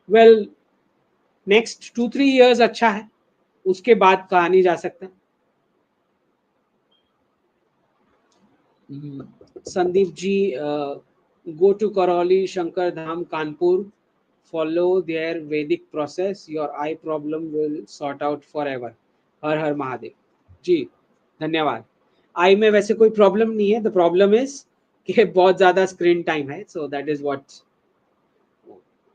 Speaker 1: Well, next 2-3 years अच्छा है, उसके बाद कहा नहीं जा सकता। Sandeep ji, go to Karauli Shankar Dham Kanpur, follow their Vedic process, your eye problem will sort out forever. हर हर महादेव जी, धन्यवाद। आई में वैसे कोई प्रॉब्लम नहीं है, द प्रॉब्लम इज कि बहुत ज्यादा स्क्रीन टाइम है, सो दैट इज व्हाट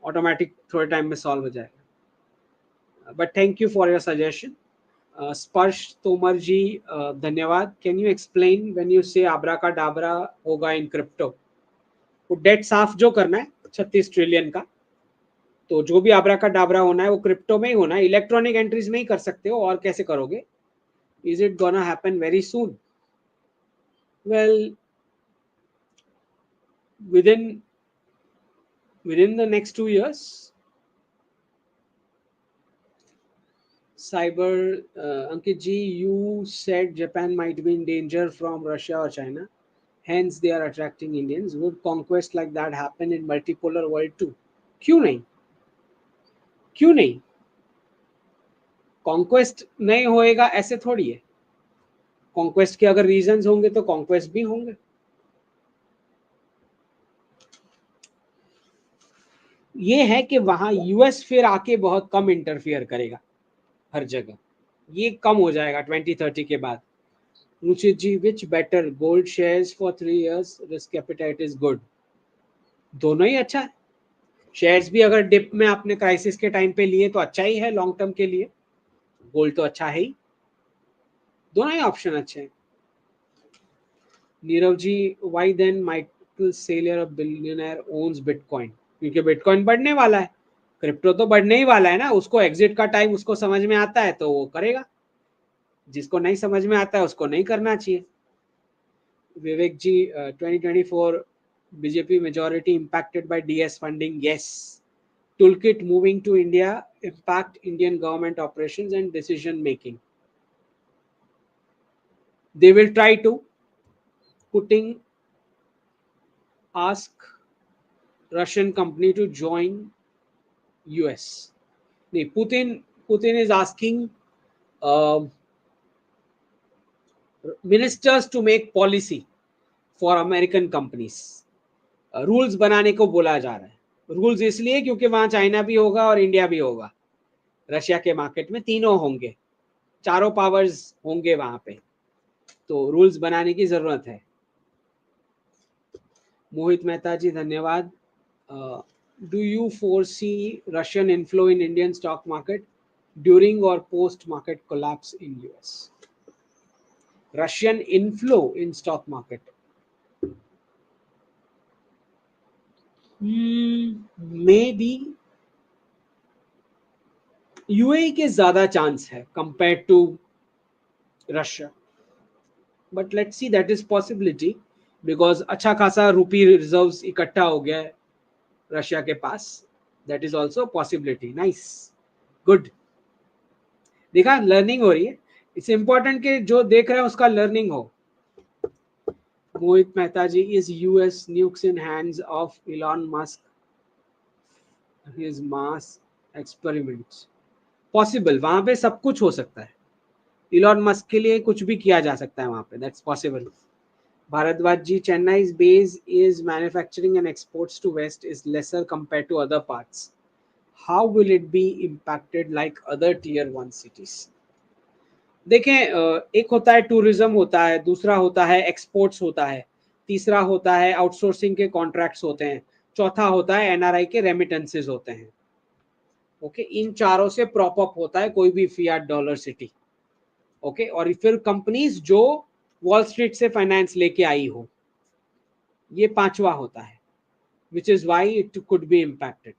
Speaker 1: ऑटोमेटिक थोड़े टाइम में सॉल्व हो जाएगा। But thank you for your suggestion. स्पर्श तोमर जी, धन्यवाद। Can you explain when you से आबरा का डाबरा होगा इन क्रिप्टो? वो डेट साफ जो करना है 36 ट्रिलियन का, तो जो भी आबरा का डाबरा होना है वो क्रिप्टो में ही होना है, इलेक्ट्रॉनिक एंट्रीज में ही कर सकते हो, और कैसे करोगे? Is it gonna happen very soon? Well, within the next 2 years. Cyber, Ankit ji, you said Japan might be in danger from Russia or China, hence they are attracting Indians. Would conquest like that happen in multipolar world too? क्यों नहीं? क्यों नहीं? Conquest नहीं होएगा ऐसे थोड़ी है। Conquest के अगर रीजंस होंगे तो कॉन्क्वेस्ट भी होंगे। ये है कि वहां यूएस फिर आके बहुत कम इंटरफियर करेगा हर जगह, ये कम हो जाएगा 2030 के बाद। Ruchit ji, which better, gold shares for 3 years, risk appetite is good? दोनों ही अच्छा है। शेयर्स भी अगर डिप में आपने क्राइसिस के टाइम पे लिए तो अच्छा ही है लॉन्ग टर्म के लिए, गोल्ड तो अच्छा है ही, दोनों ही ऑप्शन अच्छे हैं। Nirav ji, why then Michael Saylor a billionaire owns bitcoin? क्योंकि बिटकॉइन बढ़ने वाला है, क्रिप्टो तो बढ़ने ही वाला है ना, उसको एग्जिट का टाइम उसको समझ में आता है तो वो करेगा, जिसको नहीं समझ में आता है उसको नहीं करना चाहिए। विवेक जी, 2024 BJP majority impacted by DS funding? Yes. Toolkit moving to India impact Indian government operations and decision making? They will try to putting ask Russian company to join US. Nee, Putin is asking ministers to make policy for American companies. Rules बनाने को बोला जा रहा है। Rules इसलिए क्योंकि वहां China भी होगा और इंडिया भी होगा, रशिया के मार्केट में तीनों होंगे, चारों पावर्स होंगे वहां पे, तो रूल्स बनाने की जरूरत है। मोहित मेहता जी, धन्यवाद। Do you foresee Russian inflow in Indian stock market during or post market collapse in US? Russian inflow in stock market. Maybe UAE के ज्यादा चांस है compare to Russia, but let's see, that is possibility because अच्छा खासा रूपी reserves इकट्ठा हो गया है रशिया के पास. That is also possibility. Nice, good. देखा, लर्निंग हो रही है. इट्स इंपॉर्टेंट कि जो देख रहे हैं उसका लर्निंग हो. Mohit Mehta ji, is US nukes in hands of Elon Musk his mass experiments? Possible, वहां पे सब कुछ हो सकता है. इलॉन मस्क के लिए कुछ भी किया जा सकता है वहां पे. That's possible. Bhardwaj ji, Chennai's base is manufacturing and exports to West is lesser compared to other parts. How will it be impacted like other tier 1 cities? देखें, एक होता है टूरिज्म होता है, दूसरा होता है एक्सपोर्ट्स होता है, तीसरा होता है आउटसोर्सिंग के कॉन्ट्रैक्ट्स होते हैं, चौथा होता है एनआरआई के रेमिटेंसेस होते हैं. ओके, इन चारों से प्रॉप अप होता है कोई भी फियाट डॉलर सिटी. ओके, और फिर कंपनीज जो वॉल स्ट्रीट से फाइनेंस लेके आई हो, ये पांचवा होता है, which is why it could be impacted.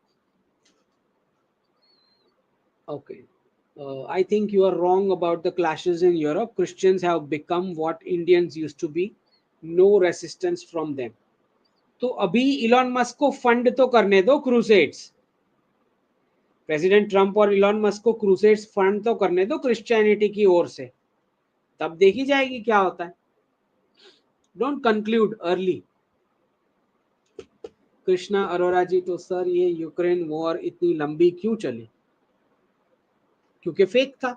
Speaker 1: Okay. I think you are wrong about the clashes in Europe. Christians have become what Indians used to be. No resistance from them. तो अभी Elon Musk को fund तो करने दो crusades. President Trump और Elon Musk को crusades fund तो करने दो क्रिश्चियनिटी की ओर से, तब देखी जाएगी क्या होता है. Don't conclude early. Krishna Arora ji, तो सर ये यूक्रेन वॉर इतनी लंबी क्यों चली? क्योंकि फेक था.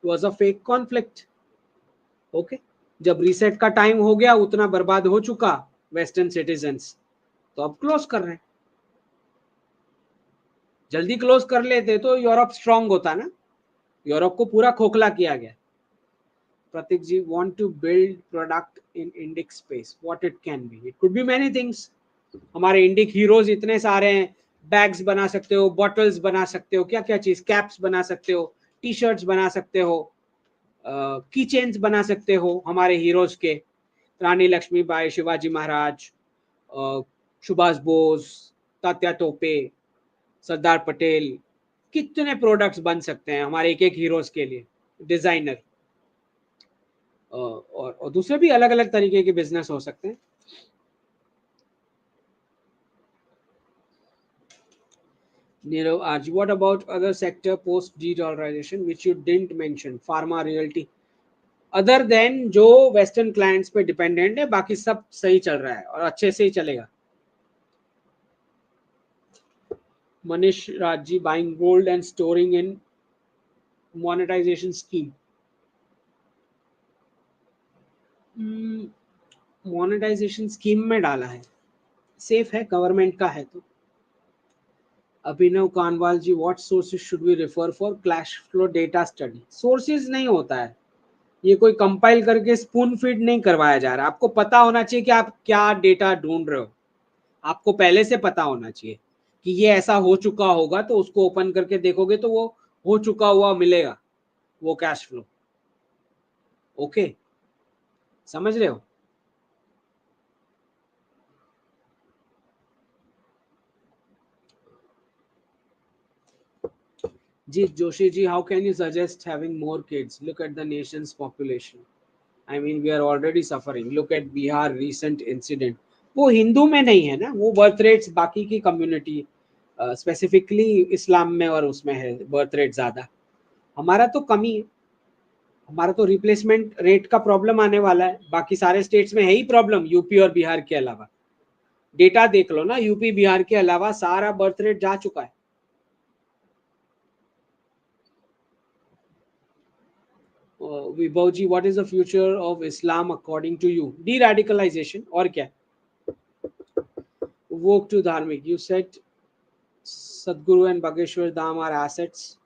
Speaker 1: Was a fake conflict. Okay, जब रीसेट का टाइम हो गया, उतना बर्बाद हो चुका वेस्टर्न सिटीजन्स, तो अब क्लोज कर रहे हैं. जल्दी क्लोज कर लेते तो यूरोप स्ट्रांग होता ना. यूरोप को पूरा खोखला किया गया. Prateek ji, want to build product in Indic space, what it can be? It could be many things. हमारे इंडिक हीरोज इतने सारे हैं. बैग्स बना सकते हो, बॉटल्स बना सकते हो, क्या क्या चीज, कैप्स बना सकते हो, टी शर्ट्स बना सकते हो, की चेन्स बना सकते हो हमारे हीरोज के. रानी लक्ष्मीबाई, शिवाजी महाराज, सुभाष बोस, तात्या टोपे, सरदार पटेल, कितने प्रोडक्ट्स बन सकते हैं हमारे एक एक हीरोज के लिए. डिजाइनर और दूसरे भी अलग अलग तरीके के बिजनेस हो सकते हैं. Nirav Arj, what about other sector post de-dollarization which you didn't mention? Pharma, realty. Other than जो वेस्टर्न क्लाइंट्स पे डिपेंडेंट है, बाकी सब सही चल रहा है और अच्छे से ही चलेगा. Manish Raji, buying gold and storing in monetisation scheme. Monetisation scheme में डाला है, सेफ है, गवर्नमेंट का है. तो Abhinav Kanwal ji, what sources should we refer for cash flow data study? Sources नहीं होता है, ये कोई कंपाइल करके स्पून फीड नहीं करवाया जा रहा. आपको पता होना चाहिए कि आप क्या डेटा ढूंढ रहे हो. आपको पहले से पता होना चाहिए कि ये ऐसा हो चुका होगा, तो उसको ओपन करके देखोगे तो वो हो चुका हुआ मिलेगा, वो कैश फ्लो. ओके, समझ रहे हो? G Joshi ji, how can you suggest having more kids? Look at the nations population. I mean we are already suffering. Look at Bihar recent incident. वो हिंदू में नहीं है ना, वो बर्थ रेट्स बाकी की कम्युनिटी, स्पेसिफिकली इस्लाम में और उसमें है बर्थ रेट ज्यादा. हमारा तो कमी है. हमारा तो रिप्लेसमेंट रेट का प्रॉब्लम आने वाला है. बाकी सारे स्टेट्स में है ही प्रॉब्लम, यूपी और बिहार के अलावा. डेटा देख लो ना, यूपी बिहार के अलावा सारा बर्थ रेट जा चुका है. Vibhav ji, what is the future of Islam according to you? Deradicalisation, और क्या. वोक टू धार्मिक, you said Sadhguru and Bageshwar Dham are assets.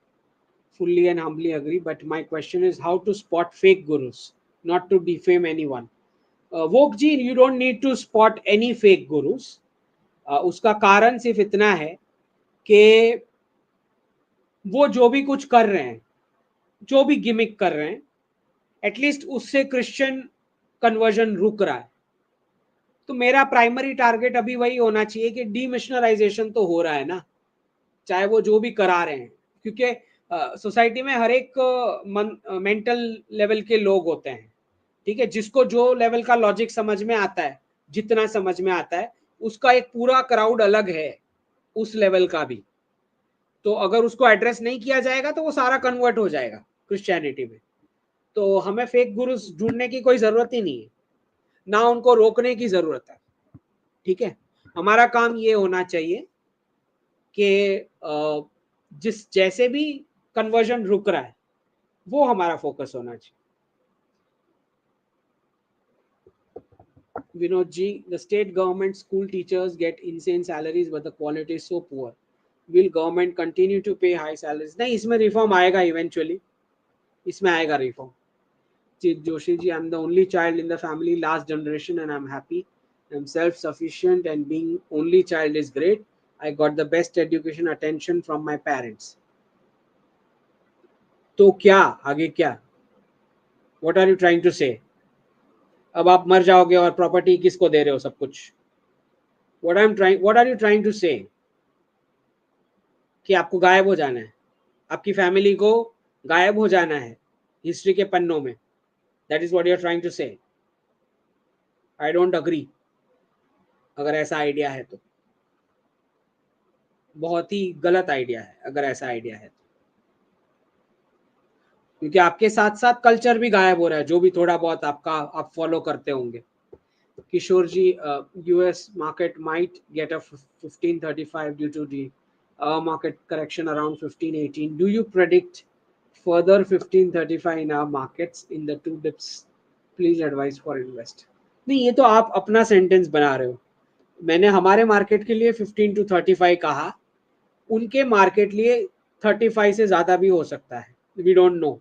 Speaker 1: Fully and humbly agree. But my question is how to spot fake gurus, not to defame anyone. Vokji, you don't need to spot any fake gurus. उसका कारण सिर्फ इतना है कि वो जो भी कुछ कर रहे हैं, जो भी गिमिक कर रहे हैं, एटलीस्ट उससे क्रिश्चियन कन्वर्जन रुक रहा है। तो मेरा प्राइमरी टारगेट अभी वही होना चाहिए कि डीमिशनराइजेशन तो हो रहा है ना, चाहे वो जो भी करा रहे हैं, क्योंकि सोसाइटी में हर एक मेंटल लेवल के लोग होते हैं, ठीक है, जिसको जो लेवल का लॉजिक समझ में आता है, जितना समझ में आता है, उसका एक पूरा क्राउड अलग है उस लेवल का भी। तो अगर उसको एड्रेस नहीं किया जाएगा तो वो सारा कन्वर्ट हो जाएगा क्रिश्चियनिटी में। तो हमें फेक गुरुस ढूंढने की कोई जरूरत ही नहीं है, ना उनको रोकने की जरूरत है, ठीक है। हमारा काम ये होना चाहिए कि जिस जैसे भी कन्वर्जन रुक रहा है वो हमारा फोकस होना चाहिए। Vinod ji, the state government school teachers get insane salaries but the quality is so poor. Will government continue to pay high salaries? नहीं, इसमें रिफॉर्म आएगा इवेंचुअली, इसमें आएगा reform. Chit Joshi ji, I'm the only child in the family, last generation, and I'm happy. I'm self-sufficient and being only child is great. I got the best education attention from my parents. तो क्या आगे क्या? What are you trying to say? अब आप मर जाओगे और property किसको दे रहे हो सब कुछ? What are you trying to say? कि आपको गायब हो जाना है, आपकी फैमिली को गायब हो जाना है हिस्ट्री के पन्नों में? That is what you are trying to say? I don't agree. अगर ऐसा आइडिया है तो बहुत ही गलत आइडिया है, अगर ऐसा आइडिया है तो, क्योंकि आपके साथ साथ कल्चर भी गायब हो रहा है, जो भी थोड़ा बहुत आपका आप फॉलो करते होंगे। Kishore ji, US market might get a 1535 due to the market correction around 1518. Do you predict further 1535 in our markets in the 2 dips? Please advise for invest. नहीं, ये तो आप अपना सेंटेंस बना रहे हो। मैंने हमारे मार्केट के लिए 15 to 35 कहा, उनके मार्केट लिए 35 से ज्यादा भी हो सकता है, we don't know.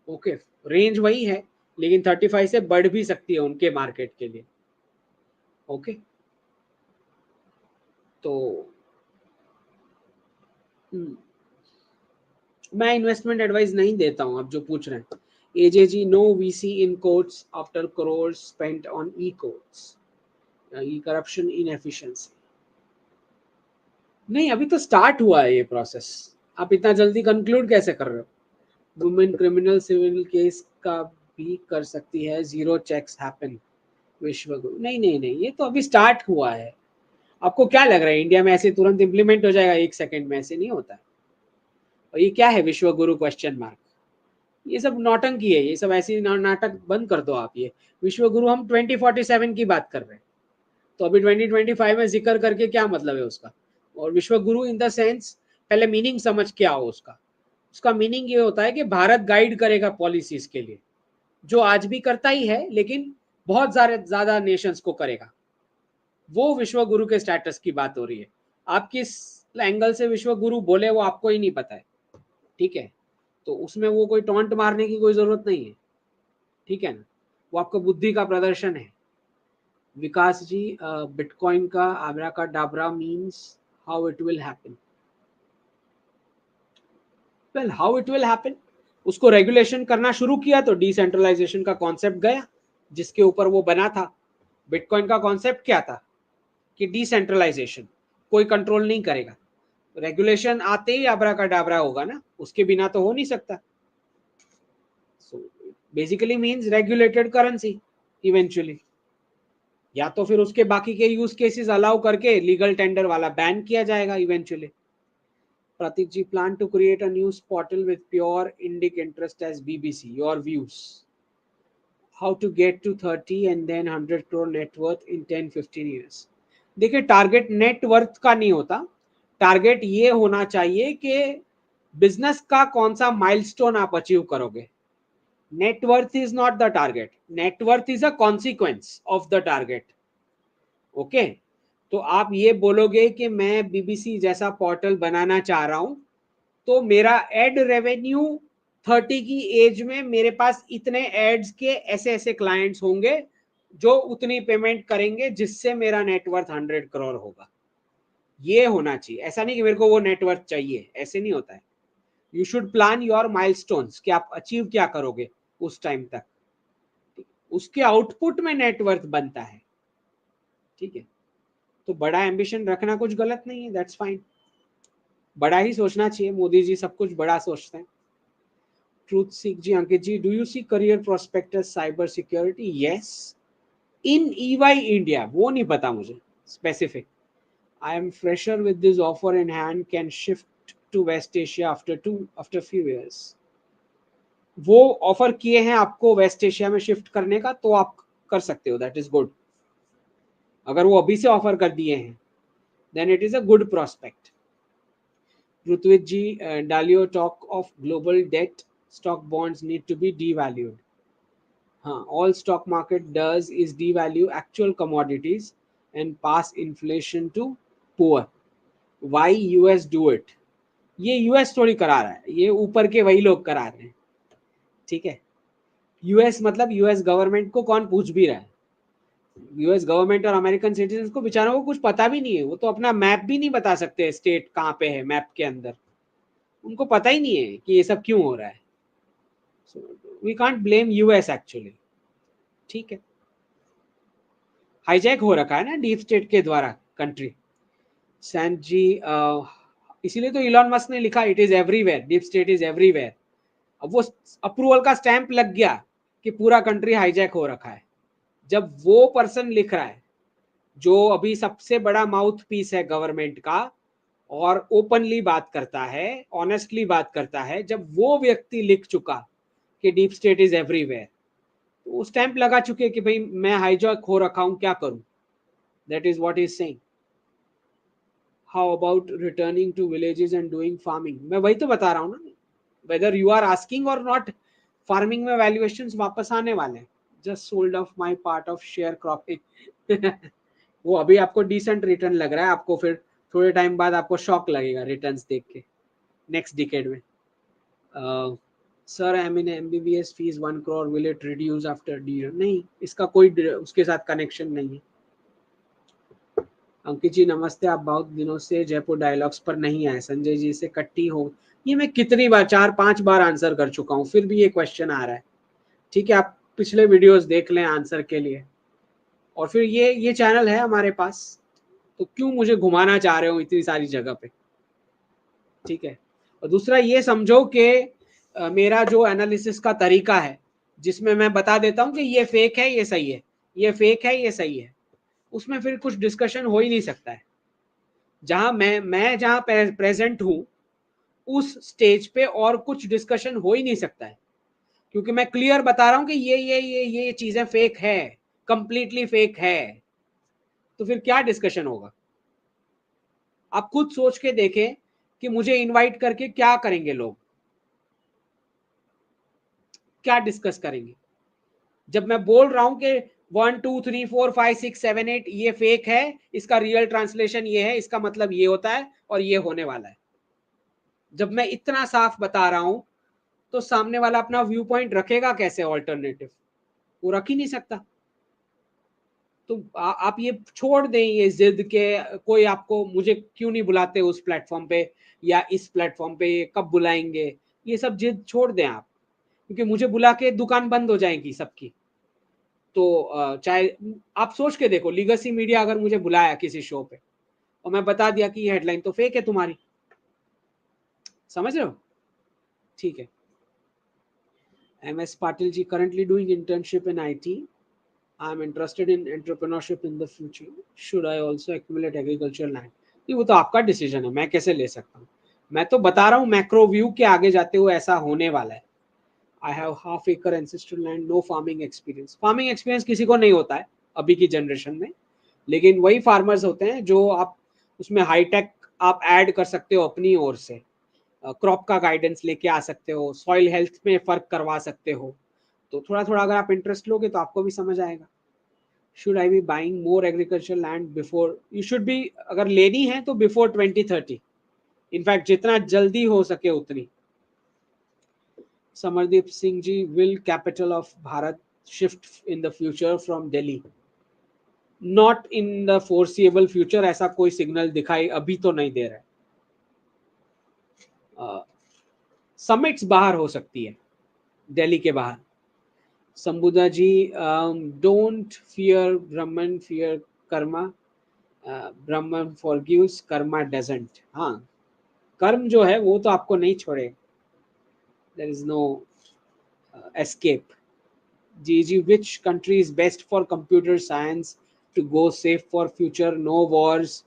Speaker 1: Okay, range वही है, लेकिन 35 से बढ़ भी सकती है उनके मार्केट के लिए। ओके, तो मैं इन्वेस्टमेंट एडवाइस नहीं देता हूं। आप जो पूछ रहे हैं, एजेजी, no VC in courts after crores spent on e courts, e corruption, inefficiency. नहीं, अभी तो स्टार्ट हुआ है ये प्रोसेस, आप इतना जल्दी कंक्लूड कैसे कर रहे हो? वुमेन क्रिमिनल सिविल केस का भी कर सकती है, जीरो चेक्स हैपन, विश्वगुरु। नहीं नहीं नहीं, ये तो अभी स्टार्ट हुआ है। आपको क्या लग रहा है इंडिया में ऐसे तुरंत इंप्लीमेंट हो जाएगा? 1 सेकंड में ऐसे नहीं होता है। और ये क्या है विश्वगुरु क्वेश्चन मार्क? ये सब नौटंकी है, ये सब ऐसी नाटक बंद कर दो आप। ये विश्वगुरु हम 2047 की बात कर रहे हैं, तो अभी 2025 में जिक्र करके क्या मतलब है उसका? और विश्वगुरु इन द सेंस, पहले मीनिंग समझ के आओ उसका। उसका मीनिंग ये होता है कि भारत गाइड करेगा पॉलिसीज के लिए, जो आज भी करता ही है, लेकिन बहुत ज्यादा नेशंस को करेगा। वो विश्वगुरु के स्टेटस की बात हो रही है। आप किस एंगल से विश्वगुरु बोले वो आपको ही नहीं पता है, ठीक है? तो उसमें वो कोई टॉन्ट मारने की कोई जरूरत नहीं है, ठीक है ना? वो आपको बुद्धि का प्रदर्शन है। विकास जी, बिटकॉइन का आबरा का Dabra means how it will happen. Well, how it will happen, उसको रेगुलेशन करना शुरू किया तो डिसेंट्रलाइजेशन का कॉन्सेप्ट गया, जिसके ऊपर वो बना था। बिटकॉइन का कॉन्सेप्ट क्या था? कि डिसेंट्रलाइजेशन, कोई कंट्रोल नहीं करेगा। रेगुलेशन आते ही आबरा का डाबरा होगा ना, उसके बिना तो हो नहीं सकता। So basically means regulated currency eventually, या तो फिर उसके बाकी के यूज केसेस अलाउ करके लीगल टेंडर वाला बैन किया जाएगा eventually. Pratik ji, plan to create a news portal with pure Indic interest as BBC. Your views? How to get to 30 and then 100 crore net worth in 10-15 years? देखिए, target net worth का नहीं होता, target ये होना चाहिए कि business का कौन सा माइलस्टोन आप अचीव करोगे। Net worth is not the target, net worth is a consequence of the target. Okay, तो आप ये बोलोगे कि मैं बीबीसी जैसा पोर्टल बनाना चाह रहा हूं, तो मेरा एड रेवेन्यू 30 की एज में मेरे पास इतने एड्स के ऐसे ऐसे क्लाइंट्स होंगे जो उतनी पेमेंट करेंगे जिससे मेरा नेटवर्थ 100 करोड़ होगा। ये होना चाहिए, ऐसा नहीं कि मेरे को वो नेटवर्थ चाहिए, ऐसे नहीं होता है। You should plan your milestones कि आप अचीव क्या करोगे उस टाइम तक, उसके आउटपुट में नेटवर्थ बनता है। ठीक है, तो बड़ा एम्बिशन रखना कुछ गलत नहीं है, दैट्स फाइन, बड़ा ही सोचना चाहिए। मोदी जी सब कुछ बड़ा सोचते हैं। ट्रूथ सीख जी, Ankit ji, do you see career prospects cyber security? Yes, in EY India, वो नहीं पता मुझे specific. I am fresher with this offer in hand, can shift to West Asia after few years. वो ऑफर किए हैं आपको वेस्ट एशिया में shift करने का, तो आप कर सकते हो, दैट इज गुड। अगर वो अभी से ऑफर कर दिए हैं then it is a good prospect. Ritvik ji, Dalio talk of global debt, stock bonds need to be devalued. हाँ, all stock market does is devalue actual commodities and pass inflation to poor. Why US do it? ये US थोड़ी करा रहा है, ये ऊपर के वही लोग करा रहे हैं। ठीक है, यूएस मतलब यूएस गवर्नमेंट को कौन पूछ भी रहा है? यूएस गवर्नमेंट और अमेरिकन सिटीजन को बेचारों को कुछ पता भी नहीं है, वो तो अपना मैप भी नहीं बता सकते स्टेट कहाँ पे है मैप के अंदर, उनको पता ही नहीं है कि ये सब क्यों हो रहा है। We can't blame US actually. ठीक है, हाईजैक हो रखा है ना डीप स्टेट के द्वारा कंट्री। सैन जी, इसीलिए तो इलॉन मस्क ने लिखा it is everywhere, deep state is everywhere. अब वो अप्रूवल का स्टैंप लग गया कि पूरा कंट्री हाईजैक हो रखा है। जब वो पर्सन लिख रहा है जो अभी सबसे बड़ा माउथ पीस है गवर्नमेंट का और ओपनली बात करता है, ऑनेस्टली बात करता है, जब वो व्यक्ति लिख चुका कि डीप स्टेट इज एवरीवेयर, तो वो स्टैंप लगा चुके कि भाई मैं हाईजैक हो रखा हूं, क्या करूं। That is what is saying. How about returning to villages and doing farming? मैं वही तो बता रहा हूँ ना, वेदर यू आर आस्किंग और नॉट, फार्मिंग में वैल्यूएशंस वापस आने वाले हैं। Just sold off my part of share cropping. वो अभी आपको डिसेंट रिटर्न लग रहा है, आपको फिर थोड़े टाइम बाद आपको शॉक लगेगा रिटर्न्स देख के नेक्स्ट डिकेड में। Sir I mean MBBS fees 1 crore, will it reduce after D? नहीं, इसका कोई उसके साथ कनेक्शन नहीं है। अंकित जी नमस्ते, आप बहुत दिनों से जयपुर डायलॉग्स पर नहीं आए, संजय जी से कट्टी हो। ये मैं कितनी बार, 4-5 बार आंसर कर चुका हूँ, फिर भी ये क्वेश्चन आ रहा है। ठीक है, आप पिछले वीडियोस देख लें आंसर के लिए। और फिर ये चैनल है हमारे पास, तो क्यों मुझे घुमाना चाह रहे हो इतनी सारी जगह पे? ठीक है, और दूसरा ये समझो कि मेरा जो एनालिसिस का तरीका है, जिसमें मैं बता देता हूँ कि ये फेक है, ये सही है, ये फेक है, ये सही है, उसमें फिर कुछ डिस्कशन हो ही नहीं सकता है। जहां मैं जहां प्रेजेंट हूं उस स्टेज पे और कुछ डिस्कशन हो ही नहीं सकता है, क्योंकि मैं क्लियर बता रहा हूं कि ये चीजें फेक है, कंप्लीटली फेक है। तो फिर क्या डिस्कशन होगा? आप खुद सोच के देखें कि मुझे इनवाइट करके क्या करेंगे लोग, क्या डिस्कस करेंगे? जब मैं बोल रहा हूं कि 1 2 3 4 5 6 7 8 ये फेक है, इसका रियल ट्रांसलेशन ये है, इसका मतलब ये होता है और ये होने वाला है। जब मैं इतना साफ बता रहा हूं तो सामने वाला अपना व्यू पॉइंट रखेगा कैसे ऑल्टरनेटिव? वो रख ही नहीं सकता। तो आप ये छोड़ दें ये जिद के कोई आपको, मुझे क्यों नहीं बुलाते उस प्लेटफॉर्म पे या इस प्लेटफॉर्म पे, कब बुलाएंगे, ये सब जिद छोड़ दें आप, क्योंकि मुझे बुला के दुकान बंद हो जाएगी सबकी। तो चाहे आप सोच के देखो, लीगेसी मीडिया अगर मुझे बुलाया किसी शो पे और मैं बता दिया कि ये हेडलाइन तो फेक है तुम्हारी, समझ रहे हो? ठीक है। MS Patil ji, currently doing internship in IT. I am interested in entrepreneurship in the future. Should I also accumulate agricultural land? ये वो तो आपका डिसीजन है, मैं कैसे ले सकता हूँ? मैं तो बता रहा हूँ मैक्रो व्यू के आगे जाते हुए ऐसा होने वाला है। I have half acre ancestral land, no farming experience. Farming experience किसी को नहीं होता है अभी की जनरेशन में, लेकिन वही फार्मर्स होते हैं जो आप उसमें हाईटेक आप ऐड कर सकते हो अपनी ओर से, क्रॉप का गाइडेंस लेके आ सकते हो, सॉइल हेल्थ में फर्क करवा सकते हो। तो थोड़ा थोड़ा अगर आप इंटरेस्ट लोगे तो आपको भी समझ आएगा। Should I B buying more agriculture land before? You should be, अगर लेनी है तो बिफोर 2030, इनफैक्ट जितना जल्दी हो सके उतनी। Samardeep Singh ji, will capital of Bharat shift in the future from Delhi. Not in the foreseeable future, ऐसा कोई सिग्नल दिखाई अभी तो नहीं दे रहा है. समिट्स बाहर हो सकती है, दिल्ली के बाहर. Sambuda ji, don't fear Brahman, fear karma. Brahman forgives, karma doesn't. हाँ, कर्म जो है वो तो आपको नहीं छोड़े. There is no escape. जी, which country is best for computer science to go safe for future? No wars.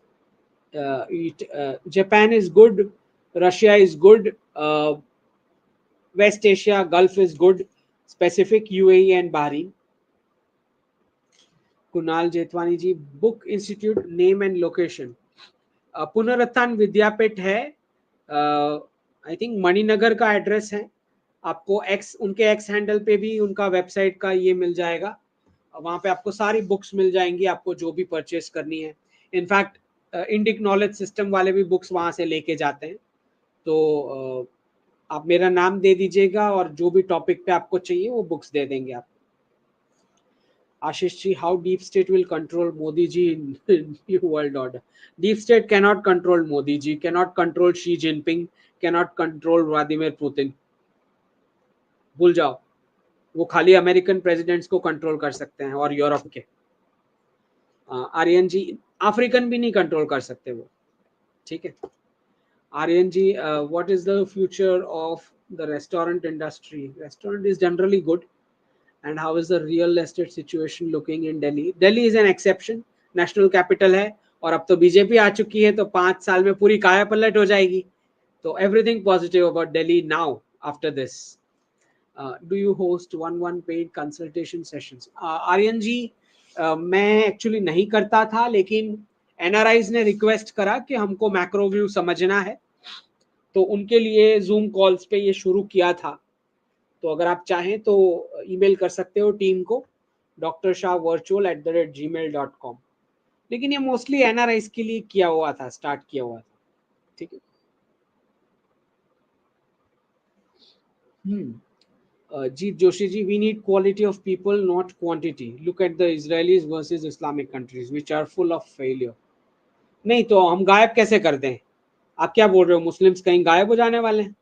Speaker 1: Japan is good, Russia is good, West Asia, Gulf is good, Pacific, UAE and Bahrain. Kunal Jetwani ji, book institute name and location. पुनरुत्थान विद्यापीठ है, I think Maninagar का address है. आपको x, उनके x handle पे भी उनका website का ये मिल जाएगा. वहां पे आपको सारी बुक्स मिल जाएंगी, आपको जो भी परचेस करनी है. इनफैक्ट इंडिक नॉलेज सिस्टम वाले भी बुक्स वहां से लेके जाते हैं. तो आप मेरा नाम दे दीजिएगा और जो भी टॉपिक पे आपको चाहिए वो बुक्स दे देंगे आप. Ashish ji, how deep state will control Modi ji in new world order? Deep state cannot control Modi ji, cannot control Xi Jinping, cannot control Vladimir Putin. भूल जाओ, वो खाली अमेरिकन प्रेसिडेंट्स को कंट्रोल कर सकते हैं और यूरोप के. आर्यन जी, अफ्रीकन भी नहीं कंट्रोल कर सकते वो. ठीक है. Aryan ji, what is the future of the restaurant industry? Restaurant is generally good. And how is the real estate situation looking in Delhi? Delhi is an exception, national capital है और अब तो बीजेपी आ चुकी है, तो 5 साल में पूरी काया पलट हो जाएगी. तो everything positive about Delhi now after this. Do you host 1-1 paid consultation sessions? Aryan ji, मैं एक्चुअली नहीं करता था, लेकिन एनआरआईज ने रिक्वेस्ट करा कि हमको मैक्रो व्यू समझना है, तो उनके लिए जूम कॉल्स पे ये शुरू किया था. तो अगर आप चाहें तो ईमेल कर सकते हो टीम को, drshahvirtual@gmail.com. लेकिन ये मोस्टली एनआरआईज के लिए किया हुआ था, स्टार्ट किया हुआ था. ठीक है. Jeet Joshi ji, we need quality of people, not quantity. Look at the Israelis versus Islamic countries, which are full of failure. नहीं तो हम गायब कैसे कर दें? आप क्या बोल रहे हो, मुस्लिम्स कहीं गायब हो जाने वाले हैं?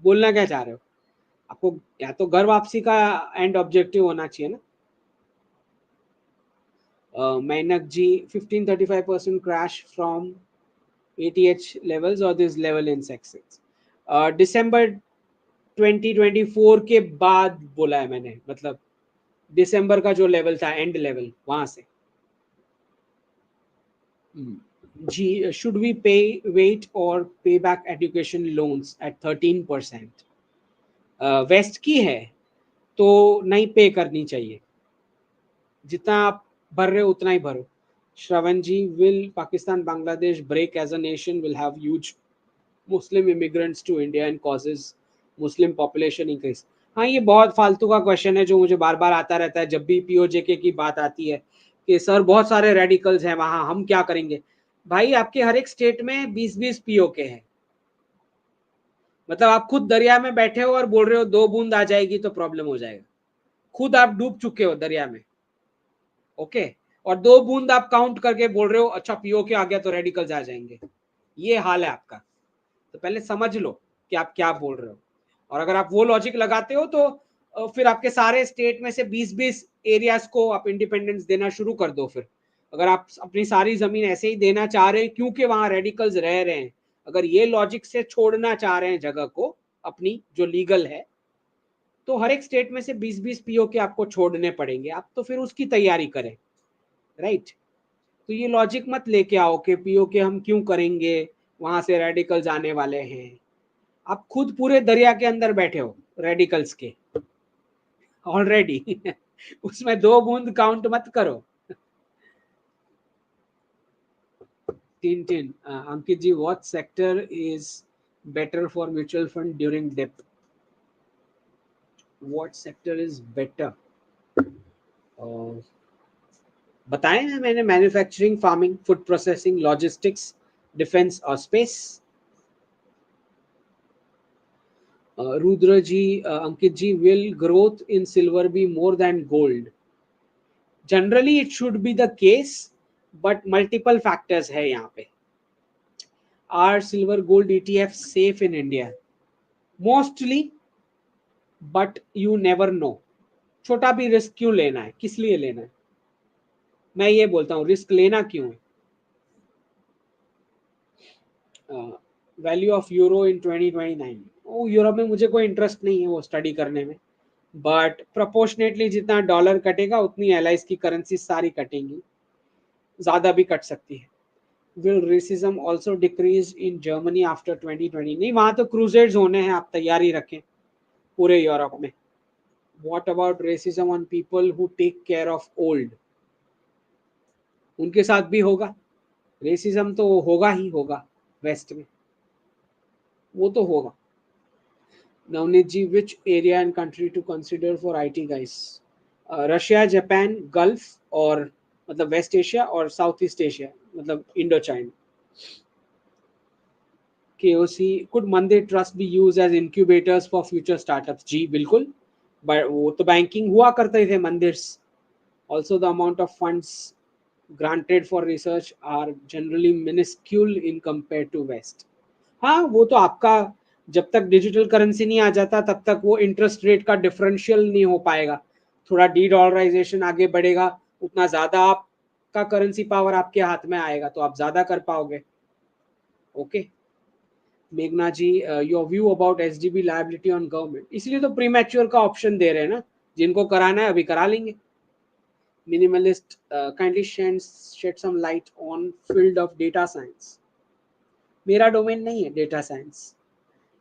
Speaker 1: बोलना क्या चाह रहे हो? आपको या तो घर वापसी का एंड ऑब्जेक्टिव होना चाहिए ना. Mainak ji, 15-35% crash from ATH levels or this level in Sexes. December 2024 के बाद बोला है मैंने, मतलब दिसंबर का जो लेवल था, एंड लेवल, वहां से. Ji, should we pay wait और pay back education loans at 13%? Waste की है तो नहीं पे करनी चाहिए, जितना आप भर रहे हो उतना ही भरो. Shravan ji, will Pakistan Bangladesh break as a nation, will have huge Muslim immigrants to India and causes Muslim population increase? हाँ, ये बहुत फालतू का क्वेश्चन है जो मुझे बार बार आता रहता है जब भी पीओजेके की बात आती है कि सर बहुत सारे रेडिकल्स हैं वहां, हम क्या करेंगे? भाई, आपके हर एक स्टेट में 20-20 पीओके हैं. मतलब आप खुद दरिया में बैठे हो और बोल रहे हो 2 बूंद आ जाएगी तो प्रॉब्लम हो जाएगा. खुद आप डूब चुके हो दरिया में, ओके, और 2 बूंद आप काउंट करके बोल रहे हो अच्छा पीओके आ गया तो रेडिकल्स आ जाएंगे. ये हाल है आपका. तो पहले समझ लो कि आप क्या बोल रहे हो. और अगर आप वो लॉजिक लगाते हो तो फिर आपके सारे स्टेट में से 20-20 एरियाज को आप इंडिपेंडेंस देना शुरू कर दो. फिर अगर आप अपनी सारी जमीन ऐसे ही देना चाह रहे हैं क्योंकि वहां रेडिकल्स रह रहे हैं, अगर ये लॉजिक से छोड़ना चाह रहे हैं जगह को अपनी जो लीगल है, तो हर एक स्टेट में से 20-20 पीओके आपको छोड़ने पड़ेंगे. आप तो फिर उसकी तैयारी करें, राइट? तो ये लॉजिक मत लेके आओ कि पीओके हम क्यों करेंगे, वहां से रेडिकल्स आने वाले हैं. आप खुद पूरे दरिया के अंदर बैठे हो रेडिकल्स के ऑलरेडी. उसमें 2 बूंद काउंट मत करो. तीन Ankit ji, what sector is better for mutual fund during depth? What sector is better? बताएं हैं मैंने, manufacturing, farming, food processing, logistics, defence और space. Rudra ji, Ankit ji, will growth in silver be more than gold? Generally it should be the case, but multiple factors है यहाँ पे. Are silver gold ETF safe in India? Mostly, but you never know. छोटा भी risk क्यों लेना है, किस लिए लेना है? मैं ये बोलता हूँ, रिस्क लेना क्यों है? वैल्यू ऑफ यूरो इन 2029, ओ यूरोप में मुझे कोई इंटरेस्ट नहीं है वो स्टडी करने में, बट प्रोपोर्शनेटली जितना डॉलर कटेगा उतनी एलाइज की करेंसी सारी कटेंगी, ज्यादा भी कट सकती है. Will racism also decrease in Germany after 2020? नहीं, वहां तो क्रूसेड्स होने हैं, आप तैयारी रखें पूरे यूरोप में. What about racism on people who take care of old? उनके साथ भी होगा रेसिज्म, तो होगा ही होगा वेस्ट में, वो तो होगा. Navneet ji, which area and country to consider for IT guys? Russia, Japan, Gulf, और मतलब वेस्ट एशिया और साउथ ईस्ट एशिया, मतलब Indo China. KOC, could mandir trust be use as incubators for future startups? जी बिल्कुल, but वो तो banking हुआ करते थे mandirs. Also the amount of funds granted for research are generally minuscule in compared to West. हाँ, वो तो आपका जब तक डिजिटल करेंसी नहीं आ जाता तब तक वो इंटरेस्ट रेट का डिफरेंशियल नहीं हो पाएगा. थोड़ा डी डॉलराइजेशन आगे बढ़ेगा, उतना ज्यादा आपका करेंसी पावर आपके हाथ में आएगा, तो आप ज्यादा कर पाओगे. ओके. मेघना ji, your view about SDB liability on government? इसलिए तो प्रीमैच्योर का ऑप्शन दे रहे हैं ना, जिनको कराना है अभी करा लेंगे. Minimalist, kindly shed some light on field of data science. मेरा डोमेन नहीं है डेटा साइंस.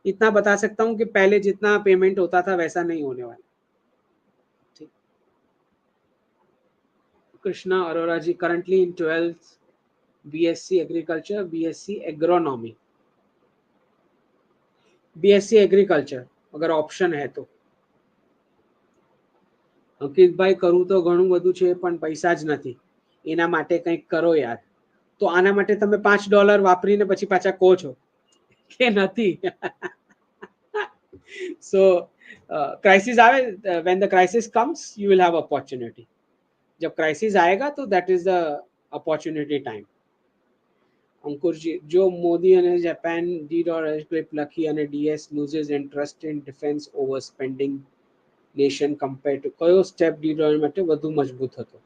Speaker 1: इतना बता सकता हूँ कि पहले जितना पेमेंट होता था वैसा नहीं होने वाला. ठीक. Krishna Arora ji, currently in 12th BSc agriculture, BSc agronomy. BSc agriculture अगर ऑप्शन है તો. અંકિતભાઈ, કરું તો ઘણું બધું છે પણ પૈસા જ નથી, એના માટે કંઈક કરો યાર. તો આના માટે તમે $5 વાપરીને પછી પાછા કહો છો કે નથી. So crisis आवे, when the crisis comes you will have opportunity. जब crisis आएगा तो that is the opportunity time. અંકુર જી, જો મોદી અને જાપાન ડી-ડોલરાઇઝ લખી અને DS loses interest in defense over spending nation compared to કયો સ્ટેપ ડી-ડોલર માટે વધુ મજબૂત હતો?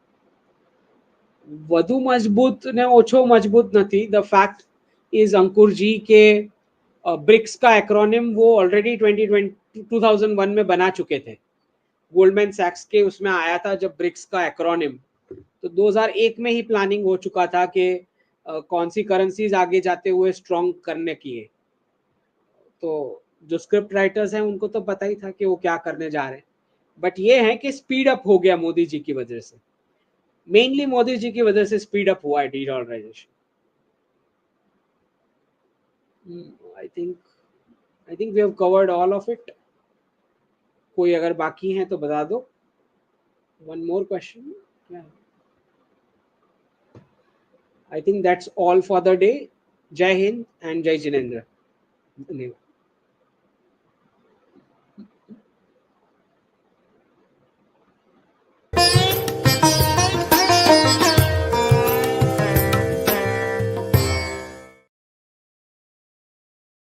Speaker 1: વધુ મજબૂત ને ઓછો મજબૂત નથી. ધ ફैक्ट इज अंकुर जी के ब्रिक्स का एक्रोनिम वो ऑलरेडी 2001 में बना चुके थे. गोल्डमैन सैक्स के उसमें आया था जब ब्रिक्स का एक्रोनिम, तो 2001 में ही प्लानिंग हो चुका था कि कौन सी करेंसीज आगे जाते हुए स्ट्रॉन्ग करने की है. तो जो स्क्रिप्ट राइटर्स हैं उनको तो पता ही था कि वो क्या करने जा रहे हैं, बट ये है कि स्पीड अप हो गया मोदी जी की वजह से. मेनली मोदी जी की वजह से स्पीड अप हुआ है dedollarisation. I think we have covered all of it. कोई अगर बाकी है तो बता दो. One more question. I think that's all for the day. Jai Hind and जय जिनेंद्र. धन्यवाद.